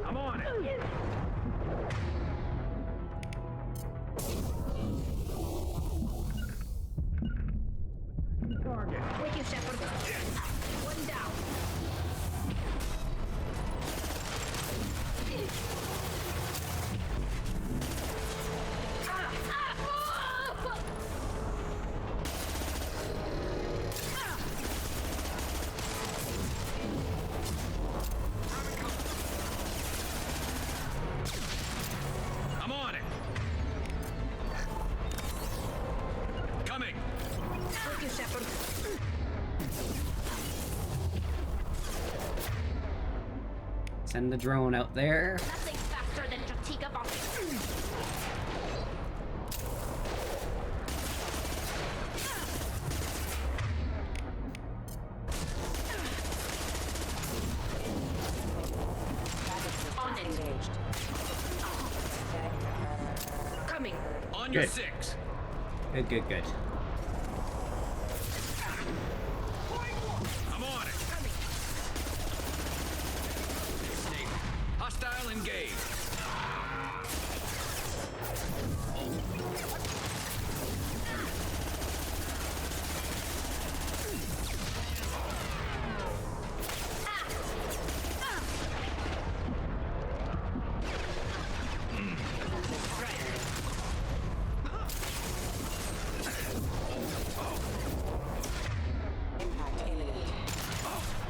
I'm on it. Target. Wicked Shepherd. One down. I'm on it. Coming. Wicked Shepherd. Send the drone out there. Nothing faster than Jatika Bomb. On engaged. Coming. On your Good. 6. Good, good, good. I'm on it. Hostile engaged.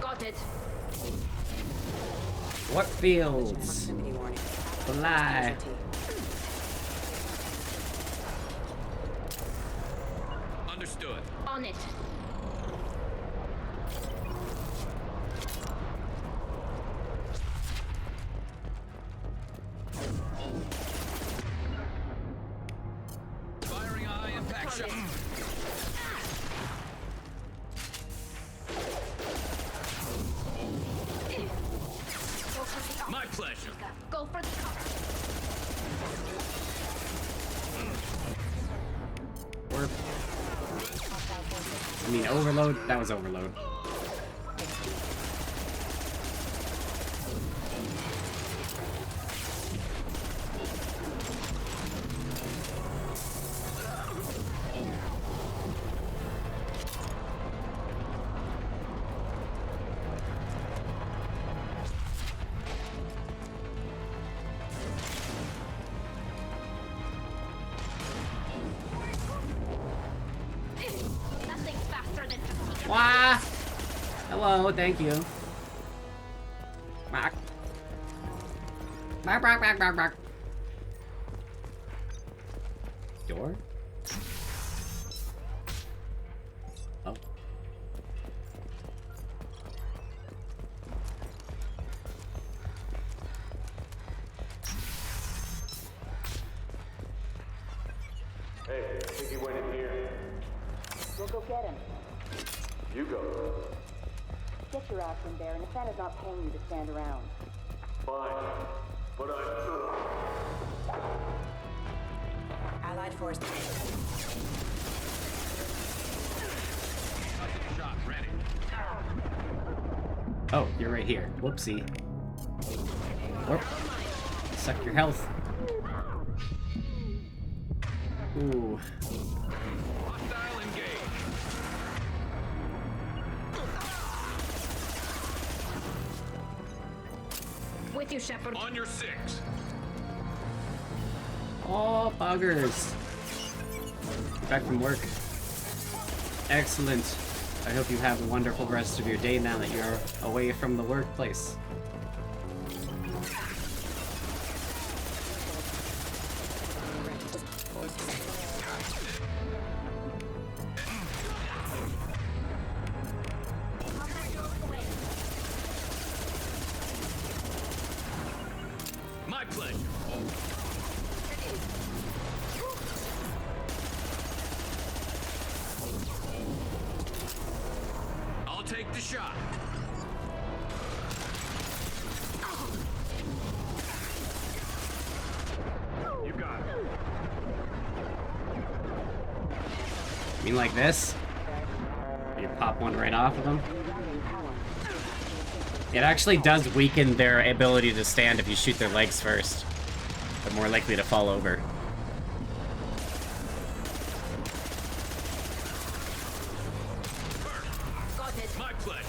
Got it. What fields? Fly. Understood. On it. Firing a high impact shot. My pleasure. Go for the cover. Or, I mean, overload. That was overload. Nothing's faster than Wah! Hello, thank you. Bark. Bark, bark, bark, bark, bark. Door? Oh. Hey, I think he went in here. We'll go get him. You go. Get your ass in there, and Nathana's not paying you to stand around. Fine. But Allied force. Shot ready. Oh, you're right here. Whoopsie. Whoop. Suck your health. Ooh. Hostile engage. with you, Shepard. On your six. Oh, buggers. Back from work. Excellent. I hope you have a wonderful rest of your day now that you're away from the workplace. My pleasure. I'll take the shot. You got it. You mean like this? You pop one right off of them? It actually does weaken their ability to stand if you shoot their legs first. They're more likely to fall over. Got it. My pleasure.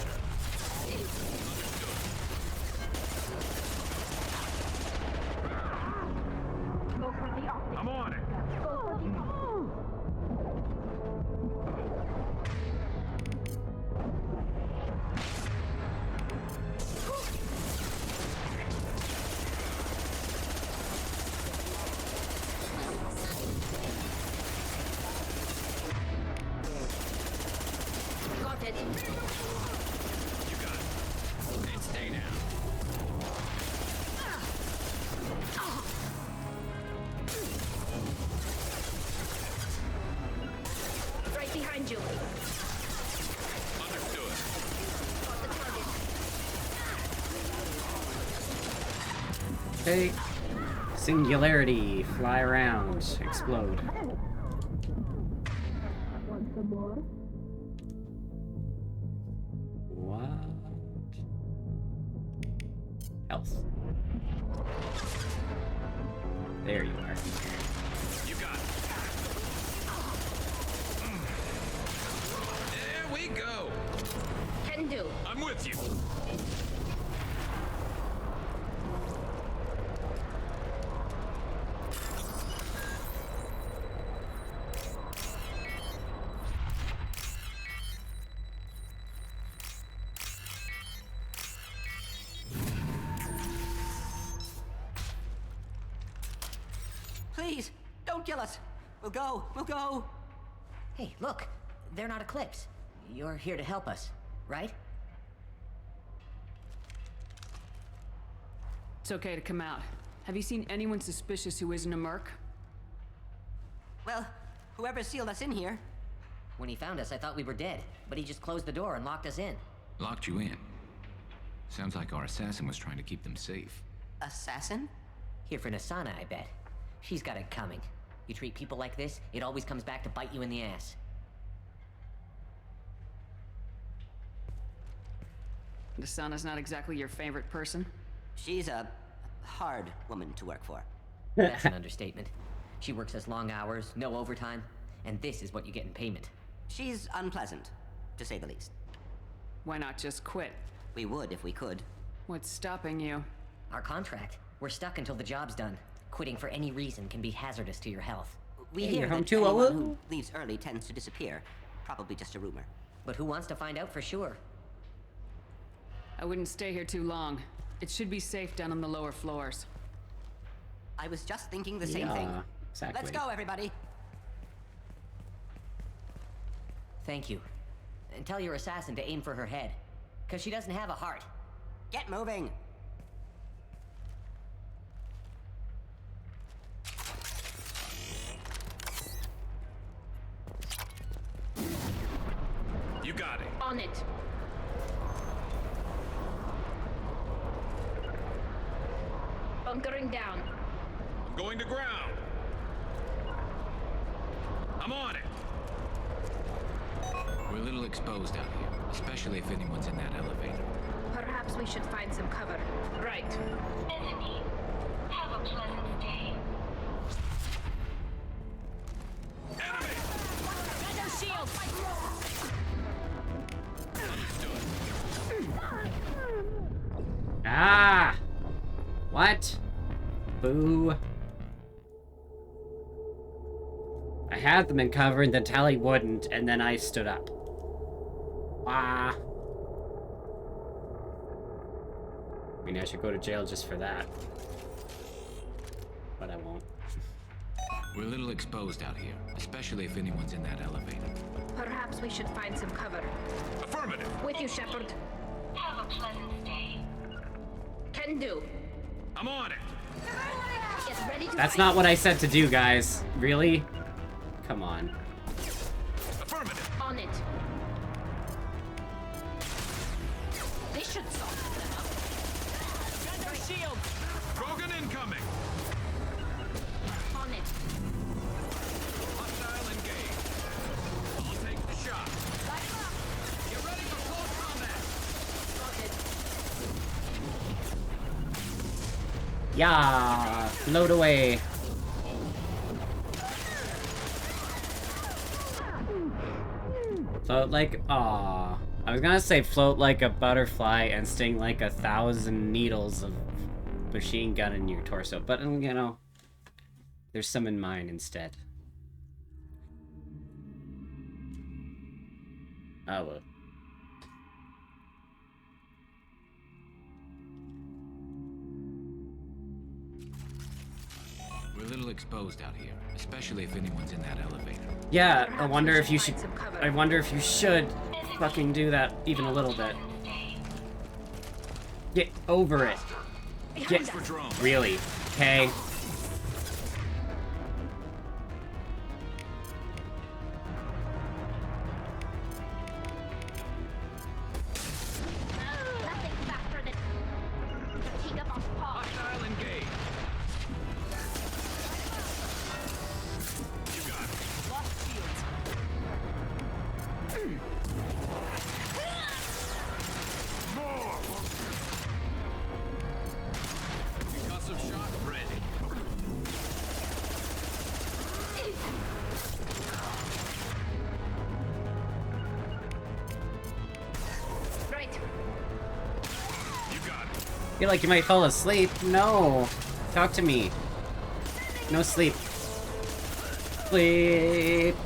Go for the optic. I'm on it. Go for the Got it. You got it. And stay down. Right behind you. Understood. Got the target. Okay. Singularity. Fly around. Explode. Want some more? What? Health. There you are. Can do. I'm with you. Please, don't kill us. We'll go. We'll go. Hey, look. They're not Eclipse. You're here to help us, right? It's okay to come out. Have you seen anyone suspicious who isn't a merc? Well, whoever sealed us in here. When he found us, I thought we were dead, but he just closed the door and locked us in. Locked you in? Sounds like our assassin was trying to keep them safe. Assassin? Here for Nasana, I bet. She's got it coming. You treat people like this, it always comes back to bite you in the ass. Nasana's not exactly your favorite person? She's a hard woman to work for. That's an understatement. She works us long hours, no overtime, and this is what you get in payment. She's unpleasant, to say the least. Why not just quit? We would if we could. What's stopping you? Our contract. We're stuck until the job's done. Quitting for any reason can be hazardous to your health. We Hey, hear you're home that too, anyone Awu? who leaves early tends to disappear. Probably just a rumor. But who wants to find out for sure? I wouldn't stay here too long. It should be safe down on the lower floors. I was just thinking the same thing. Exactly. Let's go, everybody. Thank you. And tell your assassin to aim for her head. Because she doesn't have a heart. Get moving! You got it. On it. Bunkering down. I'm going to ground. I'm on it. We're a little exposed out here, especially if anyone's in that elevator. Perhaps we should find some cover. Right. Bethany, have a pleasant day. Ah! What? Boo. I had them in cover and then Tally wouldn't, and then I stood up. Ah. I mean, I should go to jail just for that. But I won't. We're a little exposed out here, especially if anyone's in that elevator. Perhaps we should find some cover. Affirmative. With you, Shepard. Have a pleasant day. Can do. I'm on it. Get ready to That's fight. not what I said to do, guys. Really? Come on. Affirmative. On it. This should soften them up. Shield. Krogan incoming. On it. Hostile engaged. I'll take the shot. Get ready for close combat. Yeah, float away. Float like, aw. I was gonna say float like a butterfly and sting like 1,000 needles of machine gun in your torso, but you know, there's some in mine instead. Oh well. We're a little exposed out here, especially if anyone's in that elevator. Yeah, I wonder if you should. I wonder if you should fucking do that even a little bit. Get over it. Get really, okay? Nothing faster than fatigue up on pause. Hostile engaged. You got it. Lost shields. Concussive shot ready. Feel like you might fall asleep. No. Talk to me. No sleep. Sleep.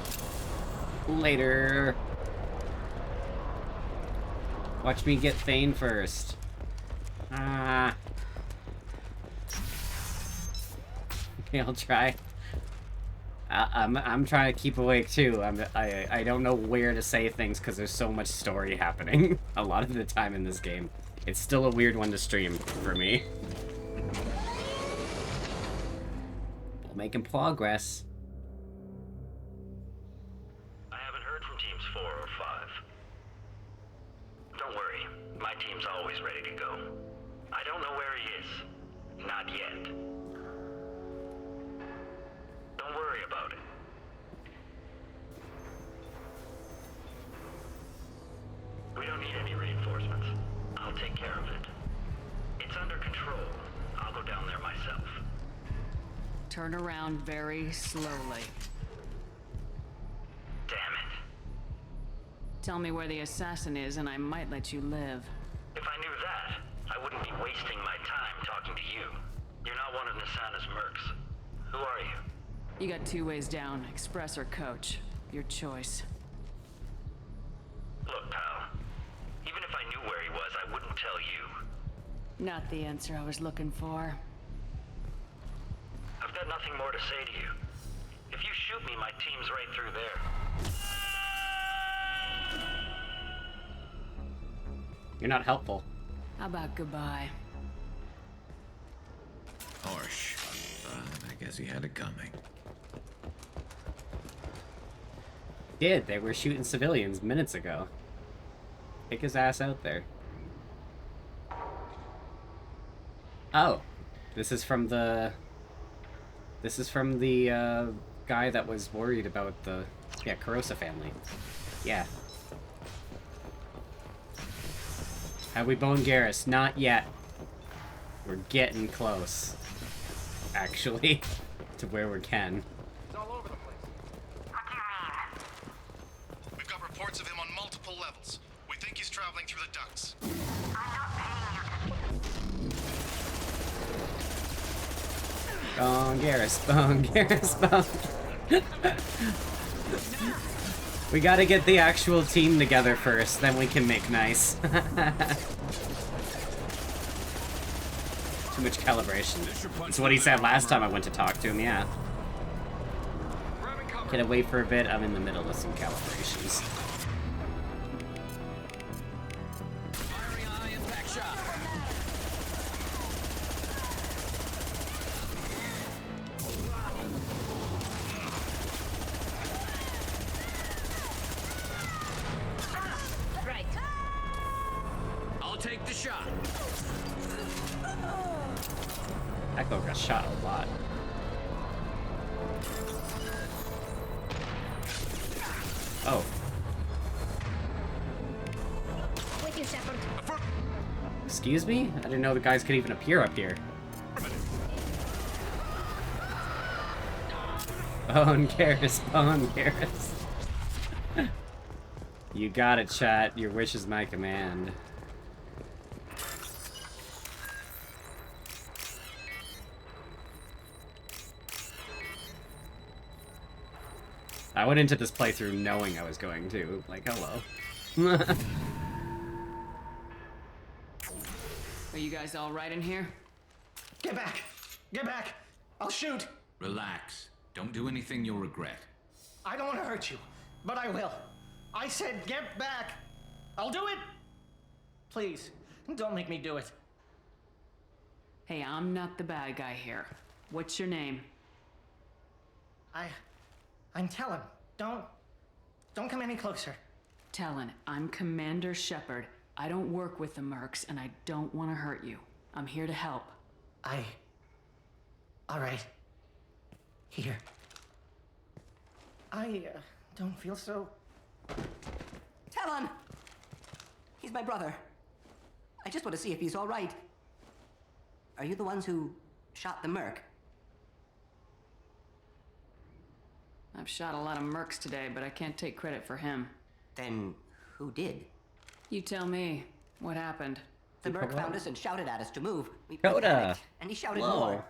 Later. Watch me get Thane first. Ah. Okay, I'll try. I'm trying to keep awake too. I don't know where to say things because there's so much story happening a lot of the time in this game. It's still a weird one to stream for me. We're making progress. I haven't heard from teams 4 or 5. Don't worry, my team's always ready to go. I don't know where he is. Not yet. Don't worry about it. We don't need any reinforcements. I'll take care of it. It's under control. I'll go down there myself. Turn around very slowly. Damn it. Tell me where the assassin is and I might let you live. If I knew that, I wouldn't be wasting my time talking to you. You're not one of Nasana's mercs. Who are you? You got 2 ways down, express or coach. Your choice. Look, pal. Even if I knew where he was, I wouldn't tell you. Not the answer I was looking for. I've got nothing more to say to you. If you shoot me, my team's right through there. You're not helpful. How about goodbye? Harsh. I guess he had it coming. Did. They were shooting civilians minutes ago. Take his ass out there. Oh. This is from the guy that was worried about the Kurosa family. Yeah. Have we boned Garrus? Not yet. We're getting close. Actually, to where we can. It's all over the place. What do you mean? We've got reports of him on multiple levels. We think he's traveling through the ducts. Bone Garrus, bone Garrus, bone. We gotta get the actual team together first, then we can make nice. Too much calibration. That's what he said last time I went to talk to him, yeah. Can I wait for a bit? I'm in the middle of some calibrations. Right. I'll take the shot. Echo got shot a lot. Oh. With you, Shepard. Excuse me? I didn't know the guys could even appear up here. Bone Garrus, Bone Garrus. You got it, chat. Your wish is my command. I went into this playthrough knowing I was going to. Like, hello. Are you guys all right in here? Get back! Get back! I'll shoot! Relax. Don't do anything you'll regret. I don't want to hurt you, but I will. I said get back! I'll do it! Please, don't make me do it. Hey, I'm not the bad guy here. What's your name? I'm Talon. Don't come any closer. Talon, I'm Commander Shepard. I don't work with the mercs, and I don't want to hurt you. I'm here to help. All right. Here. I don't feel so... Talon! He's my brother. I just want to see if he's all right. Are you the ones who shot the merc? I've shot a lot of mercs today, but I can't take credit for him. Then who did? You tell me. What happened? The Merc found us and shouted at us to move. We Coda. panicked, and he shouted Whoa. more.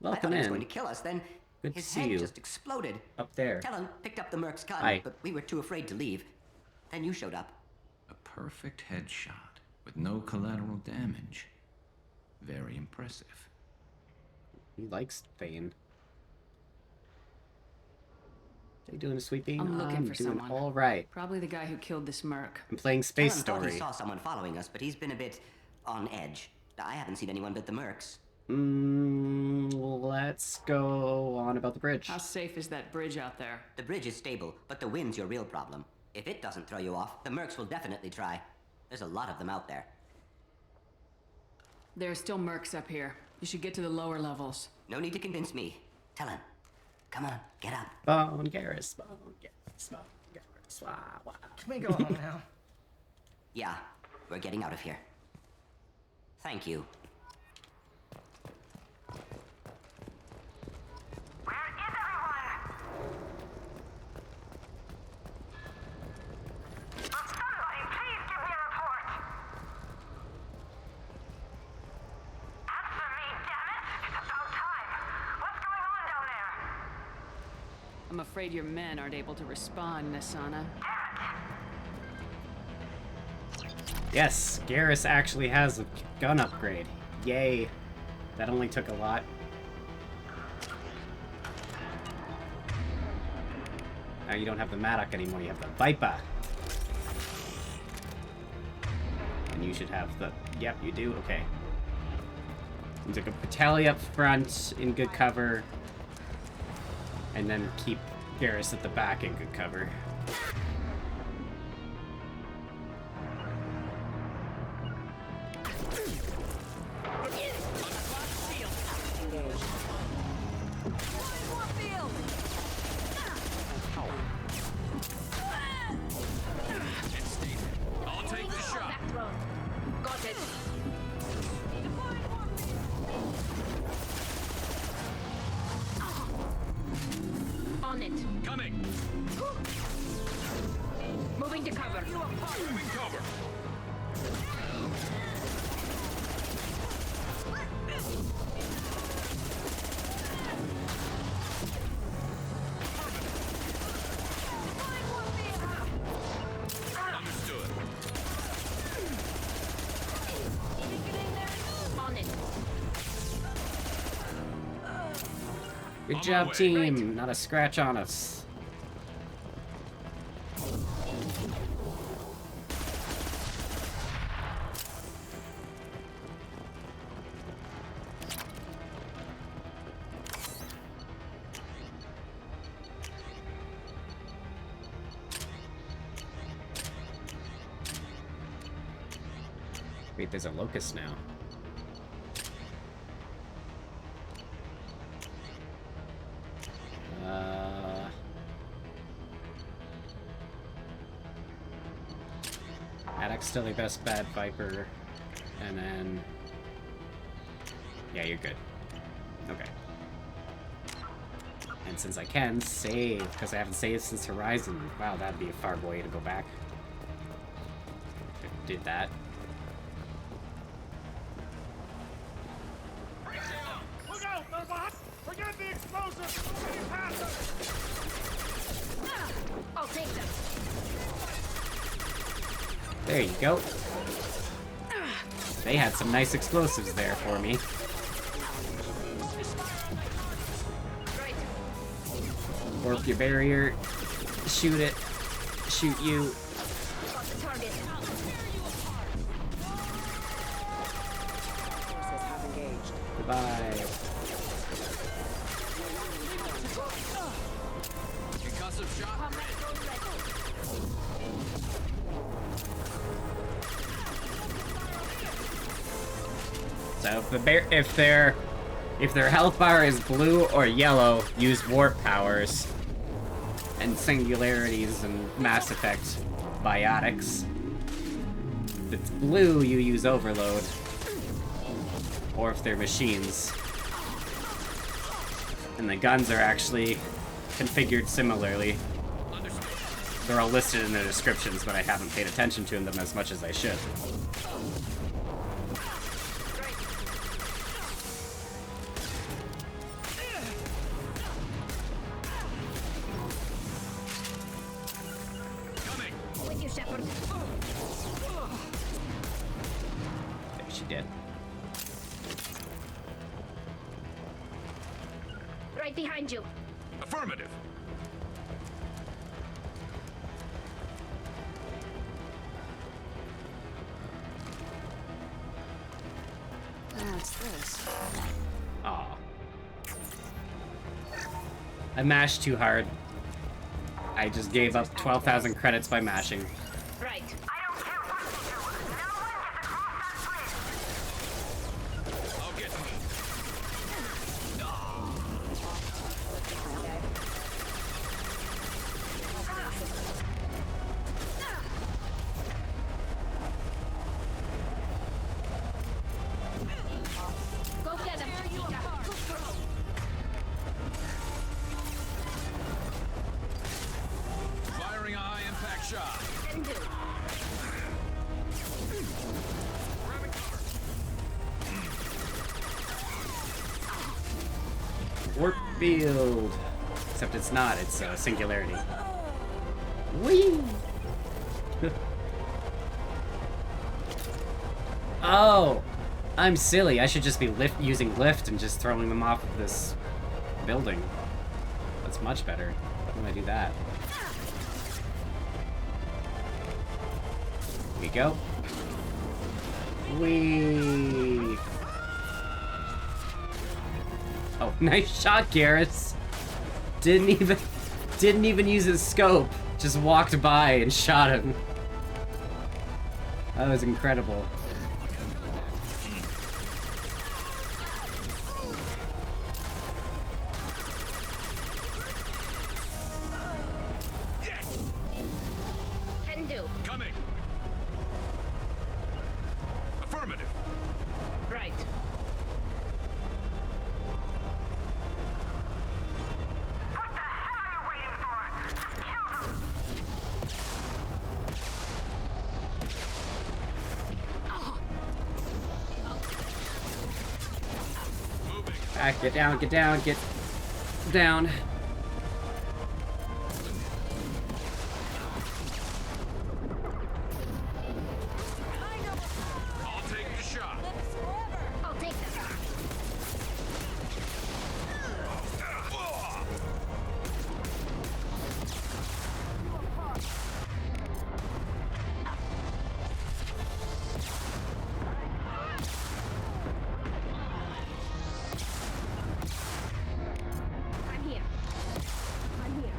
Welcome I thought he was in. going to kill us. Then Good to his see head you. just exploded. Up there. Talon picked up the Merc's gun, Hi. but we were too afraid to leave. Then you showed up. A perfect headshot with no collateral damage. Very impressive. He likes Thane. How you doing, Sweet Bean? I'm looking for doing someone. all right. Probably the guy who killed this Merc. I'm playing Space Talon thought Story. he saw someone following us, but he's been a bit on edge. I haven't seen anyone but the Mercs. Let's go on about the bridge. How safe is that bridge out there? The bridge is stable, but the wind's your real problem. If it doesn't throw you off, the Mercs will definitely try. There's a lot of them out there. There are still Mercs up here. You should get to the lower levels. No need to convince me. Talon, come on, get up. Bone Garrus, Bone Garrus, Bone Garrus. Wah, wah. Can we go home now? Yeah, we're getting out of here. Thank you. I'm afraid your men aren't able to respond, Nasana. Yes, Garrus actually has a gun upgrade. Yay. That only took a lot. Now you don't have the Maddock anymore, you have the Viper. And you should have the... Yep, you do? Okay. You took a Patelli up front in good cover. And then keep Garrus at the back in good cover. I'll take the shot. Got it. On it. Coming. Moving to cover. Moving cover. Understood. On it. Good job, team. Not a scratch on us. Wait, there's a locust now. Maddox's still the best bad Viper. And then... Yeah, you're good. Okay. And since I can save, because I haven't saved since Horizon, wow, that'd be a far way to go back. Did that. Look out! There's a... Forget the explosives! Nobody pass us! I'll take them. There you go. They had some nice explosives there for me. Warp your barrier. Shoot it. Shoot you. Got the target. Forces have engaged. Goodbye. Concussive shot. So if their health bar is blue or yellow, use warp powers and singularities and Mass Effect biotics. If it's blue, you use overload. Or if they're machines. And the guns are actually configured similarly. They're all listed in their descriptions, but I haven't paid attention to them as much as I should. behind you. Affirmative. What's this? Aw. I mashed too hard. I just gave up 12,000 credits by mashing. Right. I'll get to it. Go get him. Firing a high-impact shot. Can do. Warp field. Except it's not, it's singularity. Whee! Oh! I'm silly. I should just be using lift and just throwing them off of this building. That's much better. I'm gonna do that. Here we go. Whee! Oh, nice shot, Garrus. Didn't even use his scope. Just walked by and shot him. That was incredible. Can do. Coming. Affirmative. Right. Back, get down, get down, get down. I'll take the shot. I'll take this. I'm here. I'm here.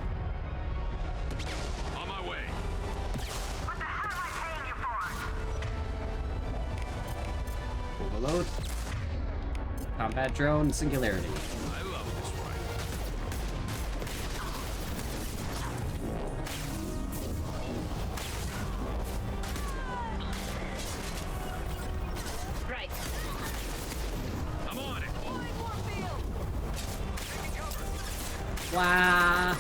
On my way. Overload. Combat drone, singularity. I love this ride. Right. I'm on it. Wow.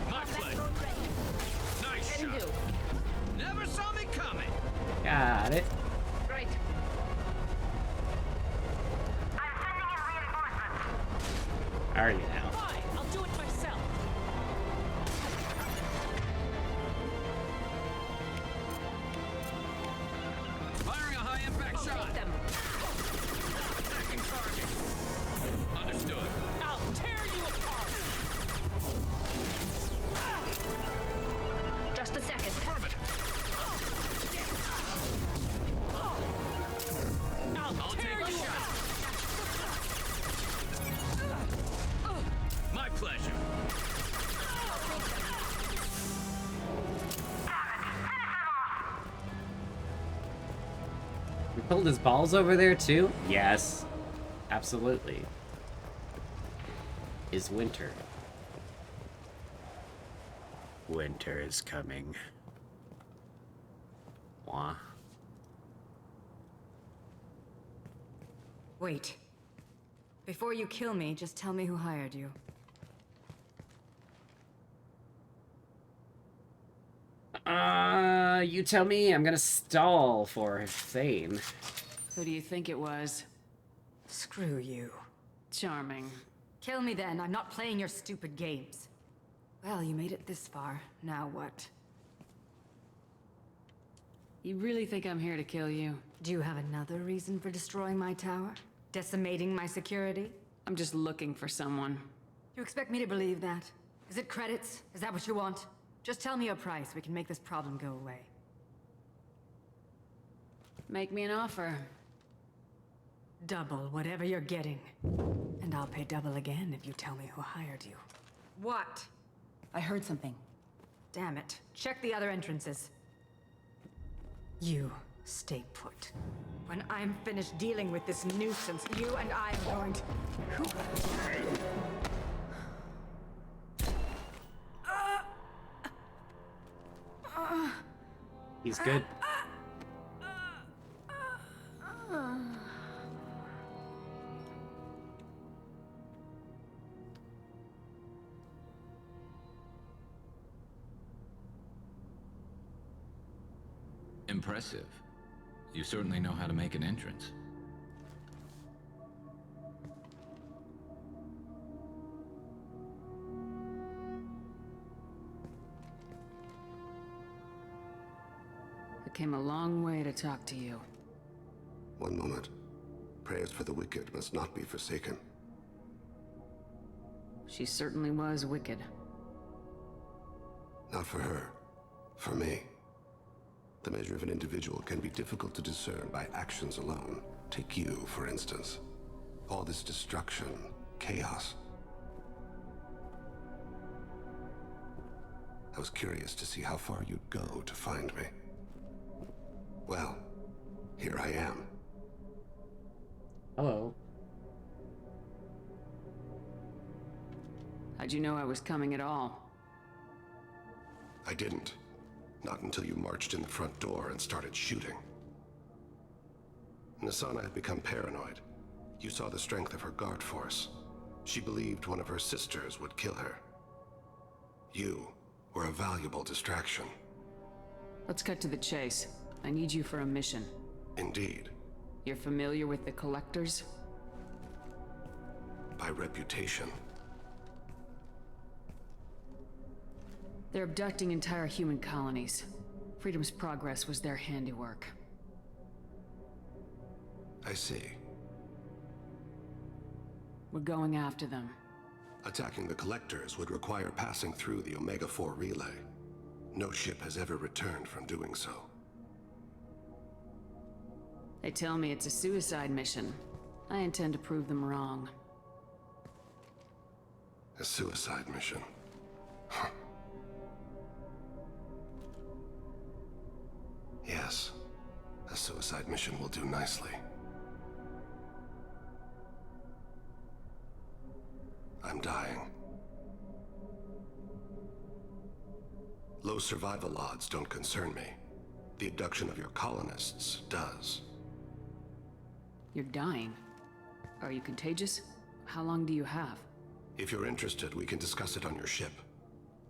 My play. Nice Can shot. do. Never saw me coming. Got it. Right. Are you now? Fine, I'll do it myself. Firing a high-impact I'll shot. take them. Attacking target. Understood. I'll tear you apart. Just a second. I'll tear take you a apart. My pleasure. We pulled his balls over there too? Yes. Absolutely. Is winter. Winter is coming. Wah. Wait. Before you kill me, just tell me who hired you. You tell me. I'm gonna stall for Thane. Who do you think it was? Screw you. Charming. Kill me then. I'm not playing your stupid games. Well, you made it this far. Now what? You really think I'm here to kill you? Do you have another reason for destroying my tower? Decimating my security? I'm just looking for someone. You expect me to believe that? Is it credits? Is that what you want? Just tell me a price. We can make this problem go away. Make me an offer. Double whatever you're getting. And I'll pay double again if you tell me who hired you. What? I heard something. Damn it. Check the other entrances. You stay put. When I'm finished dealing with this nuisance, you and I are going to... He's good. Impressive. You certainly know how to make an entrance. I came a long way to talk to you. One moment. Prayers for the wicked must not be forsaken. She certainly was wicked. Not for her. For me. The measure of an individual can be difficult to discern by actions alone. Take you, for instance. All this destruction, chaos. I was curious to see how far you'd go to find me. Well, here I am. Hello. How'd you know I was coming at all? I didn't. Not until you marched in the front door and started shooting. Nassana had become paranoid. You saw the strength of her guard force. She believed one of her sisters would kill her. You were a valuable distraction. Let's cut to the chase. I need you for a mission. Indeed. You're familiar with the Collectors? By reputation. They're abducting entire human colonies. Freedom's Progress was their handiwork. I see. We're going after them. Attacking the Collectors would require passing through the Omega-4 relay. No ship has ever returned from doing so. They tell me it's a suicide mission. I intend to prove them wrong. A suicide mission? Huh. Yes, a suicide mission will do nicely. I'm dying. Low survival odds don't concern me. The abduction of your colonists does. You're dying. Are you contagious? How long do you have? If you're interested, we can discuss it on your ship.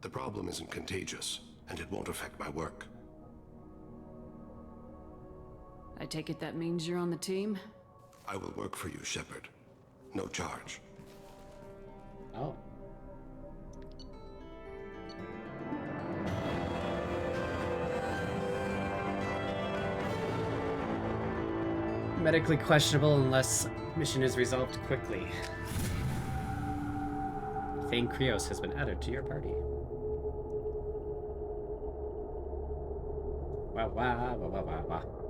The problem isn't contagious, and it won't affect my work. I take it that means you're on the team? I will work for you, Shepard. No charge. Oh. Medically questionable unless mission is resolved quickly. Thane Krios has been added to your party. Wow, wow, wow, wow, wow, wow.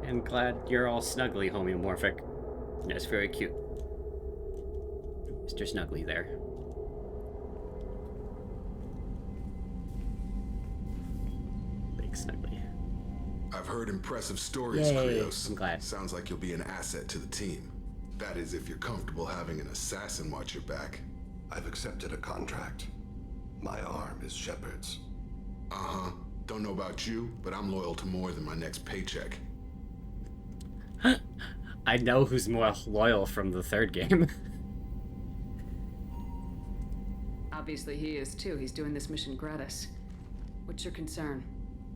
And glad you're all snuggly homeomorphic. That's very cute. Mr. Snuggly there. Big Snuggly. I've heard impressive stories, Yay, Krios. I'm glad. Sounds like you'll be an asset to the team. That is, if you're comfortable having an assassin watch your back. I've accepted a contract. My arm is Shepard's. Uh-huh. Don't know about you, but I'm loyal to more than my next paycheck. I know who's more loyal from the third game. Obviously he is too. He's doing this mission gratis. What's your concern?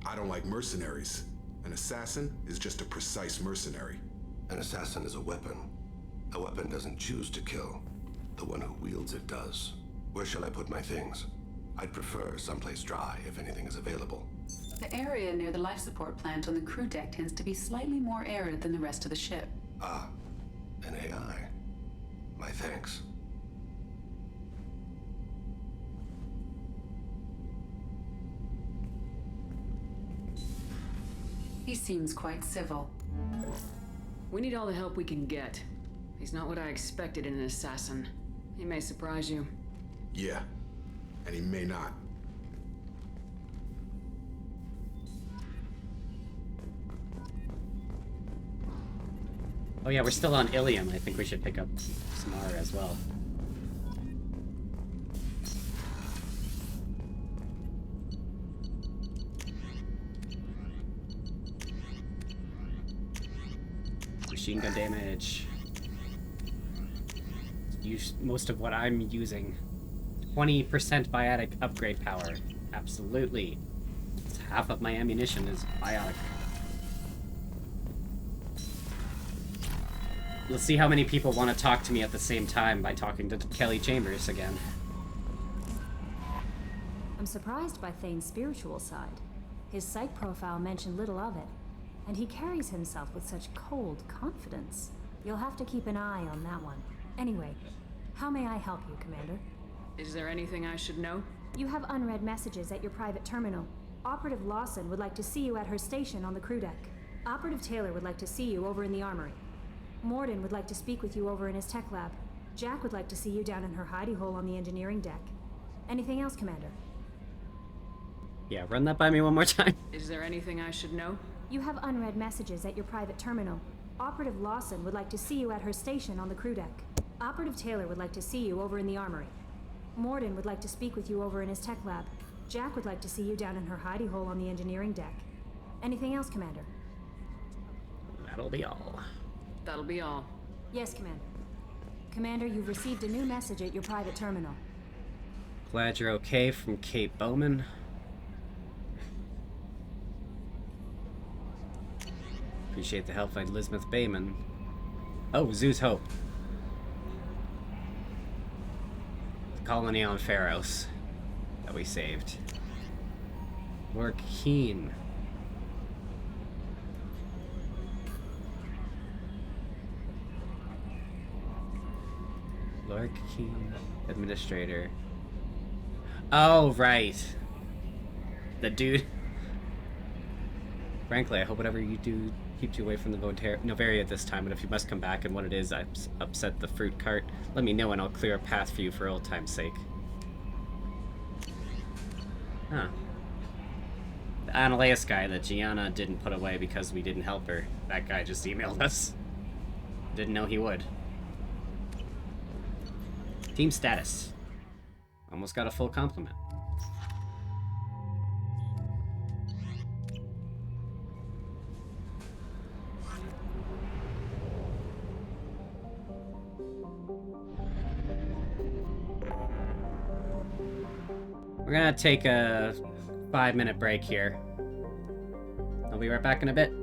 I don't like mercenaries. An assassin is just a precise mercenary. An assassin is a weapon. A weapon doesn't choose to kill. The one who wields it does. Where shall I put my things? I'd prefer someplace dry if anything is available. The area near the life support plant on the crew deck tends to be slightly more arid than the rest of the ship. Ah, an AI. My thanks. He seems quite civil. We need all the help we can get. He's not what I expected in an assassin. He may surprise you. Yeah, and he may not. Oh yeah, we're still on Ilium. I think we should pick up Samara as well. Machine gun damage. Use most of what I'm using. 20% biotic upgrade power. Absolutely. It's half of my ammunition is biotic. Let's see how many people want to talk to me at the same time by talking to Kelly Chambers again. I'm surprised by Thane's spiritual side. His psych profile mentioned little of it, and he carries himself with such cold confidence. You'll have to keep an eye on that one. Anyway, how may I help you, Commander? Is there anything I should know? You have unread messages at your private terminal. Operative Lawson would like to see you at her station on the crew deck. Operative Taylor would like to see you over in the armory. Morden would like to speak with you over in his tech lab. Jack would like to see you down in her hidey hole on the engineering deck. Anything else, Commander? Yeah, run that by me one more time. Is there anything I should know? You have unread messages at your private terminal. Operative Lawson would like to see you at her station on the crew deck. Operative Taylor would like to see you over in the armory. Morden would like to speak with you over in his tech lab. Jack would like to see you down in her hidey hole on the engineering deck. Anything else, Commander? That'll be all. That'll be all. Yes, Commander. Commander, you've received a new message at your private terminal. Glad you're okay from Kate Bowman. Appreciate the help by Elizabeth Bayman. Oh, Zeus Hope. The colony on Pharos that we saved. Lord Keen. Lord Keen, Administrator. Oh, right. The dude. Frankly, I hope whatever you do keeps you away from the Novaria this time, but if you must come back and what it is, I've upset the fruit cart, let me know and I'll clear a path for you for old time's sake. Huh. The Analeus guy that Gianna didn't put away because we didn't help her, that guy just emailed us. Didn't know he would. Team status. Almost got a full complement. We're gonna take a 5-minute break here. I'll be right back in a bit.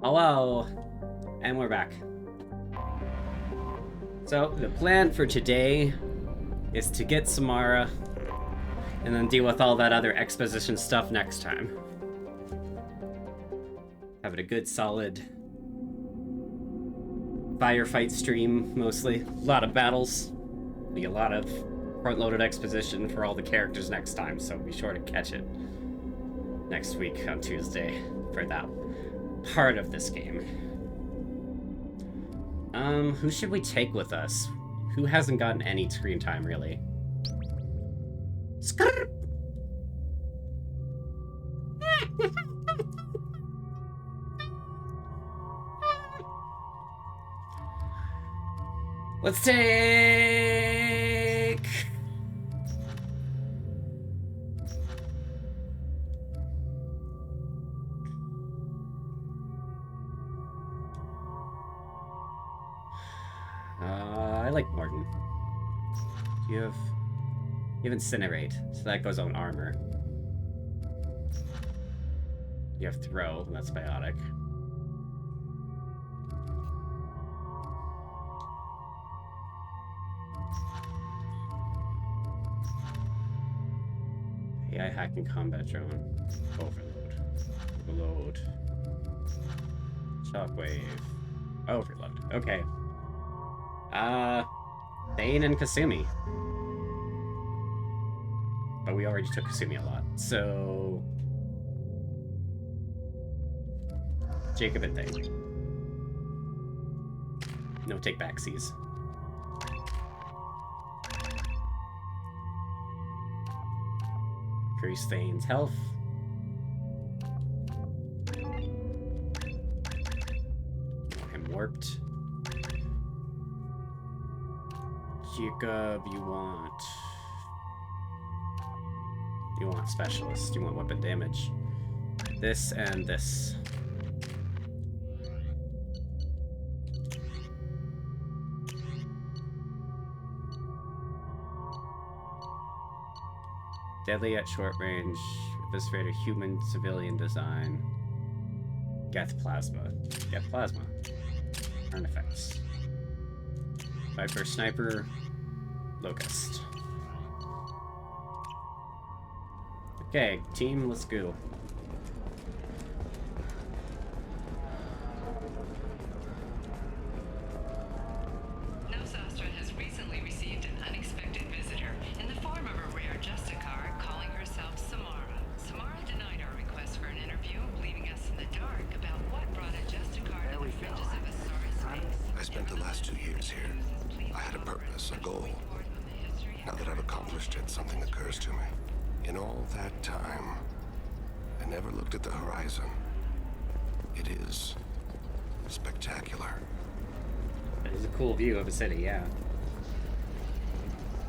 Hello, and we're back. So, the plan for today is to get Samara, and then deal with all that other exposition stuff next time. Having a good, solid firefight stream, mostly. A lot of battles. Be a lot of front-loaded exposition for all the characters next time, so be sure to catch it next week on Tuesday for that part of this game. Who should we take with us? Who hasn't gotten any screen time, really? Skrrr! Let's take... I like Mordin. You have Incinerate, so that goes on armor. You have Throw, and that's biotic. AI hacking combat drone. Overload. Shockwave. Overload. Okay. Thane and Kasumi. But we already took Kasumi a lot, so... Jacob and Thane. No take-backsies. Increase Thane's health. I'm warped. Jacob, you want specialist. You want weapon damage. This and this. Deadly at short range. Eviscerator human civilian design. Geth plasma. Geth plasma. Turn effects. Viper sniper. Locust. Okay, team, let's go. Nosastra has recently received an unexpected visitor in the form of a rare Justicar calling herself Samara. Samara denied our request for an interview, leaving us in the dark about what brought a Justicar to the fringes of Asura space. I spent the last 2 years here. I had a purpose, a goal. Now that I've accomplished it, something occurs to me. In all that time, I never looked at the horizon. It is spectacular. It is a cool view of a city, yeah.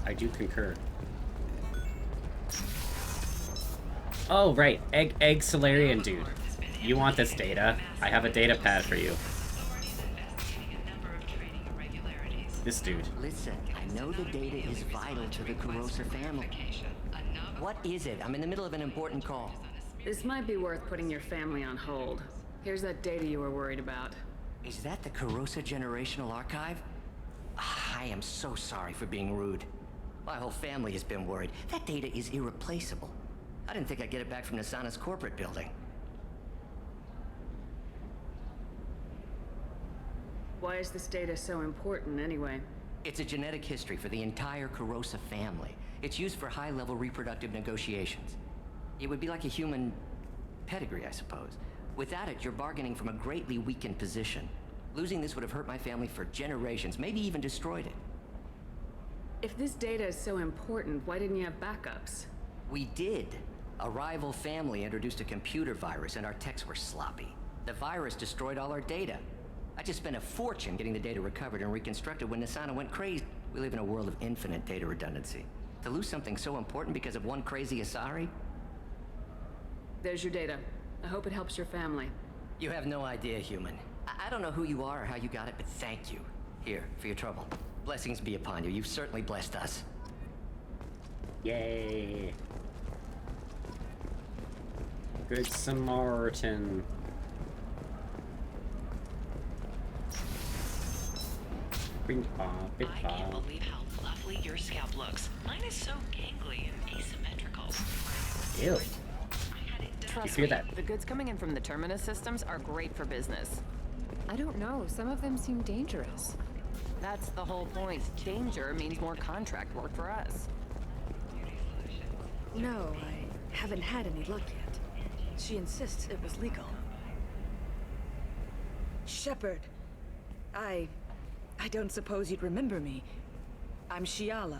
I do concur. Oh, right. Egg Solarian dude. You want this data? I have a data pad for you. This dude. Listen, I know the data is vital to the Kurosa family. What is it? I'm in the middle of an important call. This might be worth putting your family on hold. Here's that data you were worried about. Is that the Kurosa Generational Archive? I am so sorry for being rude. My whole family has been worried. That data is irreplaceable. I didn't think I'd get it back from Nasana's corporate building. Why is this data so important, anyway? It's a genetic history for the entire Kurosa family. It's used for high-level reproductive negotiations. It would be like a human pedigree, I suppose. Without it, you're bargaining from a greatly weakened position. Losing this would have hurt my family for generations, maybe even destroyed it. If this data is so important, why didn't you have backups? We did. A rival family introduced a computer virus and our techs were sloppy. The virus destroyed all our data. I just spent a fortune getting the data recovered and reconstructed when Nasana went crazy. We live in a world of infinite data redundancy. To lose something so important because of one crazy Asari? There's your data. I hope it helps your family. You have no idea, human. I don't know who you are or how you got it, but thank you. Here, for your trouble. Blessings be upon you. You've certainly blessed us. Yay. Good Samaritan. I can't believe how lovely your scalp looks. Mine is so gangly and asymmetrical. Ew. Trust You me, feel that? the goods coming in from the Terminus systems are great for business. I don't know, some of them seem dangerous. That's the whole point. Danger means more contract work for us. No, I haven't had any luck yet. She insists it was legal. Shepard, I don't suppose you'd remember me. I'm Shiala.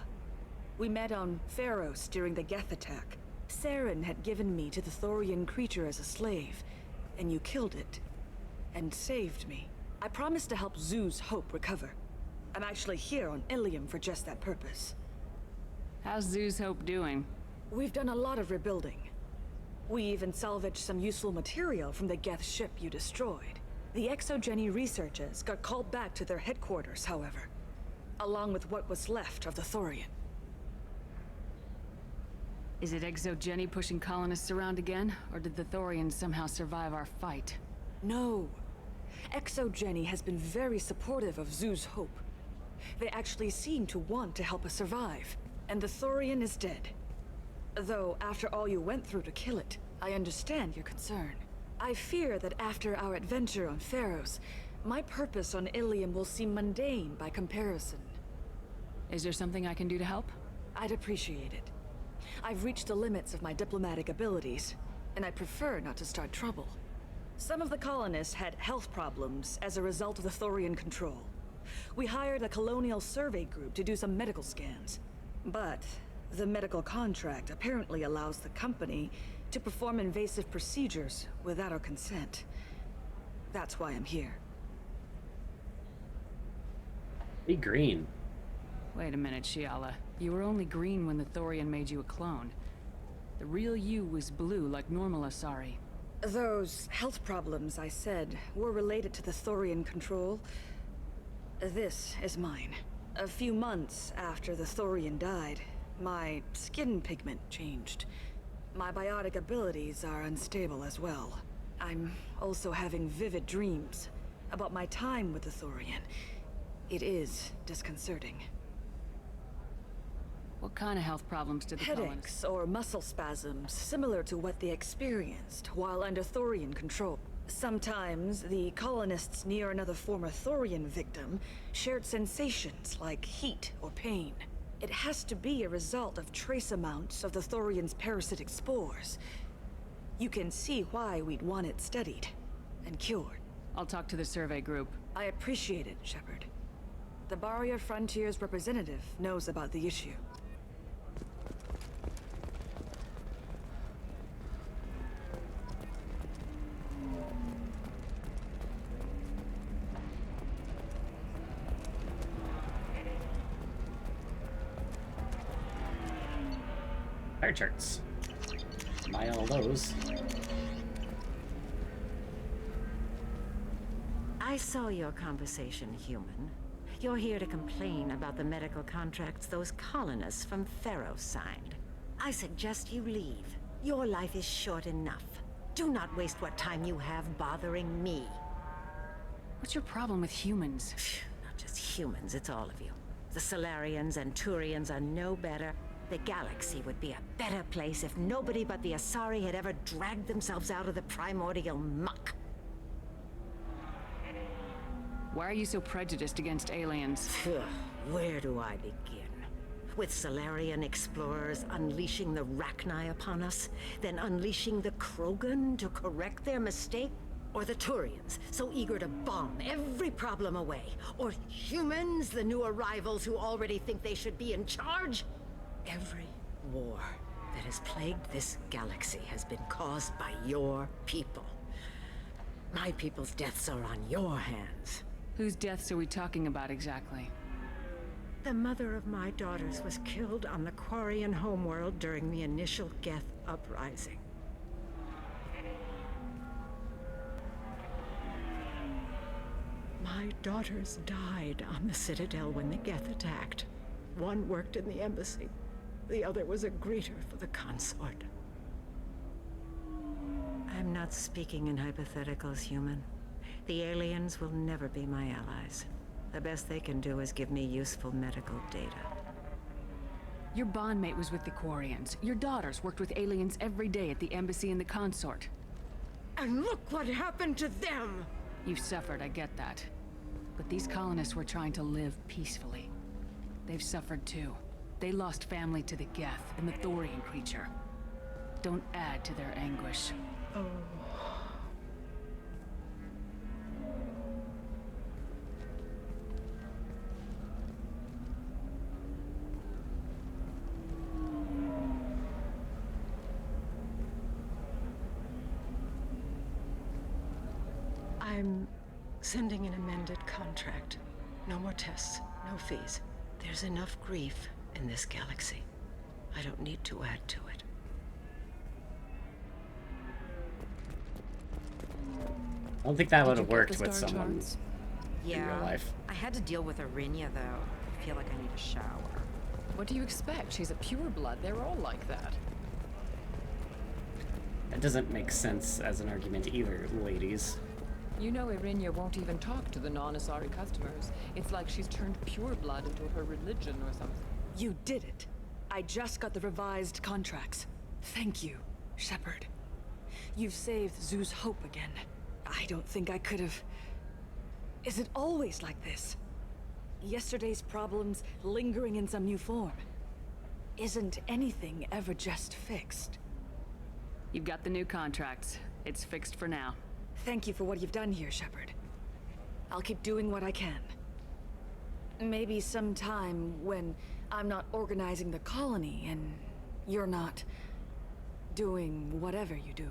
We met on Pharos during the Geth attack. Saren had given me to the Thorian creature as a slave, and you killed it. And saved me. I promised to help Zoo's Hope recover. I'm actually here on Ilium for just that purpose. How's Zoo's Hope doing? We've done a lot of rebuilding. We even salvaged some useful material from the Geth ship you destroyed. The Exogeny researchers got called back to their headquarters, however, along with what was left of the Thorian. Is it Exogeny pushing colonists around again, or did the Thorians somehow survive our fight? No. Exogeny has been very supportive of Zoo's Hope. They actually seem to want to help us survive, and the Thorian is dead. Though, after all you went through to kill it, I understand your concern. I fear that after our adventure on Pharos, my purpose on Ilium will seem mundane by comparison. Is there something I can do to help? I'd appreciate it. I've reached the limits of my diplomatic abilities, and I prefer not to start trouble. Some of the colonists had health problems as a result of the Thorian control. We hired a colonial survey group to do some medical scans. But the medical contract apparently allows the company to perform invasive procedures without our consent. That's why I'm here. Be green. Wait a minute, Shiala. You were only green when the Thorian made you a clone. The real you was blue like normal Asari. Those health problems I said were related to the Thorian control. This is mine. A few months after the Thorian died, my skin pigment changed. My biotic abilities are unstable as well. I'm also having vivid dreams about my time with the Thorian. It is disconcerting. What kind of health problems did the colonists? Headaches or muscle spasms, similar to what they experienced while under Thorian control. Sometimes, the colonists near another former Thorian victim shared sensations like heat or pain. It has to be a result of trace amounts of the Thorian's parasitic spores. You can see why we'd want it studied and cured. I'll talk to the survey group. I appreciate it, Shepard. The Barrier Frontiers representative knows about the issue. Fire charts. Buy all those. I saw your conversation, human. You're here to complain about the medical contracts those colonists from Pharos signed. I suggest you leave. Your life is short enough. Do not waste what time you have bothering me. What's your problem with humans? Not just humans, it's all of you. The Solarians and Turians are no better. The galaxy would be a better place if nobody but the Asari had ever dragged themselves out of the primordial muck. Why are you so prejudiced against aliens? Where do I begin? With Solarian explorers unleashing the Rachni upon us, then unleashing the Krogan to correct their mistake? Or the Turians, so eager to bomb every problem away? Or humans, the new arrivals who already think they should be in charge? Every war that has plagued this galaxy has been caused by your people. My people's deaths are on your hands. Whose deaths are we talking about exactly? The mother of my daughters was killed on the Quarian homeworld during the initial Geth uprising. My daughters died on the Citadel when the Geth attacked. One worked in the embassy. The other was a greeter for the consort. I'm not speaking in hypotheticals, human. The aliens will never be my allies. The best they can do is give me useful medical data. Your bondmate was with the Quarians. Your daughters worked with aliens every day at the embassy and the consort. And look what happened to them! You've suffered, I get that. But these colonists were trying to live peacefully. They've suffered too. They lost family to the Geth and the Thorian creature. Don't add to their anguish. Oh. I'm sending an amended contract. No more tests, no fees. There's enough grief in this galaxy. I don't need to add to it. I don't think that would have worked with someone in real life. I had to deal with Arinia, though. I feel like I need a shower. What do you expect? She's a pureblood. They're all like that. That doesn't make sense as an argument either, ladies. You know Irinia won't even talk to the non-Asari customers. It's like she's turned pureblood into her religion or something. You did it. I just got the revised contracts. Thank you, Shepard. You've saved Zoo's hope again. I don't think I could have... Is it always like this? Yesterday's problems lingering in some new form. Isn't anything ever just fixed? You've got the new contracts. It's fixed for now. Thank you for what you've done here, Shepard. I'll keep doing what I can. Maybe sometime when I'm not organizing the colony and you're not doing whatever you do.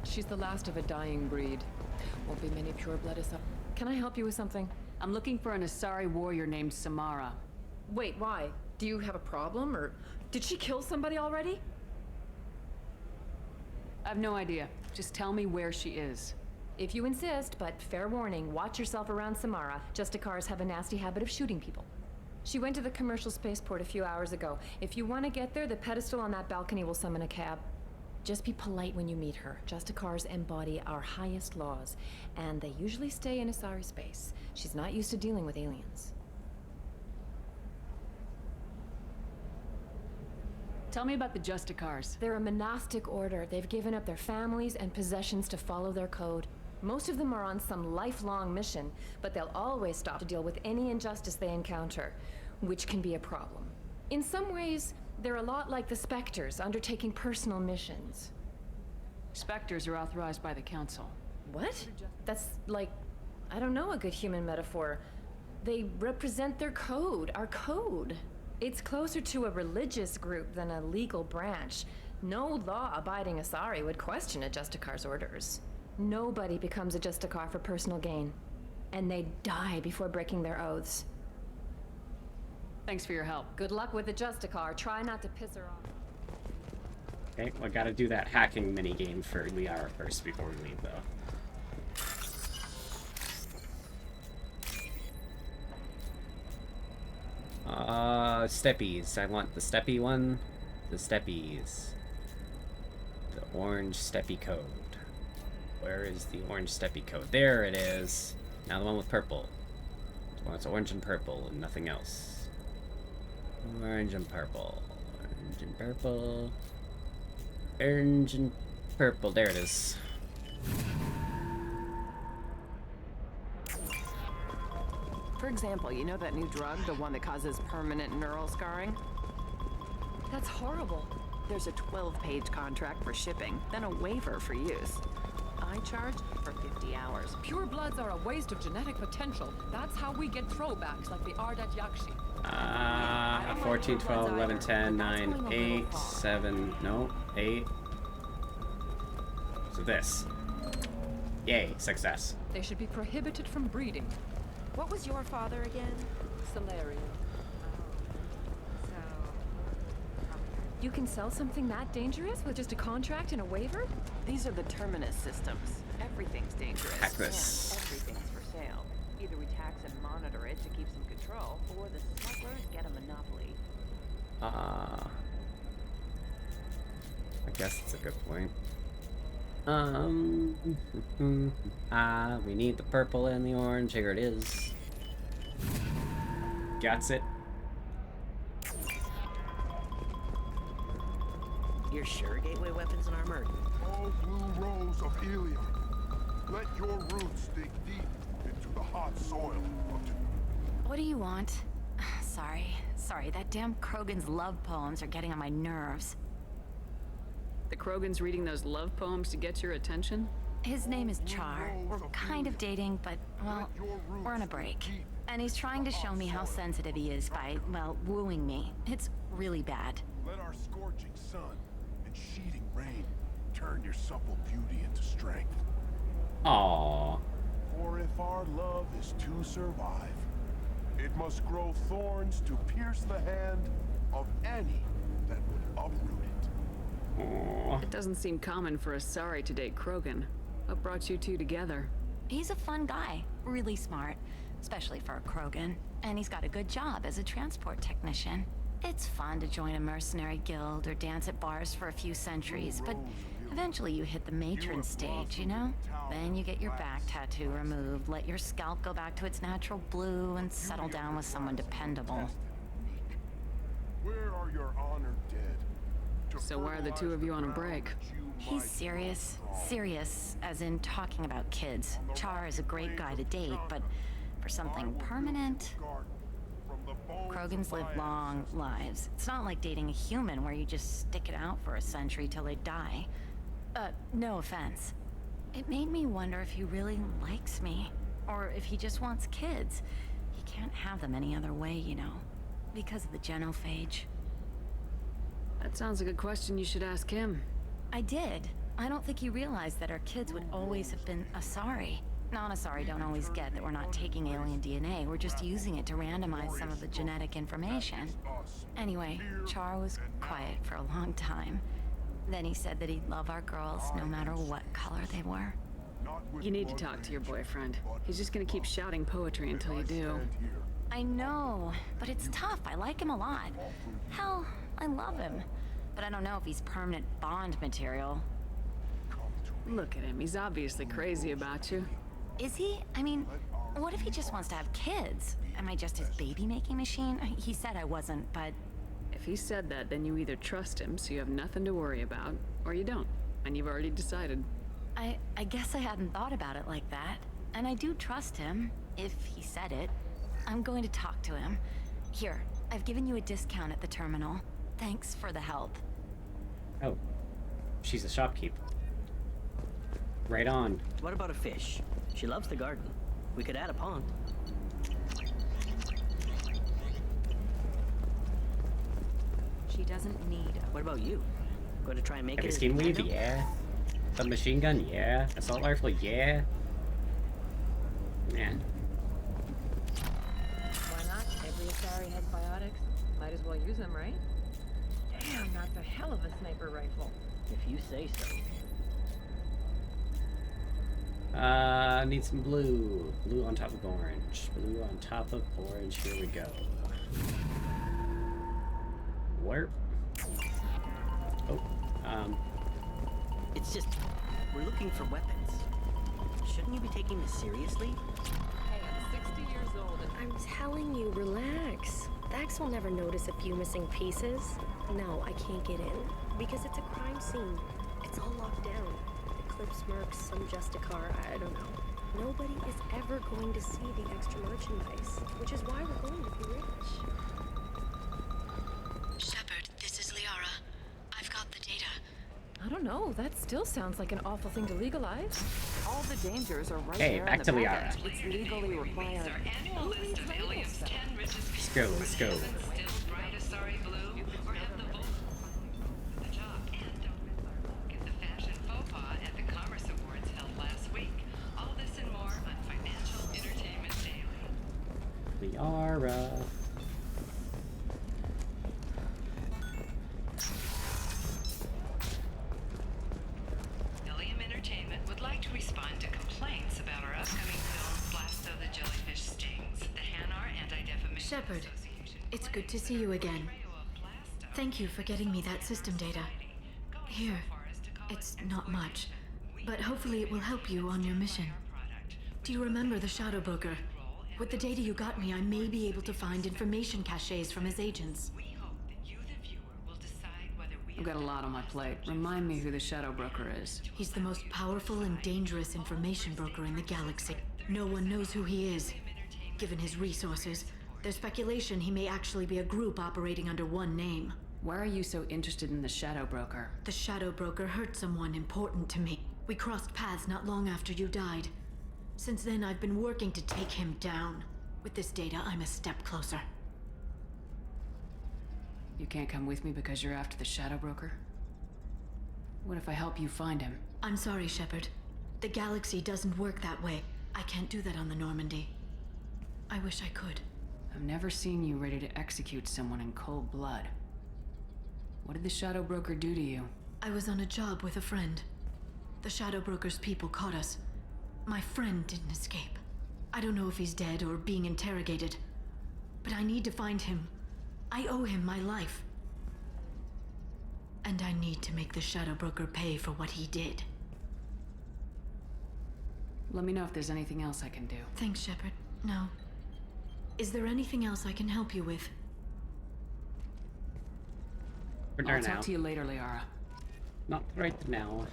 She's the last of a dying breed. Won't be many pureblood Asari. Can I help you with something? I'm looking for an Asari warrior named Samara. Wait, why? Do you have a problem, or did she kill somebody already? I've no idea. Just tell me where she is. If you insist, but fair warning, watch yourself around Samara. Justicars have a nasty habit of shooting people. She went to the commercial spaceport a few hours ago. If you want to get there, the pedestal on that balcony will summon a cab. Just be polite when you meet her. Justicars embody our highest laws, and they usually stay in Asari space. She's not used to dealing with aliens. Tell me about the Justicars. They're a monastic order. They've given up their families and possessions to follow their code. Most of them are on some lifelong mission, but they'll always stop to deal with any injustice they encounter, which can be a problem. In some ways, they're a lot like the Spectres, undertaking personal missions. Spectres are authorized by the Council. What? That's like, I don't know, a good human metaphor. They represent their code, our code. It's closer to a religious group than a legal branch. No law-abiding Asari would question a Justicar's orders. Nobody becomes a Justicar for personal gain. And they die before breaking their oaths. Thanks for your help. Good luck with the Justicar. Try not to piss her off. Okay, well, gotta do that hacking minigame for Liara first before we leave, though. Steppies. I want the Steppy one. The Steppies. The orange Steppy code. Where is the orange Steppy code? There it is. Now the one with purple. The one that's orange and purple and nothing else. Orange and purple. Orange and purple. Orange and purple. There it is. For example, you know that new drug, the one that causes permanent neural scarring? That's horrible. There's a 12-page contract for shipping, then a waiver for use. I charge for 50 hours. Pure bloods are a waste of genetic potential. That's how we get throwbacks like the Ardat Yakshi. 14, 12, 11, 10, 9, 8, 7, no, 8. So this. Yay, success. They should be prohibited from breeding. What was your father again? Solarian. You can sell something that dangerous with just a contract and a waiver? These are the Terminus systems. Everything's dangerous. Hack this. And everything's for sale. Either we tax and monitor it to keep some control, or the smugglers get a monopoly. I guess that's a good point. We need the purple and the orange. Here it is. Gets it. You're sure Gateway Weapons and Armor? Oh, blue rose of helium. Let your roots dig deep into the hot soil of... What do you want? Sorry, that damn Krogan's love poems are getting on my nerves. The Krogan's reading those love poems to get your attention? His name is Char. We're kind of dating, but, well, we're on a break. And he's trying to show me how sensitive he is by, well, wooing me. It's really bad. Let our scorching sun and sheeting rain turn your supple beauty into strength. Aww. For if our love is to survive, it must grow thorns to pierce the hand of any that would uproot it. Aww. It doesn't seem common for a Asari to date Krogan. What brought you two together? He's a fun guy, really smart, especially for a Krogan. And he's got a good job as a transport technician. It's fun to join a mercenary guild or dance at bars for a few centuries, but eventually you hit the matron stage, you know? Then you get your back tattoo removed, let your scalp go back to its natural blue, and settle down with someone dependable. Where are your honored dead? So why are the two of you on a break? He's serious. Serious, as in talking about kids. Char is a great guy to date, but for something permanent... Krogans live long lives. It's not like dating a human where you just stick it out for a century till they die. No offense. It made me wonder if he really likes me, or if he just wants kids. He can't have them any other way, you know, because of the genophage. That sounds like a question you should ask him. I did. I don't think he realized that our kids would always have been Asari. Non-Asari don't always get that we're not taking alien DNA, we're just using it to randomize some of the genetic information. Anyway, Char was quiet for a long time. Then he said that he'd love our girls no matter what color they were. You need to talk to your boyfriend. He's just gonna keep shouting poetry until you do. I know, but it's tough. I like him a lot. Hell, I love him. But I don't know if he's permanent Bond material. Look at him, he's obviously crazy about you. Is he? I mean, what if he just wants to have kids? Am I just his baby-making machine? He said I wasn't, but... If he said that, then you either trust him so you have nothing to worry about, or you don't, and you've already decided. I guess I hadn't thought about it like that. And I do trust him, if he said it. I'm going to talk to him. Here, I've given you a discount at the terminal. Thanks for the help. Oh, she's a shopkeep. Right on. What about a fish? She loves the garden. We could add a pond. She doesn't need a... What about you? Going to try and make Heavy it? skin weave, yeah. The machine gun, yeah. Assault rifle, yeah. Man. Why not? Every Asari has biotics. Might as well use them, right? Damn, that's a hell of a sniper rifle. If you say so. Need some blue. Blue on top of orange. Blue on top of orange. Here we go. Warp. Oh, It's just, we're looking for weapons. Shouldn't you be taking this seriously? Hey, I'm 60 years old and I'm telling you, relax. Thax will never notice a few missing pieces. No, I can't get in, because it's a crime scene. It's all locked down. Eclipse mercs, some Justicar, I don't know. Nobody is ever going to see the extra merchandise, which is why we're going to be rich. Shepard, this is Liara. I've got the data. I don't know. That still sounds like an awful thing to legalize. All the dangers are right Hey, there back in to the Liara. package. It's legally required. Let's go, let's go. Liara. Ilium Entertainment would like to respond to complaints about our upcoming film, Blast of the Jellyfish Stings, the Hanar Anti-Defamation Shepard, it's good to see you again. Thank you for getting me that system data. Here, it's not much, but hopefully it will help you on your mission. Do you remember the Shadow Broker? With the data you got me, I may be able to find information caches from his agents. I've got a lot on my plate. Remind me who the Shadow Broker is. He's the most powerful and dangerous information broker in the galaxy. No one knows who he is. Given his resources, there's speculation he may actually be a group operating under one name. Why are you so interested in the Shadow Broker? The Shadow Broker hurt someone important to me. We crossed paths not long after you died. Since then, I've been working to take him down. With this data, I'm a step closer. You can't come with me because you're after the Shadow Broker? What if I help you find him? I'm sorry, Shepard. The galaxy doesn't work that way. I can't do that on the Normandy. I wish I could. I've never seen you ready to execute someone in cold blood. What did the Shadow Broker do to you? I was on a job with a friend. The Shadow Broker's people caught us. My friend didn't escape. I don't know if he's dead or being interrogated. But I need to find him. I owe him my life. And I need to make the Shadow Broker pay for what he did. Let me know if there's anything else I can do. Thanks, Shepard. No. Is there anything else I can help you with? I'll talk to you later, Liara. Not right now.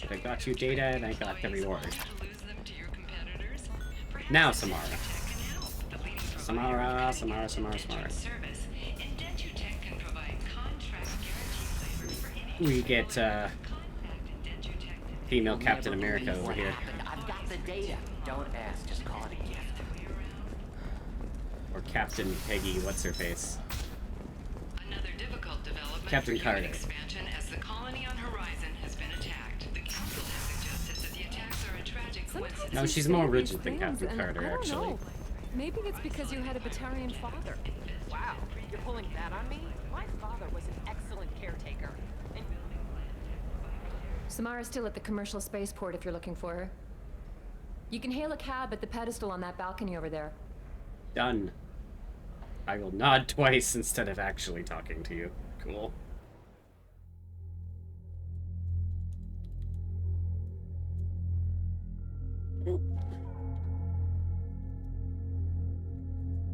But I got you data and I got the reward. Now, Samara. Samara. We get female Captain America over here. I've got the data. Don't ask, just call it a gift. Or Captain Peggy, what's her face? Another difficult development Captain for Carter. human expansion as the colony on Horizon has been attacked. The Council has suggested that the attacks are a tragic coincidence. No, she's more rigid than Captain Carter, actually. Know. Maybe it's because you had a Batarian father. Wow, you're pulling that on me? My father was an excellent caretaker. And Samara's still at the commercial spaceport if you're looking for her. You can hail a cab at the pedestal on that balcony over there. Done. I will nod twice instead of actually talking to you. Cool.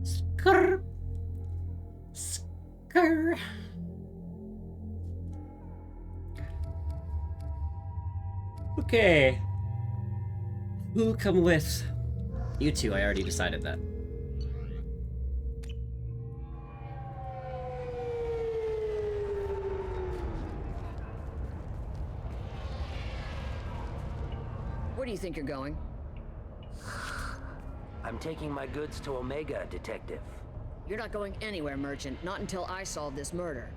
Skrr. Skrr. Okay. Who come with? You two, I already decided that. Where do you think you're going? I'm taking my goods to Omega, Detective. You're not going anywhere, Merchant. Not until I solve this murder.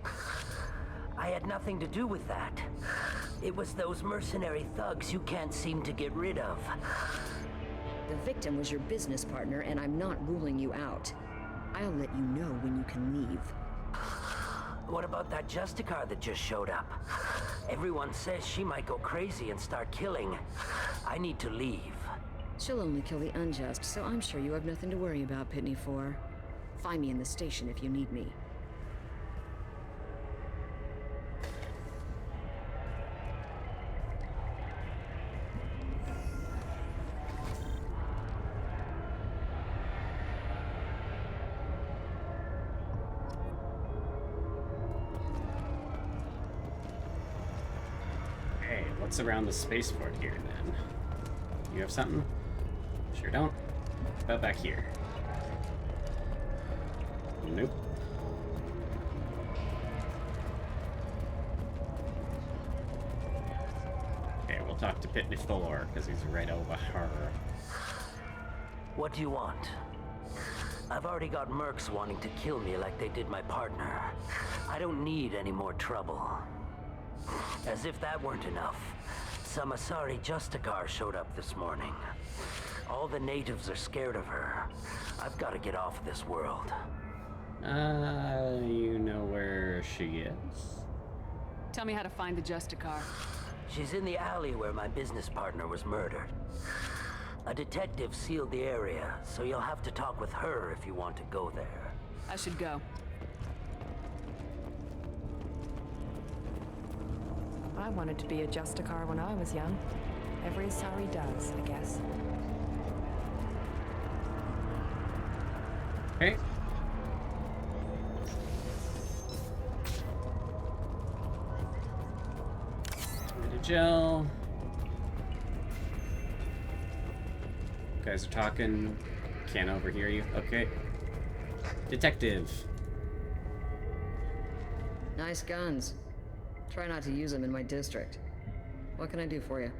I had nothing to do with that. It was those mercenary thugs you can't seem to get rid of. The victim was your business partner, and I'm not ruling you out. I'll let you know when you can leave. What about that Justicar that just showed up? Everyone says she might go crazy and start killing. I need to leave. She'll only kill the unjust, so I'm sure you have nothing to worry about, Pitney 4. Find me in the station if you need me. what's around the spaceport here then? You have something? Sure don't. What about back here? Nope. Okay, we'll talk to Pitney Thor, because he's right over her. What do you want? I've already got mercs wanting to kill me like they did my partner. I don't need any more trouble. As if that weren't enough, some Asari Justicar showed up this morning. All the natives are scared of her. I've got to get off this world. You know where she is? Tell me how to find the Justicar. She's in the alley where my business partner was murdered. A detective sealed the area, so you'll have to talk with her if you want to go there. I should go. I wanted to be a Justicar when I was young. Every Asari does, I guess. Okay. Jill. You guys are talking. Can't overhear you. Okay. Detective. Nice guns. Try not to use them in my district. What can I do for you?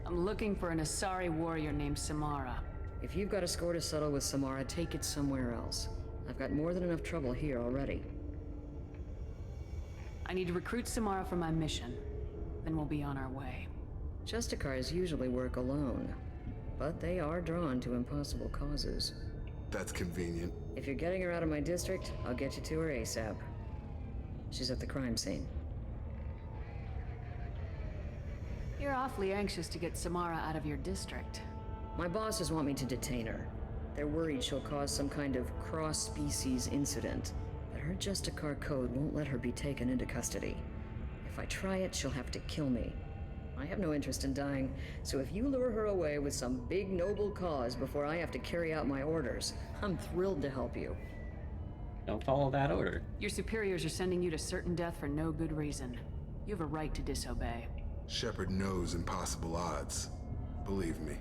I'm looking for an Asari warrior named Samara. If you've got a score to settle with Samara, take it somewhere else. I've got more than enough trouble here already. I need to recruit Samara for my mission. Then we'll be on our way. Justicars usually work alone, but they are drawn to impossible causes. That's convenient. If you're getting her out of my district, I'll get you to her ASAP. She's at the crime scene. You're awfully anxious to get Samara out of your district. My bosses want me to detain her. They're worried she'll cause some kind of cross-species incident, but her Justicar code won't let her be taken into custody. If I try it, she'll have to kill me. I have no interest in dying, so if you lure her away with some big noble cause before I have to carry out my orders, I'm thrilled to help you. Don't follow that order. Your superiors are sending you to certain death for no good reason. You have a right to disobey. Shepard knows impossible odds. Believe me.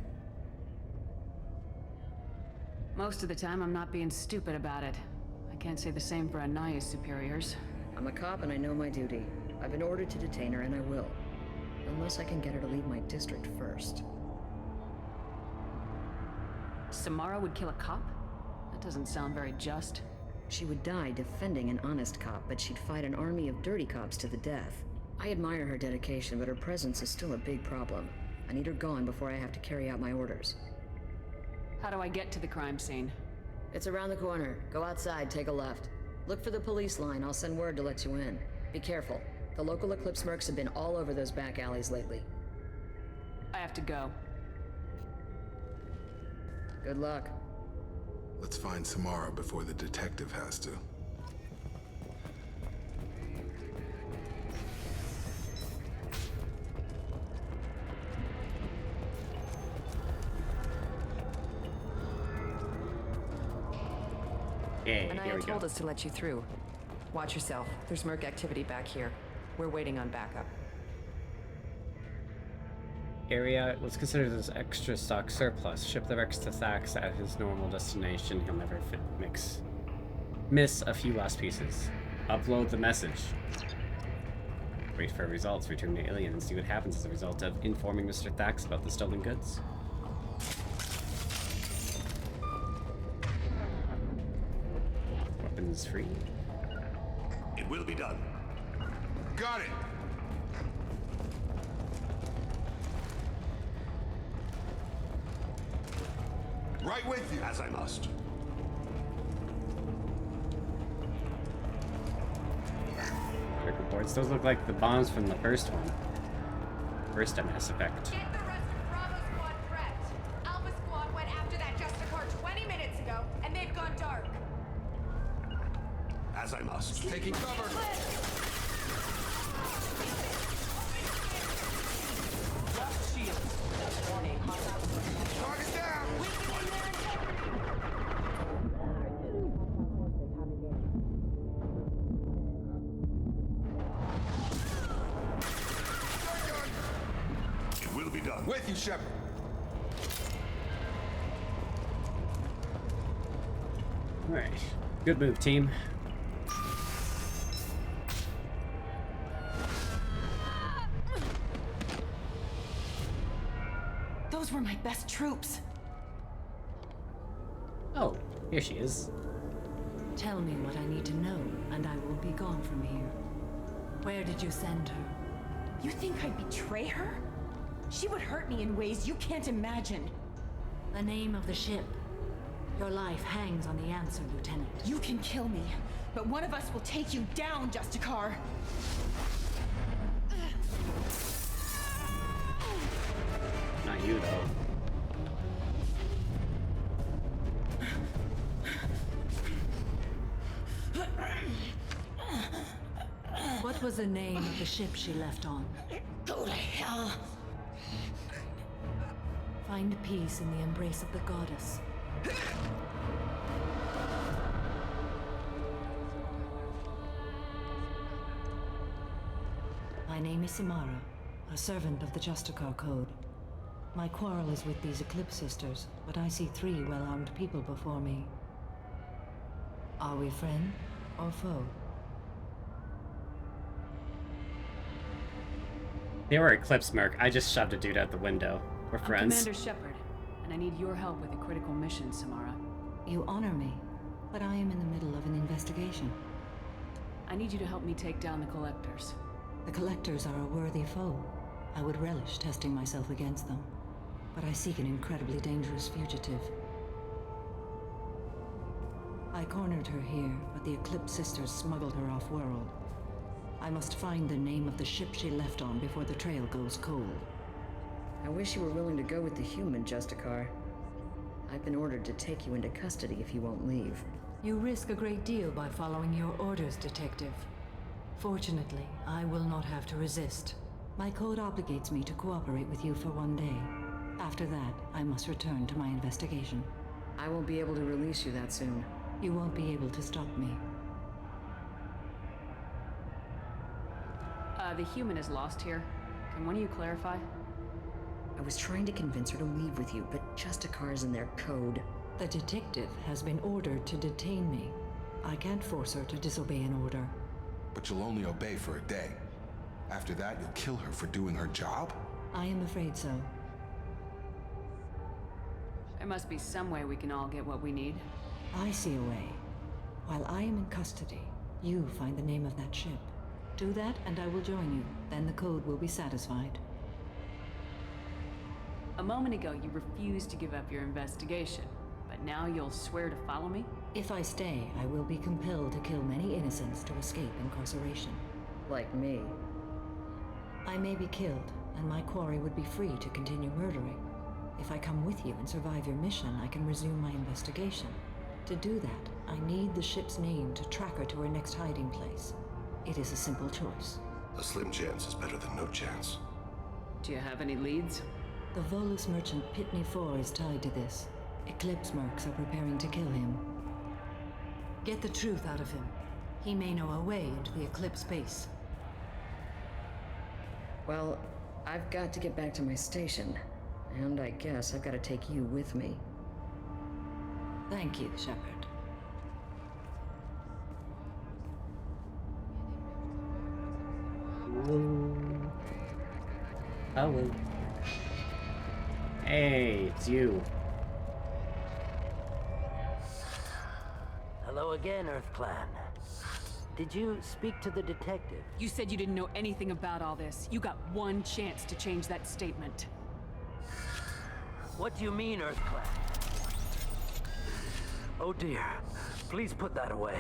Most of the time, I'm not being stupid about it. I can't say the same for Anaya's superiors. I'm a cop and I know my duty. I've been ordered to detain her and I will. Unless I can get her to leave my district first. Samara would kill a cop? That doesn't sound very just. She would die defending an honest cop, but she'd fight an army of dirty cops to the death. I admire her dedication, but her presence is still a big problem. I need her gone before I have to carry out my orders. How do I get to the crime scene? It's around the corner. Go outside, take a left. Look for the police line. I'll send word to let you in. Be careful. The local Eclipse mercs have been all over those back alleys lately. I have to go. Good luck. Let's find Samara before the detective has to. Okay, here Anaya we told go. us to let you through. Watch yourself. There's merc activity back here. We're waiting on backup. Area was considered as extra stock surplus. Ship the Rex to Thax at his normal destination. He'll never miss a few last pieces. Upload the message. Wait for results. Return to Alien and see what happens as a result of informing Mr. Thax about the stolen goods. Weapons free. It will be done. Got it. Right with you. As I must. Quick reports. Those look like the bombs from the first one. First Mass Effect. Get the rest of Bravo Squad prepped. Alpha Squad went after that Justicar 20 minutes ago, and they've gone dark. As I must. Taking cover. Just shields. Warning. Target down. I'm with you, Shepard. Alright. Good move, team. Those were my best troops. Oh, here she is. Tell me what I need to know, and I will be gone from here. Where did you send her? You think I'd betray her? She would hurt me in ways you can't imagine. The name of the ship. Your life hangs on the answer, Lieutenant. You can kill me, but one of us will take you down, Justicar. Not you, though. What was the name of the ship she left on? Go to hell. Find peace in the embrace of the goddess. My name is Samara, a servant of the Justicar Code. My quarrel is with these Eclipse Sisters, but I see 3 well-armed people before me. Are we friend or foe? They were Eclipse Merc. I just shoved a dude out the window. We're friends. I'm Commander Shepard, and I need your help with a critical mission, Samara. You honor me, but I am in the middle of an investigation. I need you to help me take down the Collectors. The Collectors are a worthy foe. I would relish testing myself against them, but I seek an incredibly dangerous fugitive. I cornered her here, but the Eclipse Sisters smuggled her off-world. I must find the name of the ship she left on before the trail goes cold. I wish you were willing to go with the human, Justicar. I've been ordered to take you into custody if you won't leave. You risk a great deal by following your orders, Detective. Fortunately, I will not have to resist. My code obligates me to cooperate with you for 1 day. After that, I must return to my investigation. I won't be able to release you that soon. You won't be able to stop me. The human is lost here. Can one of you clarify? I was trying to convince her to leave with you, but Justicar's in their code. The detective has been ordered to detain me. I can't force her to disobey an order. But you'll only obey for a day. After that, you'll kill her for doing her job? I am afraid so. There must be some way we can all get what we need. I see a way. While I am in custody, you find the name of that ship. Do that and I will join you. Then the code will be satisfied. A moment ago, you refused to give up your investigation, but now you'll swear to follow me? If I stay, I will be compelled to kill many innocents to escape incarceration. Like me. I may be killed, and my quarry would be free to continue murdering. If I come with you and survive your mission, I can resume my investigation. To do that, I need the ship's name to track her to her next hiding place. It is a simple choice. A slim chance is better than no chance. Do you have any leads? The Volus merchant Pitney 4 is tied to this. Eclipse mercs are preparing to kill him. Get the truth out of him. He may know a way into the Eclipse base. Well, I've got to get back to my station. And I guess I've got to take you with me. Thank you, Shepard. Hello. Hey, it's you. Hello again, Earth Clan. Did you speak to the detective? You said you didn't know anything about all this. You got one chance to change that statement. What do you mean, Earth Clan? Oh dear. Please put that away.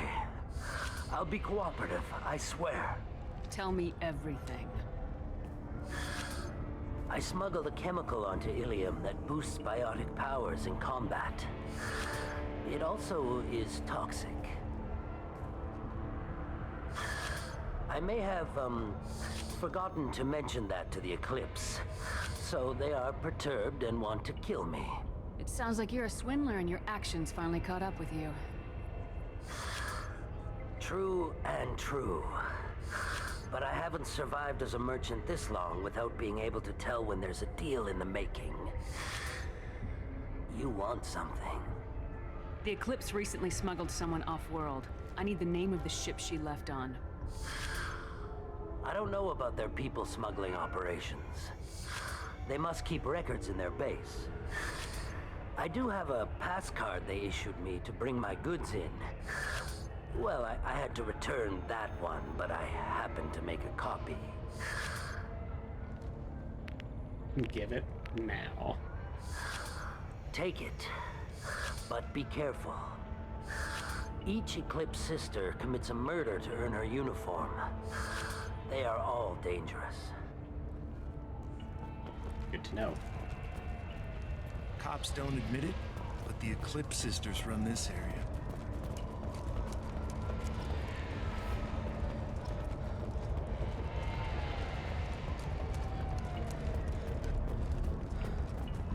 I'll be cooperative, I swear. Tell me everything. I smuggled a chemical onto Ilium that boosts biotic powers in combat. It also is toxic. I may have, forgotten to mention that to the Eclipse. So they are perturbed and want to kill me. It sounds like you're a swindler and your actions finally caught up with you. True and true. But I have haven't survived as a merchant this long without being able to tell when there's a deal in the making. You want something. The Eclipse recently smuggled someone off-world. I need the name of the ship she left on. I don't know about their people smuggling operations. They must keep records in their base. I do have a pass card they issued me to bring my goods in. Well, I had to return that one, but I happened to make a copy. Give it now. Take it, but be careful. Each Eclipse sister commits a murder to earn her uniform. They are all dangerous. Good to know. Cops don't admit it, but the Eclipse sisters run this area.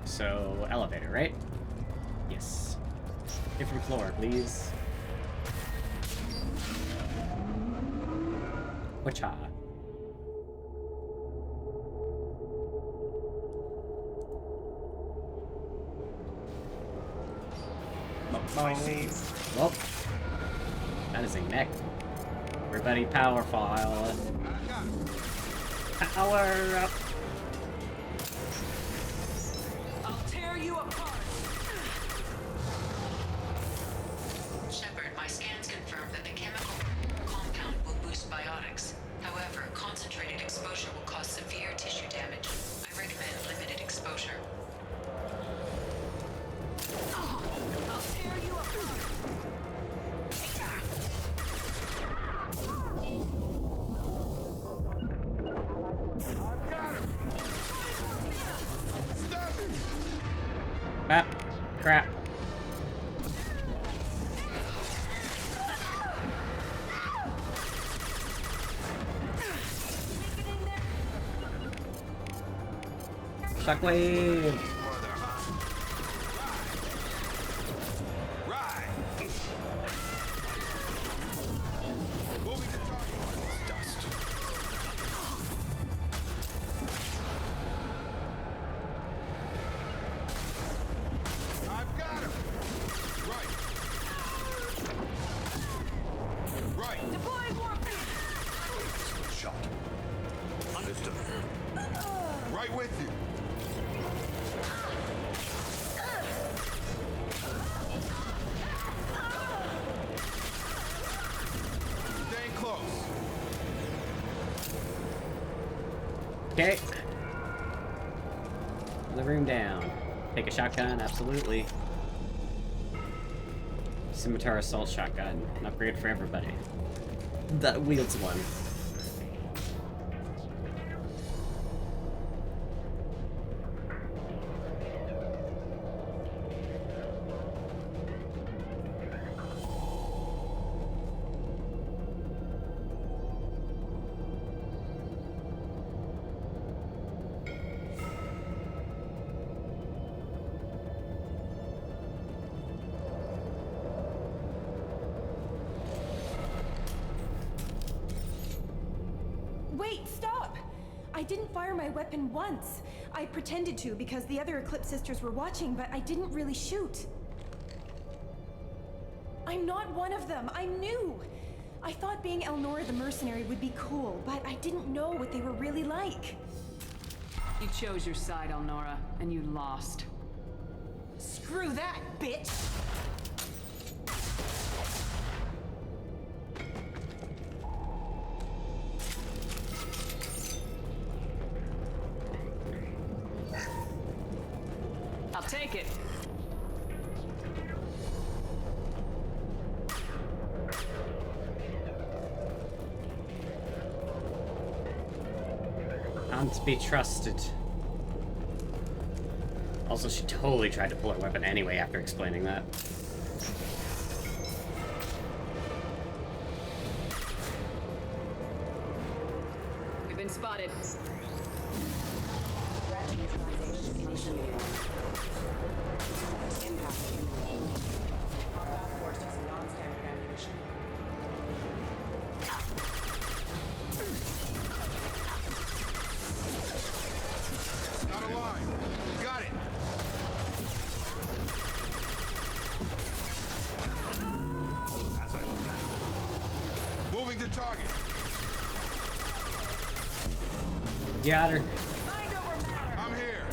So, elevator, right? Yes. Different floor, please. Wacha. Well, that is a neck. Everybody power file. Power up. I'll tear you apart. Shepard, my scans confirm that the chemical compound will boost biotics. However, concentrated exposure will cause severe tissue damage. I recommend limited exposure. I'll tear you apart. Ah, crap. Shockwave. Right with you. Staying close. Okay. The room down. Take a shotgun, absolutely. Scimitar assault shotgun. An upgrade for everybody that wields one. Wait, stop! I didn't fire my weapon once. I pretended to because the other Eclipse sisters were watching, but I didn't really shoot. I'm not one of them. I'm new. I thought being Elnora the mercenary would be cool, but I didn't know what they were really like. You chose your side, Elnora, and you lost. Screw that, bitch! I'll take it. Can't be trusted. Also, she totally tried to pull her weapon anyway after explaining that. We've been spotted. Got her. I'm here.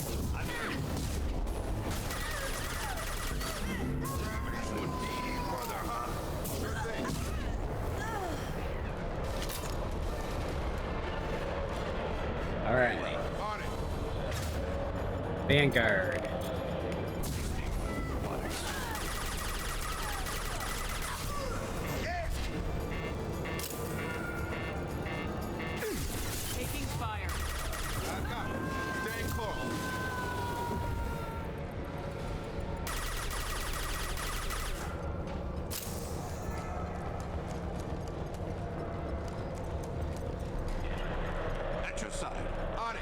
All right. Vanguard. Taking fire. Staying close. At your side. On it.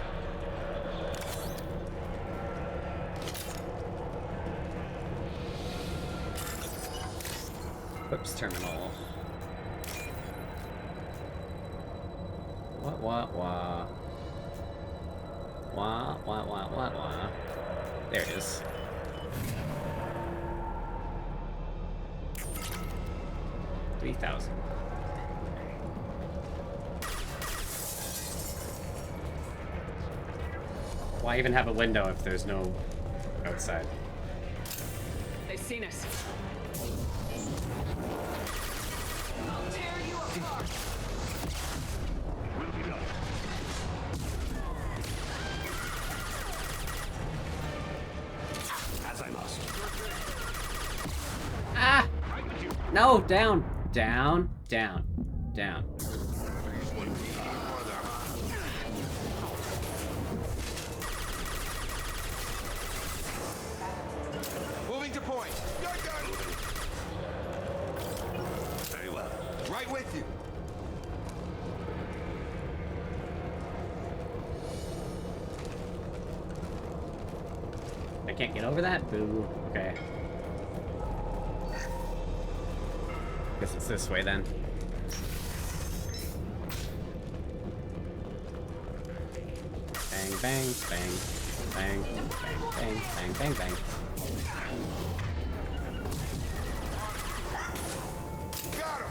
Whoops, terminal. What? What? There it is. $3,000. Why even have a window if there's no outside? They've seen us. I'll tear you apart. Will be done. As I must. Ah! No, down. Down. Moving to point. Gun. Very well. Right with you. I can't get over that? Boo. Okay. Guess it's this way then. Bang, bang, bang, bang, bang, bang, bang, bang. Got him.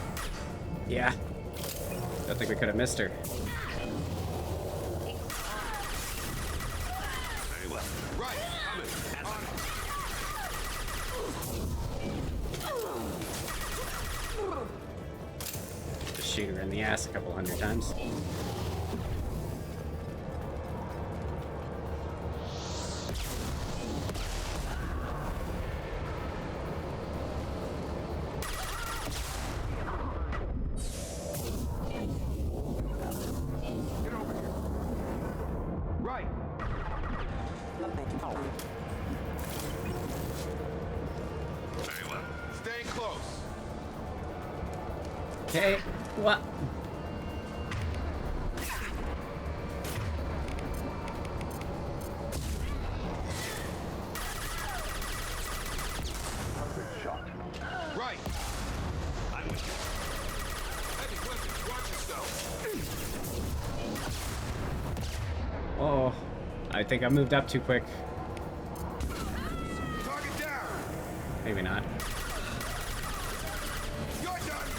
Yeah. Don't think we could have missed her. Very well. Right. On it. Just shoot her in the ass a couple hundred times. Get over here. Right. Very well. Staying close. Okay. What? Right. I'm with you. Heavy weapons. Watch yourself. Oh, I think I moved up too quick. Target down. Maybe not. You're done.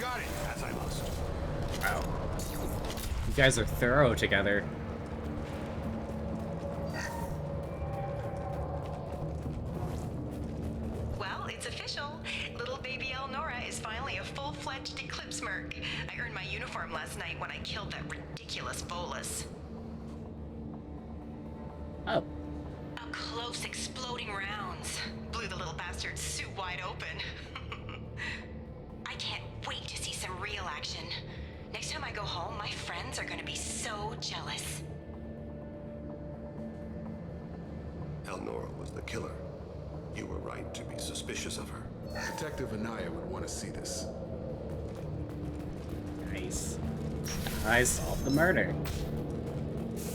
Got it. As I must. Wow. You guys are thorough together. Well, it's official. Little baby Elnora is finally a full-fledged Eclipse Merc. I earned my uniform last night when I killed that ridiculous Bolus. Oh. Up close, exploding rounds. Blew the little bastard's suit wide open. I can't wait to see some real action. Next time I go home, my friends are gonna be so jealous. Elnora was the killer. You were right to be suspicious of her. Detective Anaya would want to see this. Nice. I solved the murder.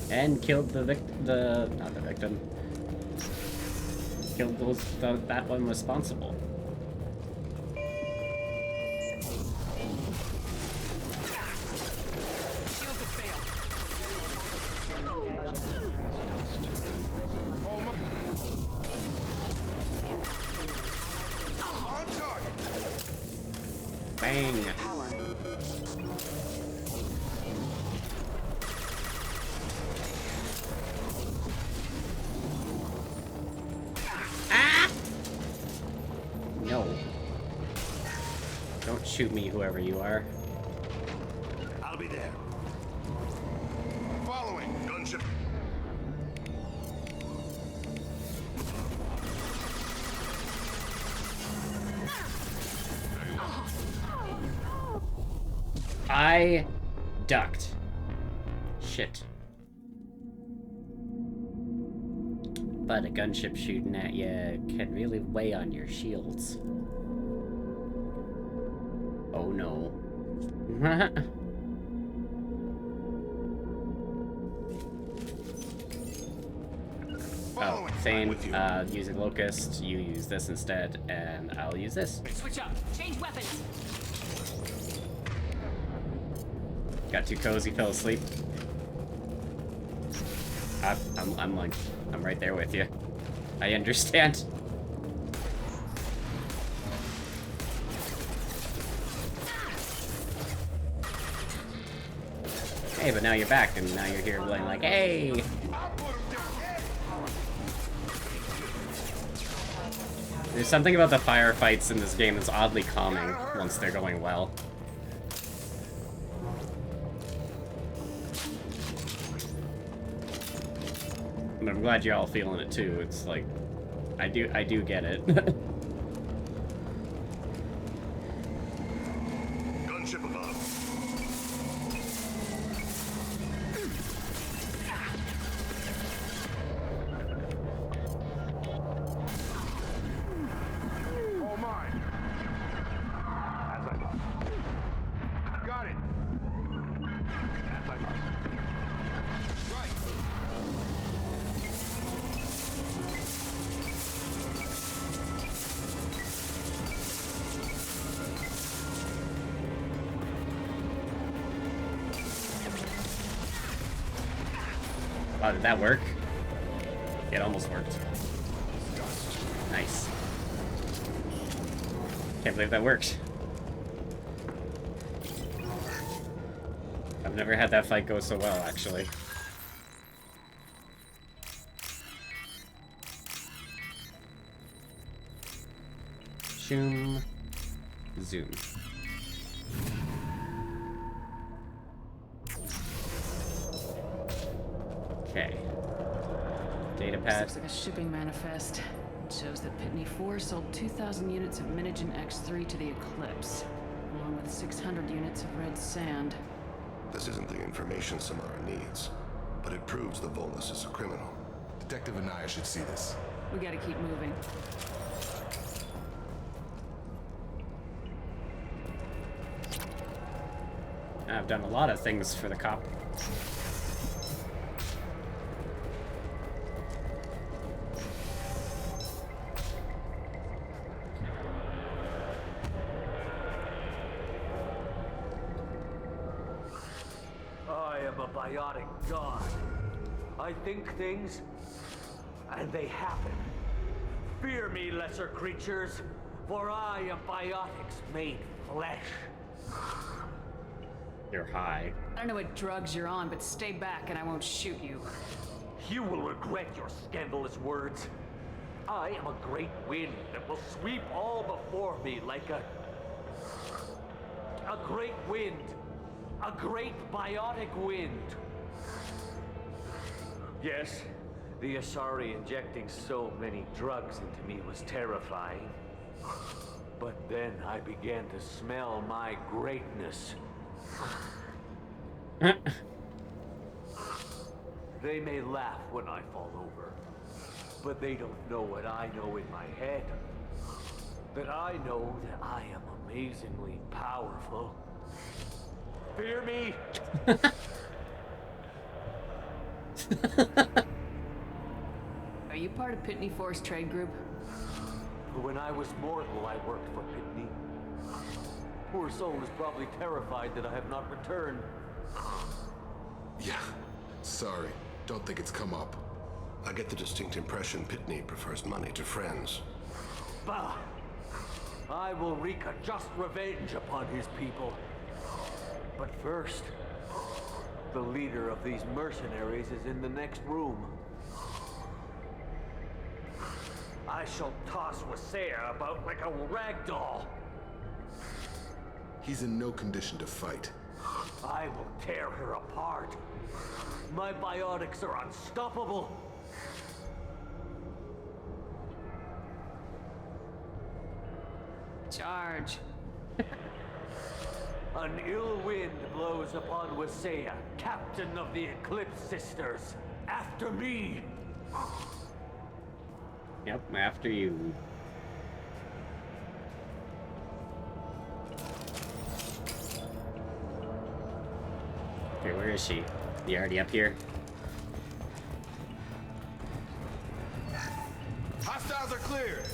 And killed the not the victim. Killed that one responsible. Coming! Ah! No. Don't shoot me, whoever you are. I'll be there. Following. Gunship. I ducked. Shit. But a gunship shooting at you can really weigh on your shields. Oh no. Oh, same. Using Locust, you use this instead, and I'll use this. Switch up. Change weapons. Got too cozy, fell asleep. I'm right there with you. I understand. Hey, but now you're back, and now you're here going like, hey! There's something about the firefights in this game that's oddly calming once they're going well. And I'm glad you're all feeling it too. It's like, I do get it. Gunship above. Oh my! As I must. Got it. As I must. Right. Wow, did that work? It almost worked. Nice. Can't believe that worked. I've never had that fight go so well, actually. Zoom. Zoom. Okay. Data This pad. looks like a shipping manifest. It shows that Pitney 4 sold 2,000 units of Minigen X3 to the Eclipse, along with 600 units of red sand. This isn't the information Samara needs, but it proves the Volus is a criminal. Detective Anaya should see this. We gotta keep moving. I've done a lot of things for the cop. I am a biotic god. I think things, and they happen. Fear me, lesser creatures, for I am biotics made flesh. You're high. I don't know what drugs you're on, but stay back and I won't shoot you. You will regret your scandalous words. I am a great wind that will sweep all before me like a great wind. A great biotic wind. Yes, the Asari injecting so many drugs into me was terrifying. But then I began to smell my greatness. They may laugh when I fall over, but they don't know what I know in my head. That I know that I am amazingly powerful. Fear me! Are you part of Pitney 4's trade group? When I was mortal, I worked for Pitney. Poor soul is probably terrified that I have not returned. Yeah. Sorry. Don't think it's come up. I get the distinct impression Pitney prefers money to friends. Bah! I will wreak a just revenge upon his people. But first, the leader of these mercenaries is in the next room. I shall toss Wasea about like a rag doll. He's in no condition to fight. I will tear her apart. My biotics are unstoppable. Charge. An ill wind blows upon Wasea, captain of the Eclipse Sisters. After me! Yep, after you. Okay, where is she? You already up here? Hostiles are cleared.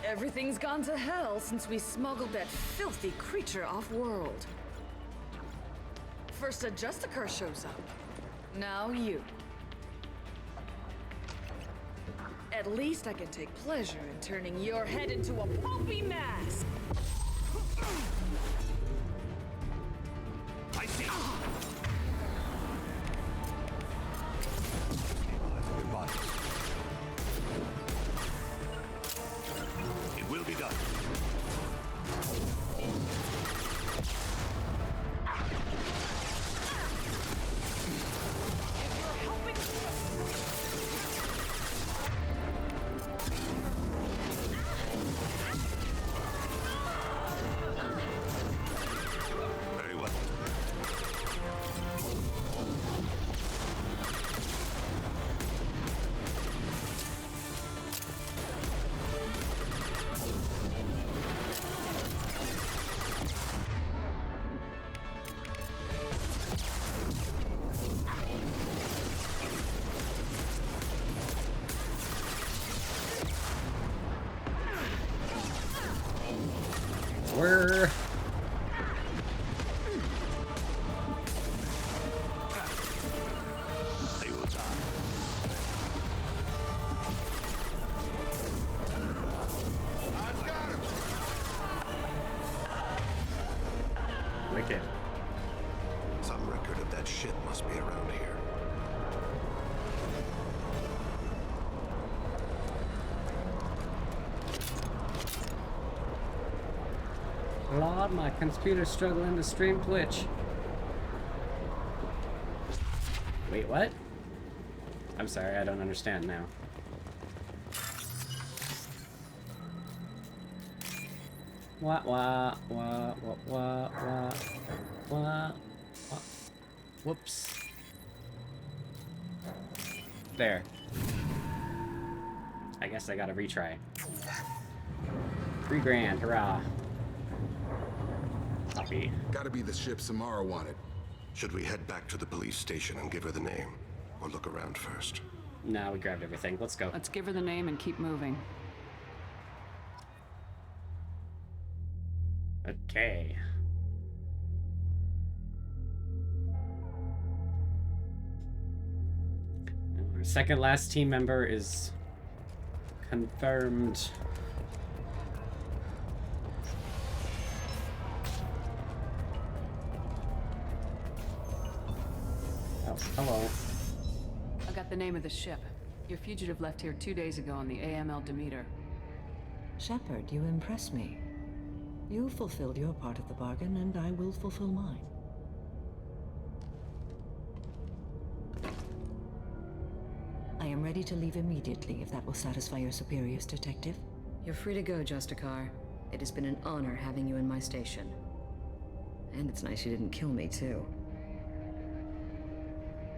Everything's gone to hell since we smuggled that filthy creature off-world. First a Justicar shows up. Now you. At least I can take pleasure in turning your head into a pulpy mask. I see. Your body. It will be done. Very well. Where? They will die. I've got him. Wicked. Some record of that ship must be around here. Lord, my computer's struggling to stream Twitch. Wait, what? I'm sorry, I don't understand now. What? Whoops. There. I guess I gotta retry. $3 grand, hurrah. Copy. Gotta be the ship Samara wanted. Should we head back to the police station and give her the name? Or look around first? No, we grabbed everything. Let's go. Let's give her the name and keep moving. Okay. Our second last team member is confirmed. Oh, hello. I got the name of the ship. Your fugitive left here 2 days ago on the AML Demeter. Shepard, you impress me. You fulfilled your part of the bargain, and I will fulfill mine. I am ready to leave immediately if that will satisfy your superiors, Detective. You're free to go, Justicar. It has been an honor having you in my station. And it's nice you didn't kill me, too.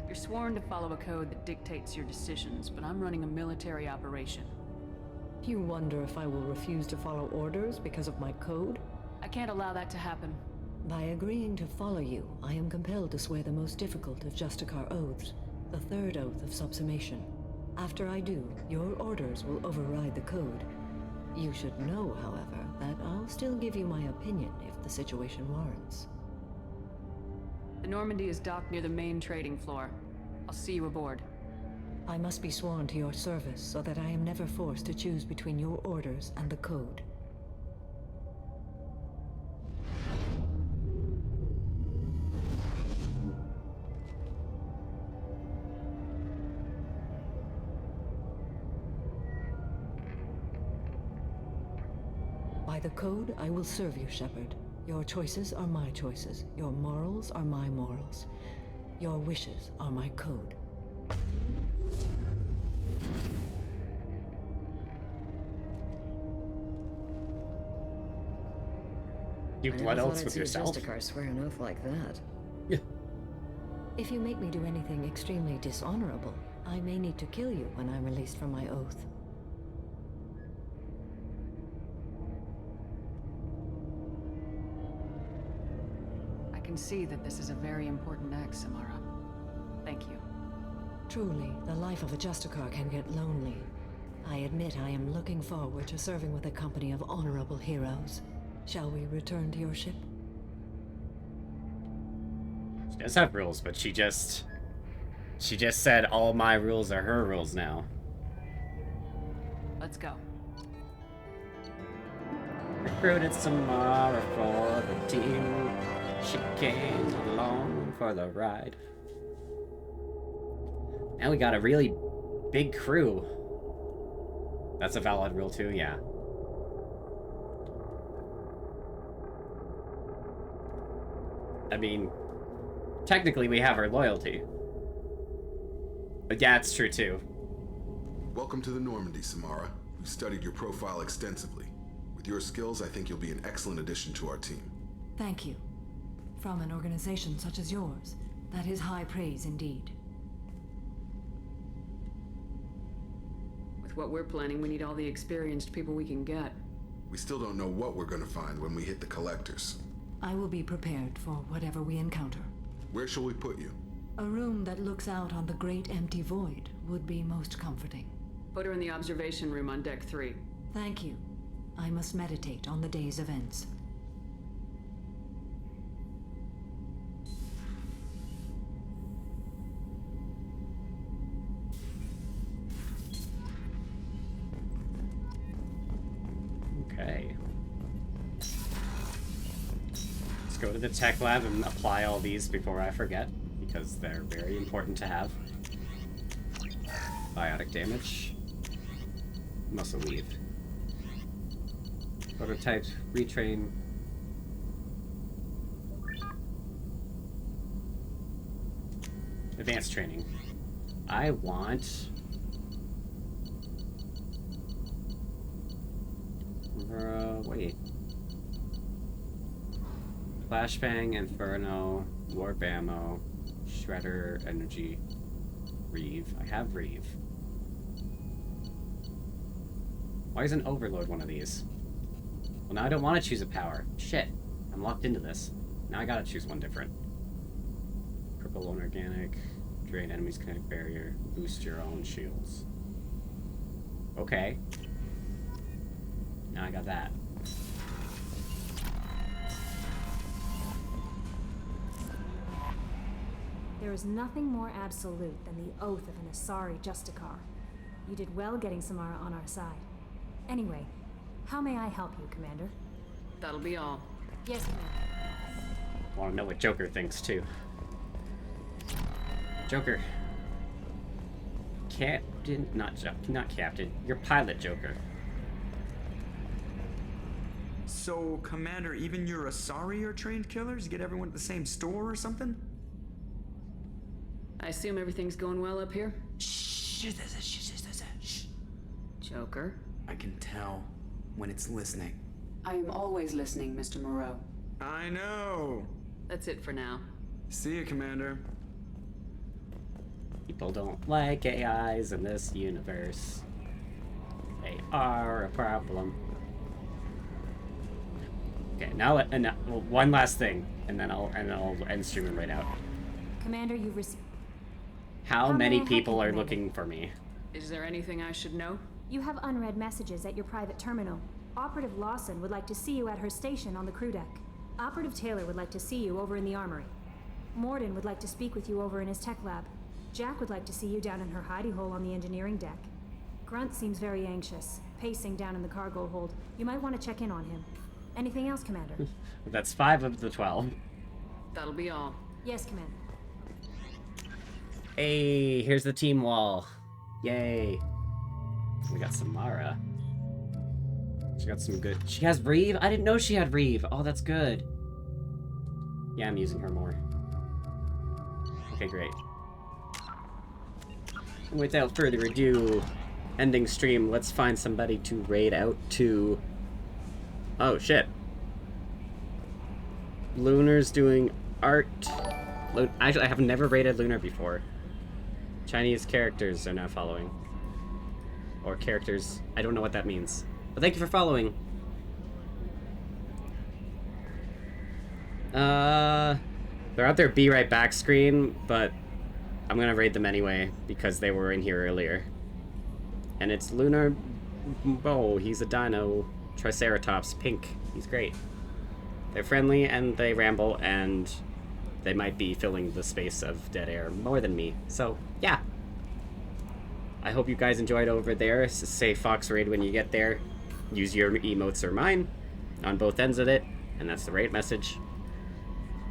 You're sworn to follow a code that dictates your decisions, but I'm running a military operation. You wonder if I will refuse to follow orders because of my code? I can't allow that to happen. By agreeing to follow you, I am compelled to swear the most difficult of Justicar oaths, the third oath of subsumation. After I do, your orders will override the code. You should know, however, that I'll still give you my opinion if the situation warrants. The Normandy is docked near the main trading floor. I'll see you aboard. I must be sworn to your service so that I am never forced to choose between your orders and the code. By the code, I will serve you, Shepard. Your choices are my choices. Your morals are my morals. Your wishes are my code. You blood oaths with yourself? Justicar swear an oath like that. Yeah. If you make me do anything extremely dishonorable, I may need to kill you when I'm released from my oath. I can see that this is a very important act, Samara. Thank you. Truly, the life of a Justicar can get lonely. I admit I am looking forward to serving with a company of honorable heroes. Shall we return to your ship? She does have rules, but she just said all my rules are her rules now. Let's go. Recruited Samara for the team. She came along for the ride. Now we got a really big crew. That's a valid rule too, yeah. I mean, technically we have her loyalty. But yeah, it's true too. Welcome to the Normandy, Samara. We've studied your profile extensively. With your skills, I think you'll be an excellent addition to our team. Thank you. From an organization such as yours, that is high praise indeed. With what we're planning, we need all the experienced people we can get. We still don't know what we're gonna find when we hit the collectors. I will be prepared for whatever we encounter. Where shall we put you? A room that looks out on the great empty void would be most comforting. Put her in the observation room on deck 3. Thank you. I must meditate on the day's events. Okay. Let's go to the tech lab and apply all these before I forget, because they're very important to have. Biotic damage. Muscle weave. Prototype, retrain. Advanced training. I want... wait. Flashbang, Inferno, Warp Ammo, Shredder, Energy, Reeve. I have Reeve. Why isn't Overload one of these? Well, now I don't want to choose a power. Shit. I'm locked into this. Now I gotta choose one different. Purple Organic, drain enemies' kinetic barrier, boost your own shields. Okay. Now I got that. There is nothing more absolute than the oath of an Asari Justicar. You did well getting Samara on our side. Anyway, how may I help you, Commander? That'll be all. Yes, Commander. I want to know what Joker thinks, too. Joker. Captain... Not Captain. You're Pilot Joker. So, Commander, even your Asari are trained killers? Get everyone at the same store or something? I assume everything's going well up here? Shh. Joker? I can tell when it's listening. I am always listening, Mr. Moreau. I know. That's it for now. See you, Commander. People don't like AIs in this universe. They are a problem. Okay, now well, one last thing, and then I'll end streaming right out. Commander, you've received... How many people are looking for me? Is there anything I should know? You have unread messages at your private terminal. Operative Lawson would like to see you at her station on the crew deck. Operative Taylor would like to see you over in the armory. Morden would like to speak with you over in his tech lab. Jack would like to see you down in her hidey hole on the engineering deck. Grunt seems very anxious, pacing down in the cargo hold. You might want to check in on him. Anything else, Commander? That's 5 of the 12. That'll be all. Yes, Commander. Hey, here's the team wall. Yay. We got Samara. She got some good... She has Reeve? I didn't know she had Reeve. Oh, that's good. Yeah, I'm using her more. Okay, great. Without further ado, ending stream, let's find somebody to raid out to... Oh, shit. Lunar's doing art. Actually, I have never raided Lunar before. Chinese characters are now following. Or characters. I don't know what that means. But thank you for following. They're out there Be Right Back screen, but I'm gonna raid them anyway because they were in here earlier. And it's Lunar. Oh, he's a dino. Triceratops, pink. He's great. They're friendly and they ramble and they might be filling the space of dead air more than me. So, yeah. I hope you guys enjoyed over there. Say Fox Raid when you get there. Use your emotes or mine on both ends of it. And that's the raid message.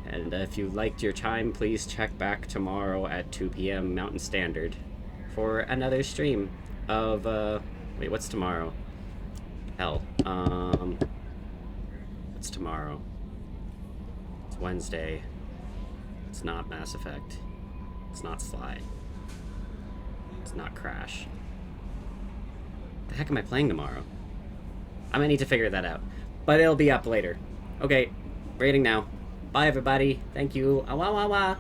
And if you liked your time, please check back tomorrow at 2 p.m. Mountain Standard for another stream of, wait, what's tomorrow? Hell, what's tomorrow? It's Wednesday. It's not Mass Effect. It's not Sly. It's not Crash. The heck am I playing tomorrow? I'm gonna need to figure that out. But it'll be up later. Okay, rating now. Bye, everybody. Thank you. Awa, awa, awa.